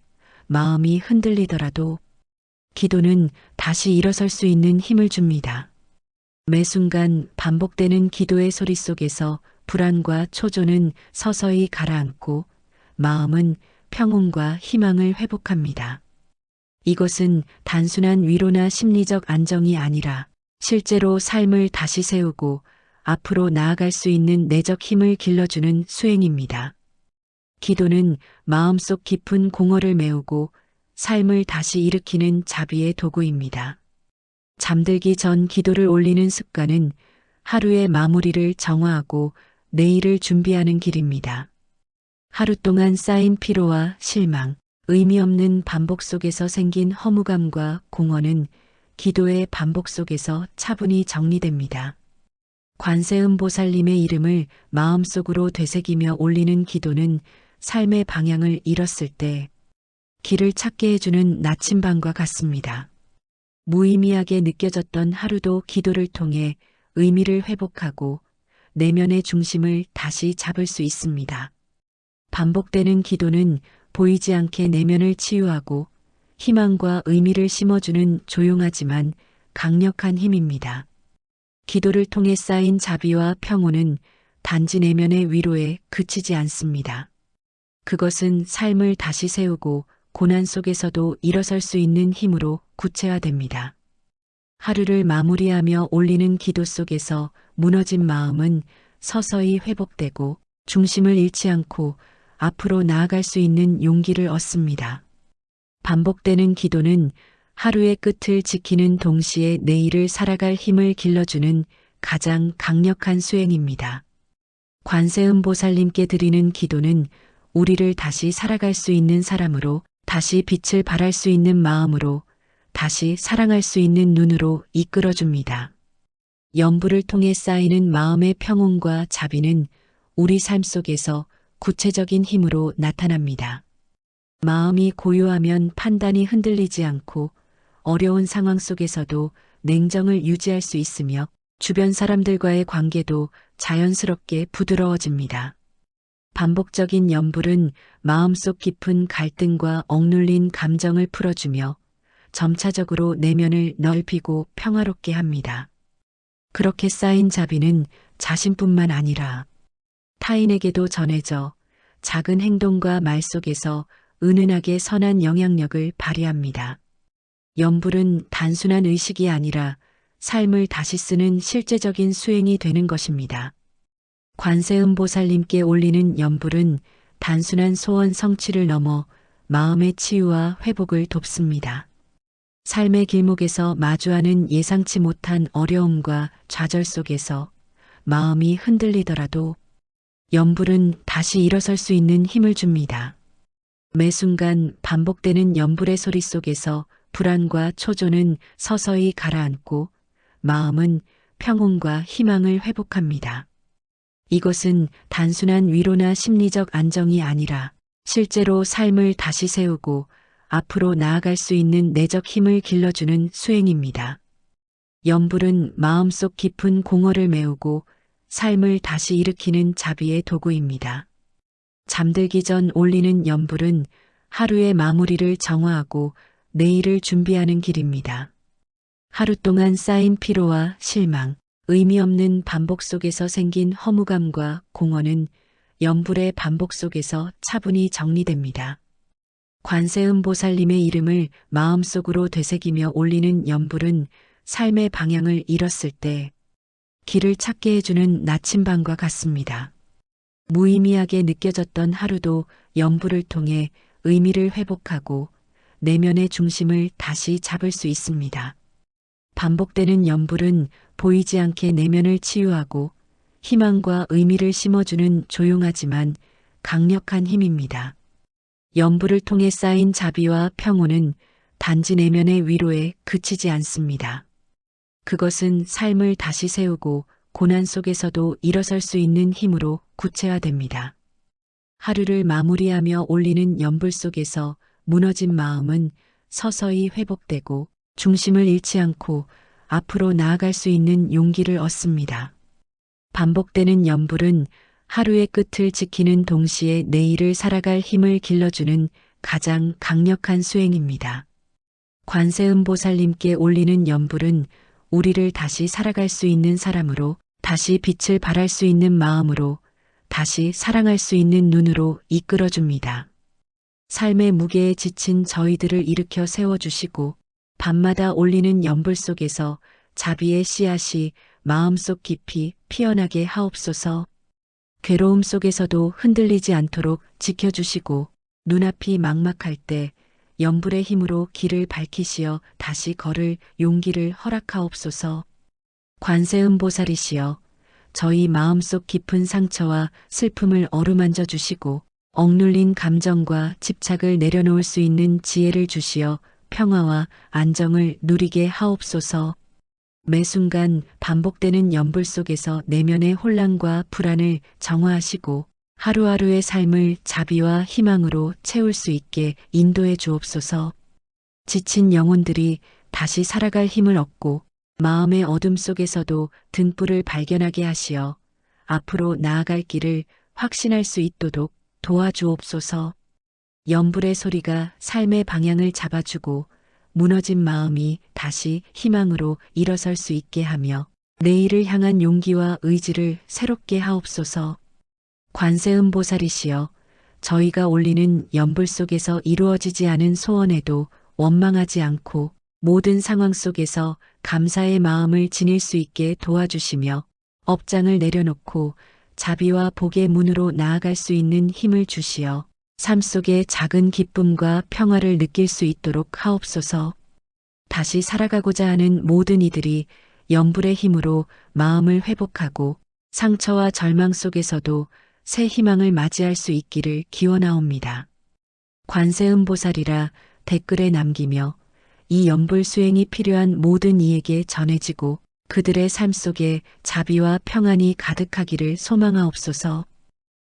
마음이 흔들리더라도 기도는 다시 일어설 수 있는 힘을 줍니다. 매 순간 반복되는 기도의 소리 속에서 불안과 초조는 서서히 가라앉고 마음은 평온과 희망을 회복합니다. 이것은 단순한 위로나 심리적 안정이 아니라 실제로 삶을 다시 세우고 앞으로 나아갈 수 있는 내적 힘을 길러주는 수행입니다. 기도는 마음속 깊은 공허를 메우고 삶을 다시 일으키는 자비의 도구입니다. 잠들기 전 기도를 올리는 습관은 하루의 마무리를 정화하고 내일을 준비하는 길입니다. 하루 동안 쌓인 피로와 실망, 의미 없는 반복 속에서 생긴 허무감과 공허는 기도의 반복 속에서 차분히 정리됩니다. 관세음보살님의 이름을 마음속으로 되새기며 올리는 기도는 삶의 방향을 잃었을 때 길을 찾게 해주는 나침반과 같습니다. 무의미하게 느껴졌던 하루도 기도를 통해 의미를 회복하고 내면의 중심을 다시 잡을 수 있습니다. 반복되는 기도는 보이지 않게 내면을 치유하고 희망과 의미를 심어주는 조용하지만 강력한 힘입니다. 기도를 통해 쌓인 자비와 평온은 단지 내면의 위로에 그치지 않습니다. 그것은 삶을 다시 세우고 고난 속에서도 일어설 수 있는 힘으로 구체화됩니다. 하루를 마무리하며 올리는 기도 속에서 무너진 마음은 서서히 회복되고 중심을 잃지 않고 앞으로 나아갈 수 있는 용기를 얻습니다. 반복되는 기도는 하루의 끝을 지키는 동시에 내일을 살아갈 힘을 길러주는 가장 강력한 수행입니다. 관세음 보살님께 드리는 기도는 우리를 다시 살아갈 수 있는 사람으로, 다시 빛을 발할 수 있는 마음으로, 다시 사랑할 수 있는 눈으로 이끌어줍니다. 연부를 통해 쌓이는 마음의 평온과 자비는 우리 삶 속에서 구체적인 힘으로 나타납니다. 마음이 고요하면 판단이 흔들리지 않고 어려운 상황 속에서도 냉정을 유지할 수 있으며 주변 사람들과의 관계도 자연스럽게 부드러워집니다. 반복적인 연불은 마음속 깊은 갈등과 억눌린 감정을 풀어주며 점차적으로 내면을 넓히고 평화롭게 합니다. 그렇게 쌓인 자비는 자신뿐만 아니라 타인에게도 전해져 작은 행동과 말 속에서 은은하게 선한 영향력을 발휘합니다. 연불은 단순한 의식이 아니라 삶을 다시 쓰는 실제적인 수행이 되는 것입니다. 관세음 보살님께 올리는 연불은 단순한 소원 성취를 넘어 마음의 치유와 회복을 돕습니다. 삶의 길목에서 마주하는 예상치 못한 어려움과 좌절 속에서 마음이 흔들리더라도 연불은 다시 일어설 수 있는 힘을 줍니다. 매 순간 반복되는 연불의 소리 속에서 불안과 초조는 서서히 가라앉고 마음은 평온과 희망을 회복합니다. 이것은 단순한 위로나 심리적 안정이 아니라 실제로 삶을 다시 세우고 앞으로 나아갈 수 있는 내적 힘을 길러주는 수행입니다. 연불은 마음속 깊은 공허를 메우고 삶을 다시 일으키는 자비의 도구입니다. 잠들기 전 올리는 연불은 하루의 마무리를 정화하고 내일을 준비하는 길입니다. 하루 동안 쌓인 피로와 실망, 의미 없는 반복 속에서 생긴 허무감과 공허는 연불의 반복 속에서 차분히 정리됩니다. 관세음 보살님의 이름을 마음속으로 되새기며 올리는 연불은 삶의 방향을 잃었을 때 길을 찾게 해주는 나침반과 같습니다. 무의미하게 느껴졌던 하루도 연불을 통해 의미를 회복하고 내면의 중심을 다시 잡을 수 있습니다. 반복되는 연불은 보이지 않게 내면을 치유하고 희망과 의미를 심어주는 조용하지만 강력한 힘입니다. 연불을 통해 쌓인 자비와 평온은 단지 내면의 위로에 그치지 않습니다. 그것은 삶을 다시 세우고 고난 속에서도 일어설 수 있는 힘으로 구체화됩니다. 하루를 마무리하며 올리는 연불 속에서 무너진 마음은 서서히 회복되고 중심을 잃지 않고 앞으로 나아갈 수 있는 용기를 얻습니다. 반복되는 연불은 하루의 끝을 지키는 동시에 내일을 살아갈 힘을 길러주는 가장 강력한 수행입니다. 관세음 보살님께 올리는 연불은 우리를 다시 살아갈 수 있는 사람으로, 다시 빛을 발할 수 있는 마음으로, 다시 사랑할 수 있는 눈으로 이끌어줍니다. 삶의 무게에 지친 저희들을 일으켜 세워주시고 밤마다 올리는 연불 속에서 자비의 씨앗이 마음속 깊이 피어나게 하옵소서. 괴로움 속에서도 흔들리지 않도록 지켜주시고 눈앞이 막막할 때 연불의 힘으로 길을 밝히시어 다시 걸을 용기를 허락하옵소서. 관세음 보살이시여, 저희 마음속 깊은 상처와 슬픔을 어루만져 주시고 억눌린 감정과 집착을 내려놓을 수 있는 지혜를 주시어 평화와 안정을 누리게 하옵소서. 매 순간 반복되는 연불 속에서 내면의 혼란과 불안을 정화하시고 하루하루의 삶을 자비와 희망으로 채울 수 있게 인도해 주옵소서. 지친 영혼들이 다시 살아갈 힘을 얻고 마음의 어둠 속에서도 등불을 발견하게 하시어 앞으로 나아갈 길을 확신할 수 있도록 도와주옵소서. 연불의 소리가 삶의 방향을 잡아주고 무너진 마음이 다시 희망으로 일어설 수 있게 하며 내일을 향한 용기와 의지를 새롭게 하옵소서. 관세음보살이시여, 저희가 올리는 연불 속에서 이루어지지 않은 소원에도 원망하지 않고 모든 상황 속에서 감사의 마음을 지닐 수 있게 도와주시며 업장을 내려놓고 자비와 복의 문으로 나아갈 수 있는 힘을 주시어 삶 속에 작은 기쁨과 평화를 느낄 수 있도록 하옵소서. 다시 살아가고자 하는 모든 이들이 연불의 힘으로 마음을 회복하고 상처와 절망 속에서도 새 희망을 맞이할 수 있기를 기원하옵니다. 관세음보살이라 댓글에 남기며 이 연불 수행이 필요한 모든 이에게 전해지고 그들의 삶 속에 자비와 평안이 가득하기를 소망하옵소서.